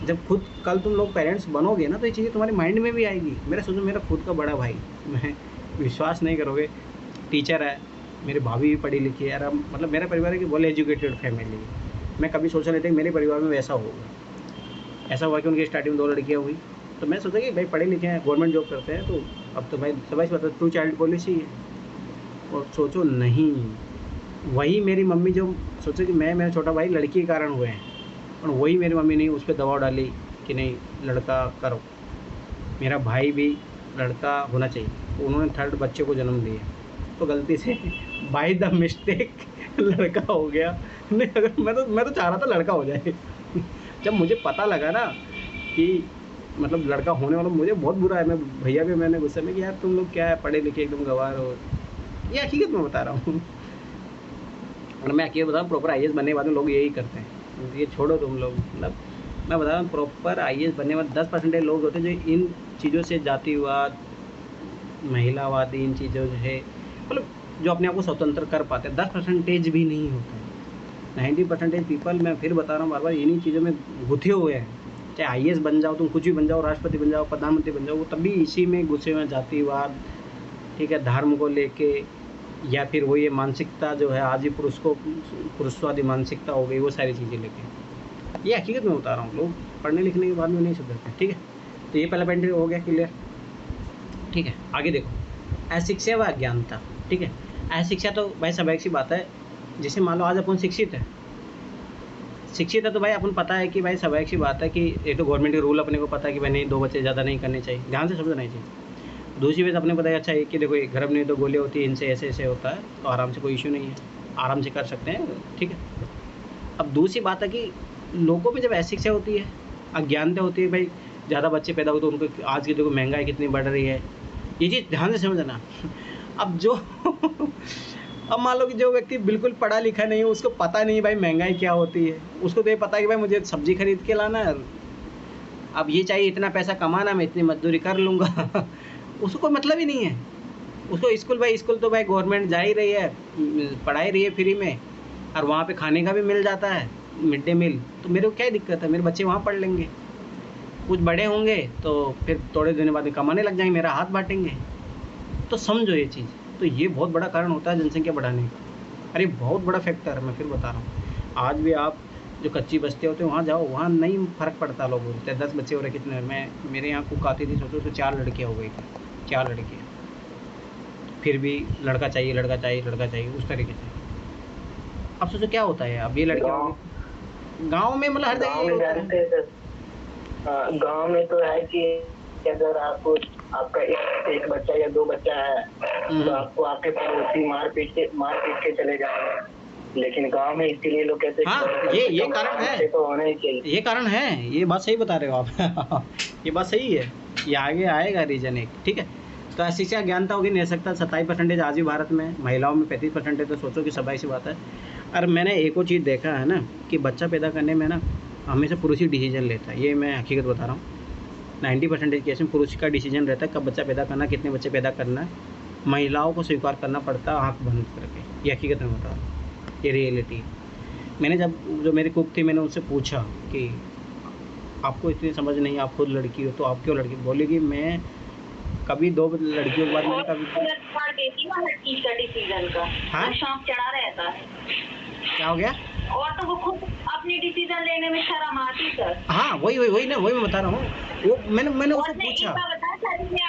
जब खुद कल तुम लोग पेरेंट्स बनोगे ना, तो ये चीज़ें तुम्हारे माइंड में भी आएगी। मेरा सोचो, मेरा खुद का बड़ा भाई, मैं विश्वास नहीं करोगे, टीचर है, मेरी भाभी भी पढ़ी लिखी है यार, मतलब मेरा परिवार है कि वेल एजुकेटेड फैमिली है। मैं कभी सोचा नहीं था कि मेरे परिवार में वैसा होगा। ऐसा हुआ कि उनकी स्टार्टिंग में 2 लड़कियाँ हुई, तो मैं सोचा कि भाई पढ़े लिखे हैं, गवर्नमेंट जॉब करते हैं, तो अब तो भाई सबाई से पता 2 चाइल्ड पॉलिसी है। और सोचो नहीं, वही मेरी मम्मी जो सोचे कि मैं, मेरा छोटा भाई लड़की के कारण हुए हैं, और वही मेरी मम्मी ने उस पर दबाव डाली कि नहीं लड़का करो। मेरा भाई भी लड़का होना चाहिए, तो उन्होंने 3rd बच्चे को जन्म दिया, तो गलती से बाय द मिस्टेक लड़का हो गया। नहीं, अगर मैं तो चाह रहा था लड़का हो जाए जब मुझे पता लगा ना कि मतलब लड़का होने वाला, मुझे बहुत बुरा है। मैं भैया भी, मैंने गुस्से में कि यार तुम लोग क्या है, पढ़े लिखे एकदम गंवार हो, ये हकीकत में बता रहा हूँ। और मैं हकीकत बता रहा हूँ, प्रॉपर IAS बनने के बाद में लोग यही करते हैं, ये छोड़ो तुम लोग, मतलब मैं बता रहा हूँ, प्रॉपर IAS बनने के बाद 10% लोग होते हैं जो इन चीज़ों से, जातिवाद, महिलावादी, इन चीज़ों से, मतलब जो अपने आप को स्वतंत्र कर पाते हैं, 10% भी नहीं होता है। 90% पीपल, मैं फिर बता रहा हूँ बार बार, इन्हीं चीज़ों में गुथे हुए हैं। चाहे IAS बन जाओ, तुम कुछ भी बन जाओ, राष्ट्रपति बन जाओ, प्रधानमंत्री बन जाओ, वो तभी इसी में घुसे हुए हैं, जातिवाद, ठीक है, धर्म को लेके, या फिर वो ये मानसिकता जो है आज ही पुरुषवादी मानसिकता हो गई, वो सारी चीज़ें लेके। ये हकीकत में बता रहा हूँ, लोग पढ़ने लिखने के बाद में नहीं सुधरते, ठीक है। तो ये पहला पॉइंट हो गया क्लियर, ठीक है। आगे देखो, अशिक्षा व अज्ञानता, ठीक है। अशिक्षा तो भाई स्वाभाविक सी बात है, जैसे मान लो आज अपन शिक्षित है तो भाई अपन पता है कि भाई स्वाभाविक सी बात है कि एक तो गवर्नमेंट के रूल अपने को पता है कि भाई नहीं, 2 बच्चे ज़्यादा नहीं करने चाहिए, ध्यान से समझना चाहिए। दूसरी बात अपने पता है, अच्छा एक कि देखो एक गर्भ नहीं तो गोली होती है, इनसे ऐसे ऐसे होता है, तो आराम से कोई इशू नहीं है, आराम से कर सकते हैं, ठीक है। अब दूसरी बात है कि लोगों में जब अशिक्षा होती है, अज्ञानता होती है, भाई ज़्यादा बच्चे पैदा हो तो उनको, आज की देखो महंगाई कितनी बढ़ रही है, ये चीज़ ध्यान से समझना। अब जो अब मान लो कि जो व्यक्ति बिल्कुल पढ़ा लिखा नहीं है, उसको पता नहीं भाई महंगाई क्या होती है, उसको तो ये पता है कि भाई मुझे सब्जी खरीद के लाना है, अब ये चाहिए इतना पैसा कमाना, मैं इतनी मजदूरी कर लूँगा उसको कोई मतलब ही नहीं है। उसको स्कूल तो भाई गवर्नमेंट जा ही रही है, पढ़ाई रही है फ्री में, और वहाँ पे खाने का भी मिल जाता है, मिड डे मील, तो मेरे को क्या दिक्कत है, मेरे बच्चे वहाँ पढ़ लेंगे, कुछ बड़े होंगे तो फिर थोड़े दिन बाद में कमाने लग जाएंगे, मेरा हाथ बांटेंगे। तो समझो ये चीज़, तो ये बहुत बड़ा कारण होता है जनसंख्या बढ़ाने का। अरे बहुत बड़ा फैक्टर है, मैं फिर बता रहा हूँ। आज भी आप जो कच्ची बस्तियाँ होते हैं वहाँ जाओ, वहाँ नहीं फ़र्क पड़ता, लोग बोलते हैं 10 बच्चे हो रहे कितने, मैं मेरे यहाँ कुक आती थी, सोचो तो 4 लड़कियाँ हो गई थी, 4 लड़कियाँ, फिर भी लड़का चाहिए लड़का चाहिए लड़का चाहिए, उस तरीके से। अब सोचो क्या होता है, अब ये लड़कियाँ गाँव में, मतलब हर जगह गांव में तो है कि अगर आपका एक बच्चा या 2 बच्चा है तो आपको आपके पड़ोसी मार पीट के चले जाएंगे, लेकिन गांव में इसीलिए लोग कहते हैं, हाँ, ये कारण है, तो होना ही चाहिए, ये कारण है, ये बात सही बता रहे हो आप ये बात सही है, ये आगे आएगा रीजन एक, ठीक है। तो अशिक्षा ज्ञानता होगी नहीं सकता, 27% आज भी भारत में, महिलाओं में 35% है, तो सोचो कि स्वाभाविक सी बात है। और मैंने एक और चीज़ देखा है ना कि बच्चा पैदा करने में ना हमेशा पुरुष ही डिसीजन लेता है, ये मैं हकीकत बता रहा हूँ। 90% केस में पुरुष का डिसीजन रहता है कब बच्चा पैदा करना, कितने बच्चे पैदा करना है, महिलाओं को स्वीकार करना पड़ता है आँख बंद करके, ये हकीकत में बता रहा हूँ, ये रियलिटी। मैंने जो मेरी कुक थी, मैंने उनसे पूछा कि आपको इतनी समझ नहीं, आप खुद लड़की हो तो आप क्यों लड़की, बोली कि मैं कभी 2 लड़कियों के बाद मैंने कभी डिसीजन का हाँ शौक चढ़ा रहता है, क्या हो गया, और तो वो खुद अपनी डिसीजन लेने में शर्म आती सर। हाँ वही ना, वही मैं बता रहा हूँ, वो मैंने उससे पूछा, इतने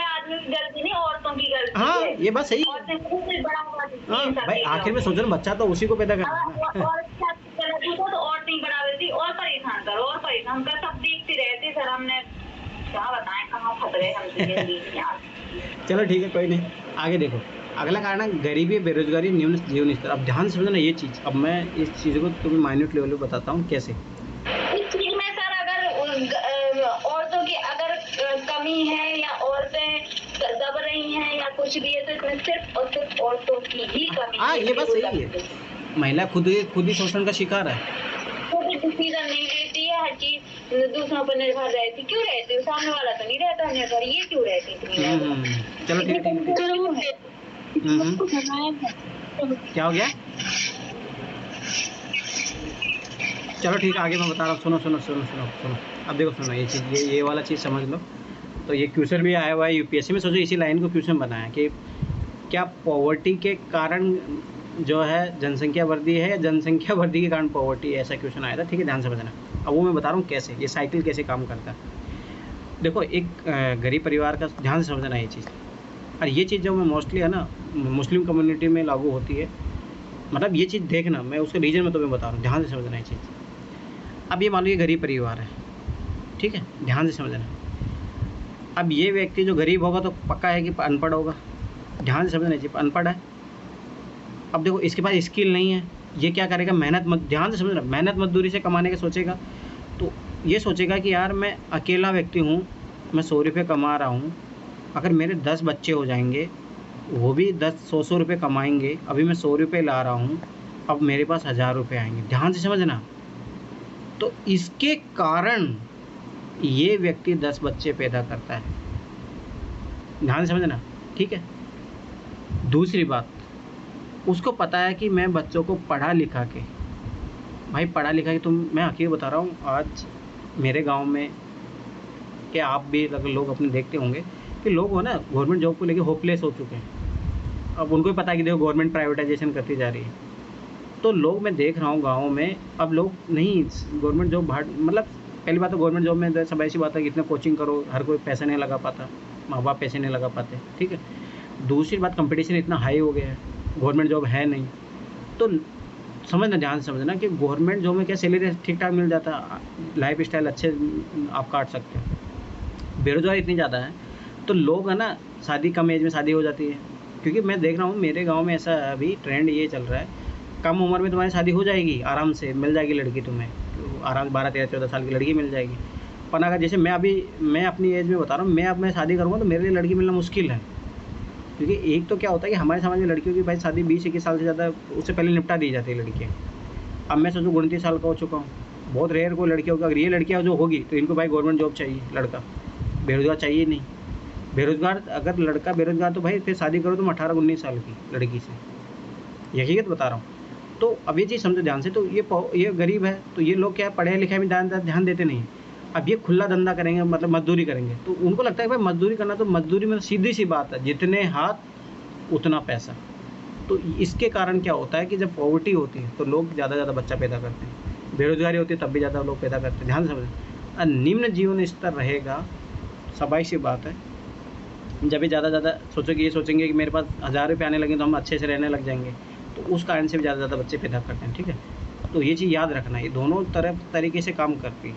आदमी आदमी की गलती नहीं, औरतों की गलती हाँ है। ये बात सही है। औरतें खुद बड़ा हुआ देती हाँ हैं सब भाई चीजों आखिर में सोचो ना, बच्चा तो उसी को पैदा करना है ना। और गलती को तो और नहीं बढ़ा देती, और परेशान करो और परेशान कर, सब देखते रहते। सर हमने क्या बताएं कहाँ फंस गए हम जिंदगी में यार। चलो ठीक है, कोई नहीं, आगे देखो। अगला कारण है गरीबी, बेरोजगारी, निम्न जीवन स्तर। अब ध्यान से समझना ये चीज़। अब मैं इस चीज़ को तुम्हें माइन्यूट लेवल पे बताता हूँ कैसे। इस चीज में सर अगर औरतों की अगर कमी है या औरतें दब रही हैं या कुछ भी है, तो इसमें सिर्फ और सिर्फ औरतों की ही कमी हाँ है। ये बात सही है, महिला खुद ही शोषण का शिकार है। कोई डिसीजन नहीं लेती है, हर चीज दूसरों पर निर्भर रहती। क्यों रहती है? सामने वाला तो नहीं रहता निर्भर, ये क्यों रहती इतनी? चलो ठीक है। क्या हो गया? चलो ठीक है, आगे मैं बता रहा हूँ। सुनो। अब देखो, सुनो ये चीज़, ये वाला चीज़ समझ लो। तो ये क्वेश्चन भी आया हुआ है यूपीएससी में। सोचो इसी लाइन को क्वेश्चन बनाया कि क्या पॉवर्टी के कारण जो है जनसंख्या वृद्धि है, या जनसंख्या वृद्धि के कारण पॉवर्टी, ऐसा क्वेश्चन आया था। ठीक है, ध्यान से समझना। अब वो मैं बता रहा हूँ कैसे, ये साइकिल कैसे काम करता है। देखो एक गरीब परिवार का, ध्यान से समझना ये चीज़। और ये चीज़ जो मैं मोस्टली है ना मुस्लिम कम्युनिटी में लागू होती है। मतलब ये चीज़ देखना, मैं उसके रीजन में तुम्हें बता रहा हूँ, ध्यान से समझना ये चीज़। अब ये मान लीजिए गरीब परिवार है, ठीक है, ध्यान से समझना। अब ये व्यक्ति जो गरीब होगा तो पक्का है कि अनपढ़ होगा। ध्यान से समझना चाहिए, अनपढ़ है। अब देखो इसके पास स्किल नहीं है, ये क्या करेगा? ध्यान से समझना, मेहनत मजदूरी से कमाने का सोचेगा। तो ये सोचेगा कि यार मैं अकेला व्यक्ति हूँ, मैं 100 रुपये कमा रहा हूँ, अगर मेरे 10 बच्चे हो जाएंगे, वो भी 100 रुपये कमाएंगे, अभी मैं 100 रुपये ला रहा हूँ, अब मेरे पास 1000 रुपये आएंगे। ध्यान से समझना। तो इसके कारण ये व्यक्ति 10 बच्चे पैदा करता है। ध्यान से समझना, ठीक है। दूसरी बात, उसको पता है कि मैं बच्चों को पढ़ा लिखा के, भाई पढ़ा लिखा के, मैं हकीकत बता रहा हूँ, आज मेरे गांव में, कि आप भी अगर लोग अपने देखते होंगे कि लोग हो ना गवर्नमेंट जॉब को लेके होपलेस हो चुके हैं। अब उनको भी पता है कि देखो गवर्नमेंट प्राइवेटाइजेशन करती जा रही है, तो लोग, मैं देख रहा हूँ गाँव में, अब लोग नहीं गवर्नमेंट जॉब मतलब पहली बात तो गवर्नमेंट जॉब में सब ऐसी बात है कि इतना कोचिंग करो, हर कोई पैसा नहीं लगा पाता, माँ बाप पैसे नहीं लगा पाते, ठीक है। दूसरी बात, कंपटीशन इतना हाई हो गया है, गवर्नमेंट जॉब है नहीं। तो समझना, ध्यान से समझना कि गवर्नमेंट जॉब में क्या सैलरी ठीक ठाक मिल जाता है, लाइफ स्टाइल अच्छे आप काट सकते हो। बेरोजगारी इतनी ज़्यादा है तो लोग है ना, शादी कम एज में शादी हो जाती है। क्योंकि मैं देख रहा हूँ मेरे गाँव में ऐसा अभी ट्रेंड ये चल रहा है, कम उम्र में तुम्हारी शादी हो जाएगी, आराम से मिल जाएगी लड़की तुम्हें, आराम से 12, 13, 14 साल की लड़की मिल जाएगी। पर अगर जैसे मैं अपनी एज में बता रहा हूँ, मैं अब मैं शादी करूँगा तो मेरे लिए लड़की मिलना मुश्किल है। क्योंकि एक तो क्या होता है कि हमारे समाज में लड़कियों की भाई शादी 20-21 साल से ज़्यादा उससे पहले निपटा दी जाती है लड़कियाँ। अब मैं सोचूं 29 साल का हो चुका हूँ, बहुत रेयर कोई लड़की होगी। अगर ये लड़कियाँ जो होगी तो इनको भाई गवर्नमेंट जॉब चाहिए, लड़का बेरोजगार चाहिए नहीं। बेरोजगार, अगर लड़का बेरोजगार तो भाई फिर शादी करो तुम 18-19 साल की लड़की से, हकीकत बता रहा हूँ। तो अब ये चीज़ समझो ध्यान से। तो ये गरीब है, तो ये लोग क्या है, पढ़े लिखे में ध्यान देते नहीं। अब ये खुला धंधा करेंगे, मतलब मजदूरी करेंगे, तो उनको लगता है भाई मजदूरी करना, तो मजदूरी में सीधी सी बात है, जितने हाथ उतना पैसा। तो इसके कारण क्या होता है कि जब पॉवर्टी होती है तो लोग ज़्यादा बच्चा पैदा करते हैं, बेरोजगारी होती है तब भी ज़्यादा लोग पैदा करते हैं। ध्यान समझें, निम्न जीवन स्तर रहेगा, स्वाभाविक सी बात है। जब भी ज़्यादा सोचोगे, ये सोचेंगे कि मेरे पास 1000 रुपये आने लगे तो हम अच्छे से रहने लग जाएंगे, तो उस कारण से भी ज़्यादा बच्चे पैदा करते हैं, ठीक है। तो ये चीज़ याद रखना, ये दोनों तरीके से काम करती है,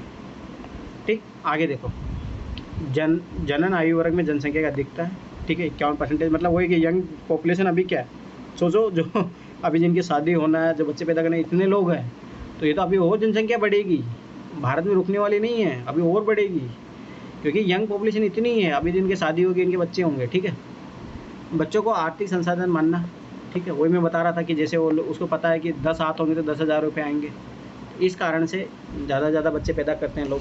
ठीक। आगे देखो, जनन आयु वर्ग में जनसंख्या का अधिकता है, ठीक है, 51%। मतलब वही कि यंग पॉपुलेशन अभी क्या है, सोचो जो अभी जिनकी शादी होना है, जो बच्चे पैदा करने, इतने लोग हैं, तो ये तो अभी और जनसंख्या बढ़ेगी, भारत में रुकने वाली नहीं है, अभी और बढ़ेगी। क्योंकि यंग पॉपुलेशन इतनी है, अभी जिनकी शादी होगी इनके बच्चे होंगे, ठीक है। बच्चों को आर्थिक संसाधन मानना, ठीक है, वही मैं बता रहा था कि जैसे वो उसको पता है कि 10 हाथ होंगे तो 10,000 रुपये आएंगे, इस कारण से ज़्यादा बच्चे पैदा करते हैं लोग।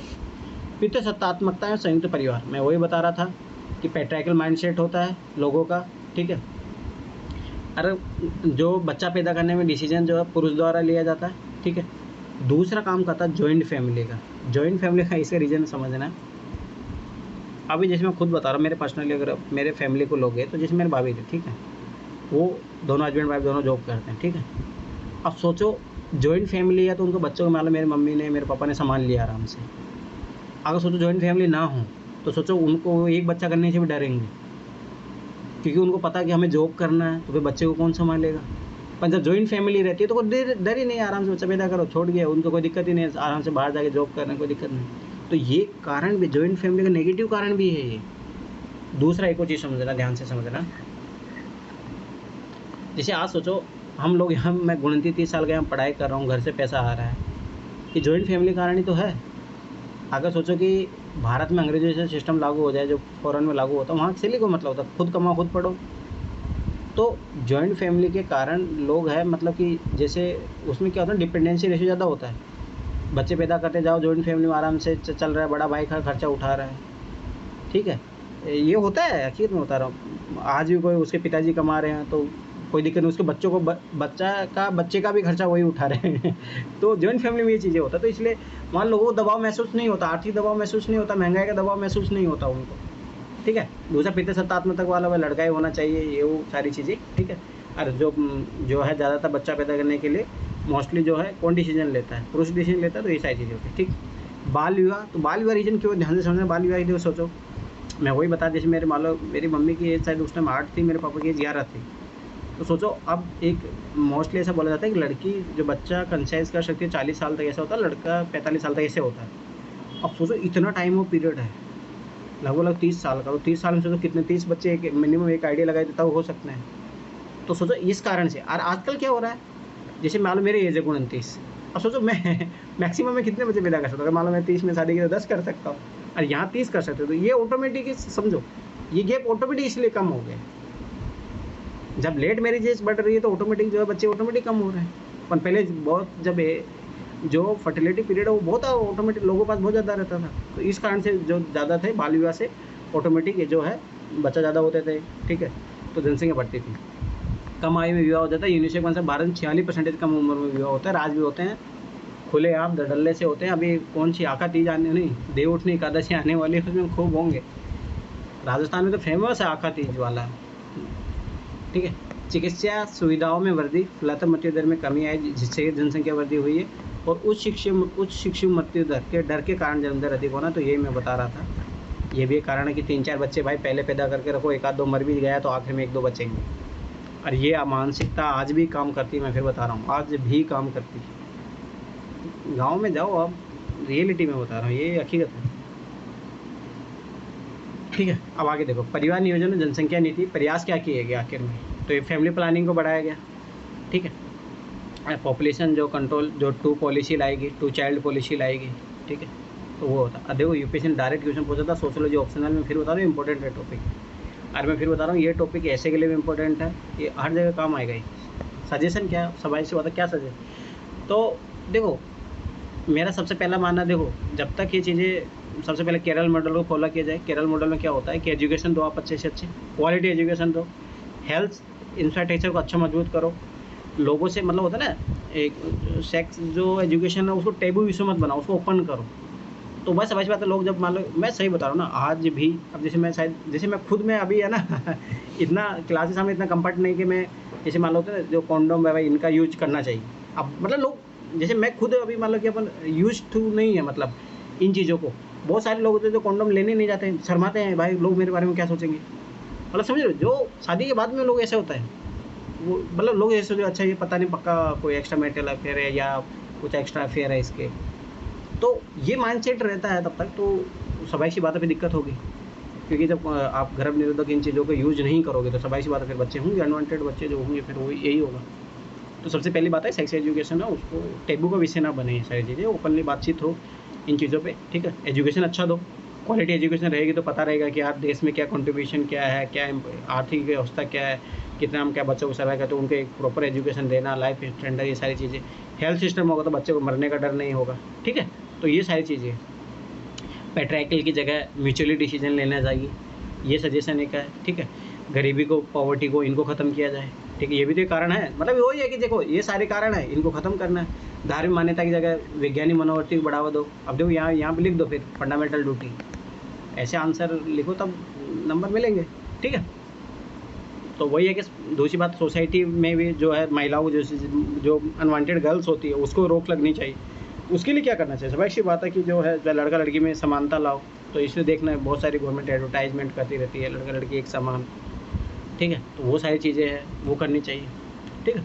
पितृ सत्तात्मकता है, संयुक्त परिवार, मैं वही बता रहा था कि पैट्रियार्कल माइंडसेट होता है लोगों का, ठीक है। अरे जो बच्चा पैदा करने में डिसीजन जो है पुरुष द्वारा लिया जाता है, ठीक है। दूसरा काम करता है जॉइंट फैमिली का। जॉइंट फैमिली का इसका रीज़न समझना है। अभी जैसे मैं खुद बता रहा हूँ, मेरे पर्सनली अगर मेरे फैमिली को लोग हैं, तो जैसे मेरे भाभी थे, ठीक है, वो दोनों हस्बैंड वाइफ दोनों जॉब करते हैं, ठीक है। अब सोचो जॉइंट फैमिली है तो उनको बच्चों को मान लो मेरी मम्मी ने, मेरे पापा ने संभाल लिया आराम से। अगर सोचो जॉइंट फैमिली ना हो तो सोचो उनको एक बच्चा करने से भी डरेंगे, क्योंकि उनको पता है कि हमें जॉब करना है, तो फिर बच्चे को कौन संभालेगा। पर जब जॉइंट फैमिली रहती है तो कोई डर ही नहीं, आराम से बच्चा पैदा करो, छोड़ गया, उनको कोई दिक्कत ही नहीं है, आराम से बाहर जाके जॉब करना, कोई दिक्कत नहीं। तो ये कारण भी, जॉइंट फैमिली का नेगेटिव कारण भी है ये। दूसरा एक और चीज़ समझना, ध्यान से समझना, जैसे आज सोचो हम लोग यहाँ, मैं 29-30 साल का यहाँ पढ़ाई कर रहा हूँ, घर से पैसा आ रहा है, ये जॉइंट फैमिली कारण ही तो है। अगर सोचो कि भारत में अंग्रेजों जैसा सिस्टम लागू हो जाए जो फॉरेन में लागू होता है, वहाँ से को मतलब होता है खुद कमाओ खुद पढ़ो। तो जॉइंट फैमिली के कारण लोग हैं, मतलब कि जैसे उसमें क्या होता है, डिपेंडेंसी रेशियो ज़्यादा होता है। बच्चे पैदा करते जाओ, जॉइंट फैमिली में आराम से चल रहा है, बड़ा भाई का खर्चा उठा रहा है, ठीक है, ये होता है, आखिर में बता रहा हूँ। आज भी कोई उसके पिताजी कमा रहे हैं तो कोई दिक्कत नहीं, उसके बच्चों को बच्चे का भी खर्चा वही उठा रहे हैं तो जॉइंट फैमिली में ये चीज़ें होता है। तो इसलिए वहाँ लोगों को दबाव महसूस नहीं होता, आर्थिक दबाव महसूस नहीं होता, महंगाई का दबाव महसूस नहीं होता उनको, ठीक है। दूसरा पितृसत्तात्मक वाला वह लड़का ही होना चाहिए, ये वो सारी चीज़ें, ठीक है। और जो है ज़्यादातर बच्चा पैदा करने के लिए मोस्टली जो है कौन डिसीजन लेता है, पुरुष डिसीजन लेता है, तो ये सारी चीज़ें होती है, ठीक। बाल विवाह, तो बाल विवाह रीजन क्यों, ध्यान से समझना। बाल विवाह की सोचो, मैं वही बता, जैसे मेरे मान लो मेरी मम्मी की एज शायद उस टाइम 8 थी, मेरे पापा की एज 11 थी। तो सोचो अब एक मोस्टली ऐसा बोला जाता है कि लड़की जो बच्चा कंसाइज कर सकती है 40 साल तक ऐसा होता है, लड़का 45 साल तक ऐसे होता है। अब सोचो इतना टाइम वो पीरियड है, लगभग 30 साल का, तो 30 साल में सोचो कितने 30 बच्चे एक मिनिमम एक आइडिया लगाए देता हो सकते हैं। तो सोचो इस कारण से। और आजकल क्या हो रहा है, जैसे मान लो मेरी एज है 29, अब सोचो मैं मैक्सिमम में कितने बच्चे पैदा कर सकता हूँ। अगर मान लो मैं 30 में शादी की तो 10 कर सकता हूँ, और यहाँ 30 कर सकते हो, तो ये ऑटोमेटिक समझो ये गैप ऑटोमेटिक इसलिए कम हो गया। जब लेट मैरिजेस बढ़ रही है तो ऑटोमेटिक जो है बच्चे ऑटोमेटिक कम हो रहे हैं। पर पहले बहुत जब जो फर्टिलिटी पीरियड है वो बहुत ऑटोमेटिक लोगों के पास बहुत ज़्यादा रहता था, तो इस कारण से जो ज़्यादा थे बाल विवाह से ऑटोमेटिक ये जो है बच्चा ज़्यादा होते थे, ठीक है। तो जनसंख्या बढ़ती थी, कम आयु में विवाह हो जाता है। यूनिसेफ से भारत में 46% कम उम्र में विवाह होता है। आज भी होते हैं, खुलेआम धड़ल्ले से होते हैं। अभी कौन सी आका तीज आने, नहीं देवउठनी एकादशी आने वाली है, उसमें खूब होंगे। राजस्थान में तो फेमस है आका तीज वाला, ठीक है। चिकित्सा सुविधाओं में वृद्धि, फलातक मृत्यु दर में कमी आई जिससे जनसंख्या वृद्धि हुई है, और उच्च शिशु मृत्यु दर के डर के कारण जन्म दर अधिक होना। तो यही मैं बता रहा था, ये भी एक कारण है कि 3-4 बच्चे भाई पहले पैदा करके रखो, एक आध दो मर भी गया तो आखिर में 1-2 बचेंगे। और ये मानसिकता आज भी काम करती है, मैं फिर बता रहा हूँ, आज भी काम करती है। गाँव में जाओ, अब रियलिटी में बता रहा हूँ, ये हकीकत है, ठीक है। अब आगे देखो, परिवार नियोजन और जनसंख्या नीति प्रयास क्या किए गए आखिर में, तो ये फैमिली प्लानिंग को बढ़ाया गया, ठीक है। पॉपुलेशन जो कंट्रोल, जो 2 पॉलिसी लाएगी, 2 चाइल्ड पॉलिसी लाएगी, ठीक है। तो वो होता है। देखो यूपीएससी ने डायरेक्ट क्वेश्चन पूछा था, सोशोलॉजी ऑप्शनल में, फिर बता रहा हूँ इंपॉर्टेंट है टॉपिक। और मैं फिर बता रहा हूँ ये टॉपिक ऐसे के लिए भी इंपॉर्टेंट है, ये हर जगह काम आएगा। ही सजेशन क्या, सवाल से बता क्या सजेशन। तो देखो मेरा सबसे पहला मानना, देखो जब तक ये चीज़ें, सबसे पहले केरल मॉडल को फॉलो किया जाए। केरल मॉडल में क्या होता है कि एजुकेशन दो आप अच्छे से अच्छे, क्वालिटी एजुकेशन दो, हेल्थ इंफ्रास्ट्रक्चर को अच्छा मजबूत करो, लोगों से मतलब होता है ना, एक सेक्स जो एजुकेशन है उसको टेबू विषय मत बनाओ, उसको ओपन करो। तो बस समझ पाते लोग, जब मान लो मैं सही बता रहा हूँ ना, आज भी अब जैसे मैं खुद में अभी है ना इतना क्लासेस में इतना कंफर्ट नहीं कि मैं, जैसे मान लो होता है जो कॉन्डोम है भाई इनका यूज करना चाहिए। अब मतलब लोग, जैसे मैं खुद अभी मान लो कि अपन यूज टू नहीं है, मतलब इन चीज़ों को, बहुत सारे लोग होते हैं जो कॉन्डोम लेने नहीं जाते हैं, शर्माते हैं, भाई लोग मेरे बारे में क्या सोचेंगे, मतलब समझ लो जो शादी के बाद में लोग ऐसे होता है, वो मतलब लोग ऐसे सोचते अच्छा ये पता नहीं पक्का कोई एक्स्ट्रा मैरिटल अफेयर है या कुछ एक्स्ट्रा अफेयर है इसके, तो ये माइंडसेट रहता है तब तक, तो स्वाभाविक सी बात है फिर दिक्कत होगी। क्योंकि जब आप गर्भ निरोधक इन चीज़ों को यूज नहीं करोगे तो स्वाभाविक सी बात है फिर बच्चे होंगे, अनवांटेड बच्चे जो होंगे, फिर वो यही होगा। तो सबसे पहली बात है सेक्स एजुकेशन है, उसको टेबू का विषय ना बने, ये सारी चीज़ें ओपनली बातचीत हो इन चीज़ों पे, ठीक है। एजुकेशन अच्छा दो, क्वालिटी एजुकेशन रहेगी तो पता रहेगा कि यार देश में क्या कंट्रीब्यूशन क्या है, क्या आर्थिक व्यवस्था क्या है, कितना हम क्या बच्चों को सर्वाइव करते हैं, उनको एक प्रॉपर एजुकेशन देना, लाइफ स्टैंडर्ड, ये सारी चीज़ें। हेल्थ सिस्टम होगा तो बच्चे को मरने का डर नहीं होगा, ठीक है। तो ये सारी चीज़ें, पैट्रियार्कल की जगह म्यूचुअली डिसीजन लेना चाहिए, ये सजेशन एक है, ठीक है। गरीबी को, पॉवर्टी को, इनको ख़त्म किया जाए, ठीक है। ये भी तो कारण है, मतलब वही है कि देखो ये सारे कारण है, इनको ख़त्म करना है। धार्मिक मान्यता की जगह वैज्ञानिक मनोवृत्ति को बढ़ावा दो। अब देखो यहाँ पे लिख दो फिर फंडामेंटल ड्यूटी, ऐसे आंसर लिखो तब नंबर मिलेंगे, ठीक है। तो वही है कि दूसरी बात, सोसाइटी में भी जो है महिलाओं जो अनवांटेड गर्ल्स होती है उसको रोक लगनी चाहिए। उसके लिए क्या करना चाहिए, स्वाभाविक सी बात है कि जो है लड़का लड़की में समानता लाओ। तो इसलिए देखना है बहुत सारी गवर्नमेंट एडवर्टाइजमेंट करती रहती है, लड़का लड़की एक समान, ठीक ठीक है। तो वो सारी चीज़ें हैं, वो करनी चाहिए, ठीक है।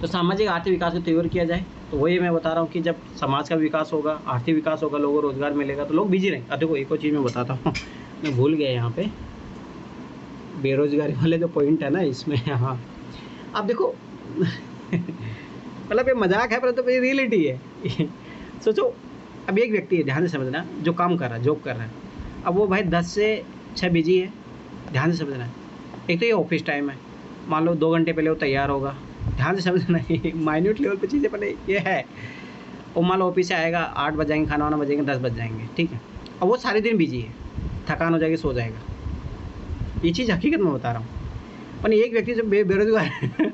तो सामाजिक आर्थिक विकास को तीव्र किया जाए, तो वही मैं बता रहा हूँ कि जब समाज का विकास होगा, आर्थिक विकास होगा, लोगों को रोजगार मिलेगा तो लोग बिजी रहेंगे। देखो एक और चीज़ मैं बताता हूँ, मैं भूल गया यहाँ पे, बेरोजगारी वाले जो पॉइंट है ना इसमें, हाँ अब देखो मतलब ये मजाक है परंतु ये रियलिटी है। सोचो, अब एक व्यक्ति है, ध्यान से समझना, जो काम कर रहा है, जॉब कर रहा है, अब वो भाई 10 से 6 बिजी है, ध्यान से समझना है। एक तो ये ऑफिस टाइम है, मान लो 2 घंटे पहले वो तैयार होगा, ध्यान से समझना, एक माइन्यूट लेवल पे चीज़ें पहले ये है। वो मान लो ऑफिस से आएगा 8 बज जाएंगे, खाना वाना बजेंगे 10 बज जाएंगे, ठीक है। अब वो सारे दिन बिजी है, थकान हो जाएगी, सो जाएगा, ये चीज़ हकीकत में बता रहा हूँ। पर एक व्यक्ति जो बेरोजगार है,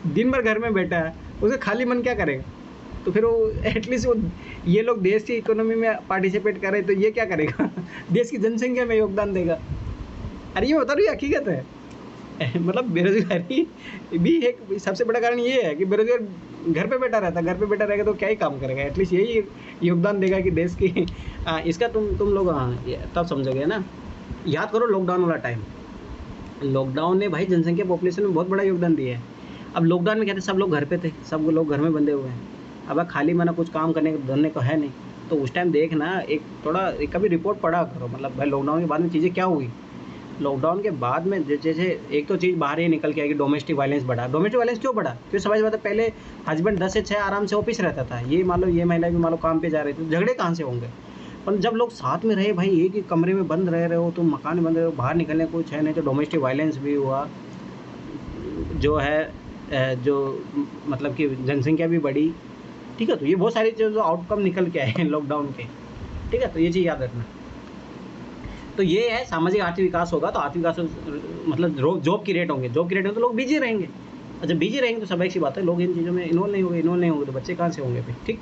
दिन भर घर में बैठा है, उसे खाली मन क्या करेगा? तो फिर वो एटलीस्ट वो, ये लोग देश की इकोनॉमी में पार्टिसिपेट कर रहे तो ये क्या करेगा? देश की जनसंख्या में योगदान देगा। अरे ये बता रही हकीकत है। मतलब बेरोजगारी भी एक सबसे बड़ा कारण ये है कि बेरोजगार घर पे बैठा रहता है, घर पे बैठा रहेगा तो क्या ही काम करेगा? एटलीस्ट यही योगदान देगा कि देश की इसका तुम लोग तब समझोगे ना। याद करो लॉकडाउन वाला टाइम, लॉकडाउन ने भाई जनसंख्या पॉपुलेशन में बहुत बड़ा योगदान दिया है। अब लॉकडाउन में कहते सब लोग घर पे थे, सब लोग घर में बंधे हुए हैं, अब खाली मना कुछ काम करने को धरने को है नहीं। तो उस टाइम देखना, एक थोड़ा कभी रिपोर्ट पढ़ा करो, मतलब भाई लॉकडाउन के बाद में चीज़ें क्या हुई। लॉकडाउन के बाद में जैसे एक तो चीज़ बाहर ही निकल के आएगी, डोमेस्टिक वायलेंस बढ़ा। डोमेस्टिक वायलेंस क्यों बढ़ा? क्योंकि समझ बात है, पहले हस्बैंड 10 से 6 आराम से ऑफिस रहता था, ये मान लो ये महिला भी मान लो काम पे जा रही थी, झगड़े कहाँ से होंगे? पर जब लोग साथ में रहे भाई, एक ही कमरे में बंद रह रहे हो, तुम मकान में बंद रहे हो, बाहर निकलने कुछ है नहीं, तो डोमेस्टिक वायलेंस भी हुआ, जो है जो मतलब कि जनसंख्या भी बढ़ी, ठीक है। तो ये बहुत सारी जो आउटकम निकल के आए हैं लॉकडाउन के, ठीक है। तो ये चीज़ याद रखना। तो ये है सामाजिक आर्थिक विकास होगा, तो आर्थिक विकास मतलब जॉब की रेट होंगे, जॉब की रेट होंगे तो लोग बिजी रहेंगे। अच्छा बिजी रहेंगे तो स्वाभाविक सी बात है, लोग इन चीज़ों में इन्वॉल्व नहीं होंगे तो बच्चे कहाँ से होंगे फिर, ठीक।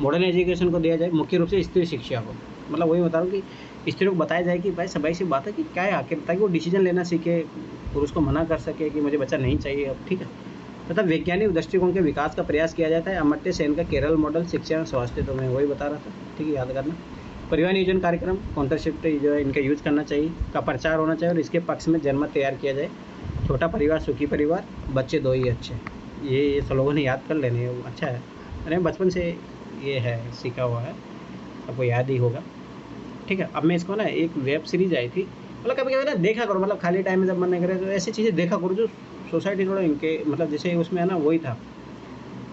मॉडर्न एजुकेशन को दिया जाए, मुख्य रूप से स्त्री शिक्षा को, मतलब वही बता रहा हूँ कि स्त्रियों को बताया जाए कि भाई स्वाभाविक सी बात है कि क्या है आखिर, ताकि वो डिसीजन लेना सीखे, पुरुष को मना कर सके कि मुझे बच्चा नहीं चाहिए अब, ठीक है। तथा वैज्ञानिक दृष्टिकोण के विकास का प्रयास किया जाता है। अमर्त्य सेन का केरल मॉडल शिक्षा और स्वास्थ्य, तो मैं वही बता रहा था, ठीक है, याद करना। परिवार नियोजन कार्यक्रम कॉन्ट्रासेप्ट जो है इनका यूज़ करना चाहिए, का प्रचार होना चाहिए और इसके पक्ष में जनमत तैयार किया जाए। छोटा परिवार सुखी परिवार, बच्चे 2 ही अच्छे, ये स्लोगन याद कर लेने, अच्छा है। अरे बचपन से ये है सीखा हुआ है, आपको याद ही होगा, ठीक है। अब मैं इसको ना, एक वेब सीरीज आई थी, मतलब कभी कभी ना देखा करो, मतलब खाली टाइम में जब मन नहीं करे तो ऐसी चीज़ें देखा करो जो सोसाइटी थोड़ा इनके, मतलब जैसे उसमें है ना वही था,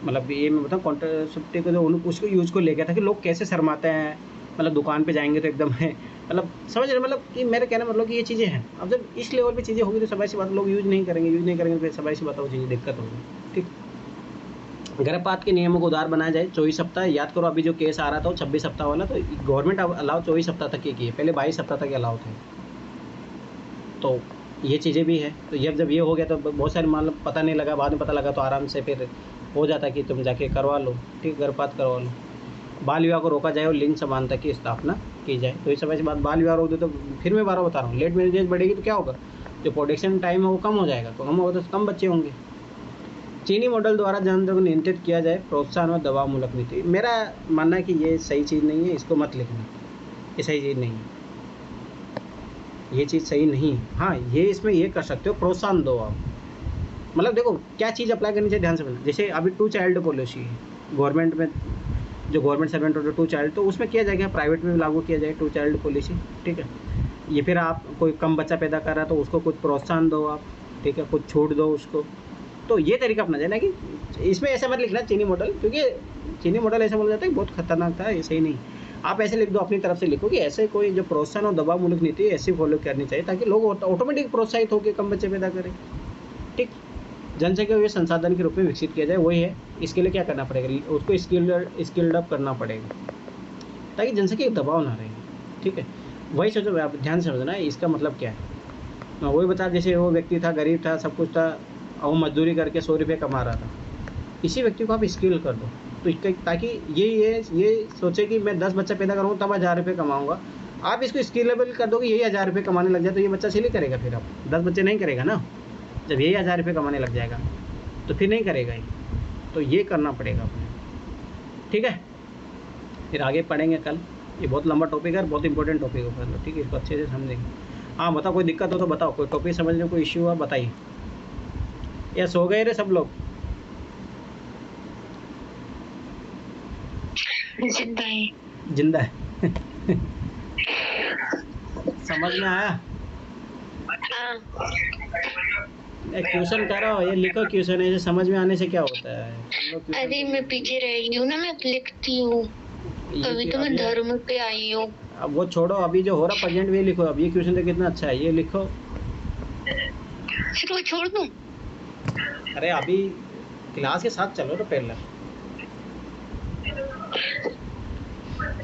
मतलब ये मैं बताऊँ कॉन्ट्रासेप्टिव को जो उसको यूज़ को लेकर था कि लोग कैसे शर्माते हैं, मतलब दुकान पे जाएंगे तो एकदम है, मतलब समझ रहे, मतलब कि मेरे कहना मतलब कि ये चीज़ें हैं। अब जब इस लेवल पे चीज़ें होगी तो सबाई सी बात लोग यूज़ नहीं करेंगे फिर सबाई सी बात वो चीज़ें दिक्कत होगी, ठीक। गर्भपात के नियमों को उदार बनाया जाए। 24 सप्ताह, याद करो अभी जो केस आ रहा था वो 26 सप्ताह वाला, तो गवर्नमेंट अब अलाउ 24 सप्ताह तक की है, पहले 22 सप्ताह तक अलाउ थे। तो ये चीज़ें भी है। तो जब ये हो गया तो बहुत सारे मतलब पता नहीं लगा, बाद में पता लगा तो आराम से फिर हो जाता कि तुम जाके करवा लो, ठीक, गर्भपात करवा लो। बाल विवाह को रोका जाए और लिंग समानता की स्थापना की जाए। तो इस समय से बात बाल विवाह रोक दे तो फिर मैं 12 बता रहा हूँ, लेट मैरिज बढ़ेगी तो क्या होगा, जो प्रोडक्शन टाइम है वो कम हो जाएगा, तो कम होगा तो कम बच्चे होंगे। चीनी मॉडल द्वारा जनता को नियंत्रित किया जाए, प्रोत्साहन और दबाव मूलक नीति। मेरा मानना है कि ये सही चीज़ नहीं है, इसको मत लिखना, ये सही चीज़ नहीं है, ये चीज़ सही नहीं है। हाँ ये इसमें ये कर सकते हो, प्रोत्साहन दो आप, मतलब देखो क्या चीज़ अप्लाई करनी चाहिए ध्यान से बोलना। जैसे अभी 2 चाइल्ड पॉलिसी है गवर्नमेंट में, जो गवर्नमेंट सर्वेंट होते 2 चाइल्ड, तो उसमें किया जाएगा, प्राइवेट में भी लागू किया जाए 2 चाइल्ड पॉलिसी, ठीक है। ये फिर आप कोई कम बच्चा पैदा कर रहा है तो उसको कुछ प्रोत्साहन दो आप, ठीक है, कुछ छूट दो उसको। तो ये तरीका अपना जाए ना कि इसमें ऐसा मत लिखना चीनी मॉडल, क्योंकि चीनी मॉडल ऐसा बोला जाता है बहुत खतरनाक था, ये सही नहीं। आप ऐसे लिख दो, अपनी तरफ से लिखो कि ऐसे कोई जो प्रोत्साहन और दबाव मूलक नीति है ऐसी फॉलो करनी चाहिए ताकि लोग ऑटोमेटिक प्रोत्साहित होकर कम बच्चे पैदा करें, ठीक। जनसंख्या को संसाधन के रूप में विकसित किया जाए, वही है। इसके लिए क्या करना पड़ेगा, उसको स्किल्ड अप करना पड़ेगा ताकि जनसंख्या दबाव ना रहे, ठीक है। वही सोचो, आप ध्यान से समझना है इसका मतलब क्या है। मैं वही बता, जैसे वो व्यक्ति था, गरीब था, सब कुछ था, और वो मजदूरी करके 100 रुपये कमा रहा था, इसी व्यक्ति को आप स्किल कर दो, तो इसका ताकि ये सोचे कि मैं 10 बच्चा पैदा करूँगा तब 1000 रुपये कमाऊँगा। आप इसको स्किलेबल कर दो कि यही 1000 रुपये कमाने लग जाए, तो ये बच्चा सिली करेगा, फिर आप 10 बच्चे नहीं करेगा ना। जब यही 1000 रुपये कमाने लग जाएगा तो फिर नहीं करेगा ही, तो ये करना पड़ेगा अपने, ठीक है। फिर आगे पढ़ेंगे कल, ये बहुत लंबा टॉपिक है, बहुत इंपॉर्टेंट टॉपिक है, ठीक है, इसको अच्छे से समझेंगे। हाँ बताओ, कोई दिक्कत हो तो बताओ, कोई टॉपिक समझने में कोई इश्यू हुआ बताइए। या सो गए रे सब लोग? जिंदा है। जिंदा है। समझ में आया? हाँ। क्वेश्चन करो, ये लिखो क्वेश्चन, ऐसे समझ में आने से क्या होता है? तुम लोग question अरे मैं पीछे रह गई हूँ ना, मैं लिखती हूँ। ये अभी कि तो मैं अभी- धर्म पे आई हूँ। अब वो छोड़ो, अभी जो हो रहा प्रेजेंट वही लिखो। अब ये क्वेश्चन तो कितना अच्छा है, ये लिखो। फिर वो छोड़ दूँ? अरे अभी क्लास के साथ चलो तो पहले।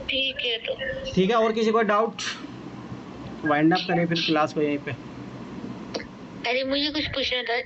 ठीक है तो। ठीक है, और किसी को डाउट? वाइंड अप करें फिर क्लास को यहीं पे। अरे मुझे कुछ पूछना था।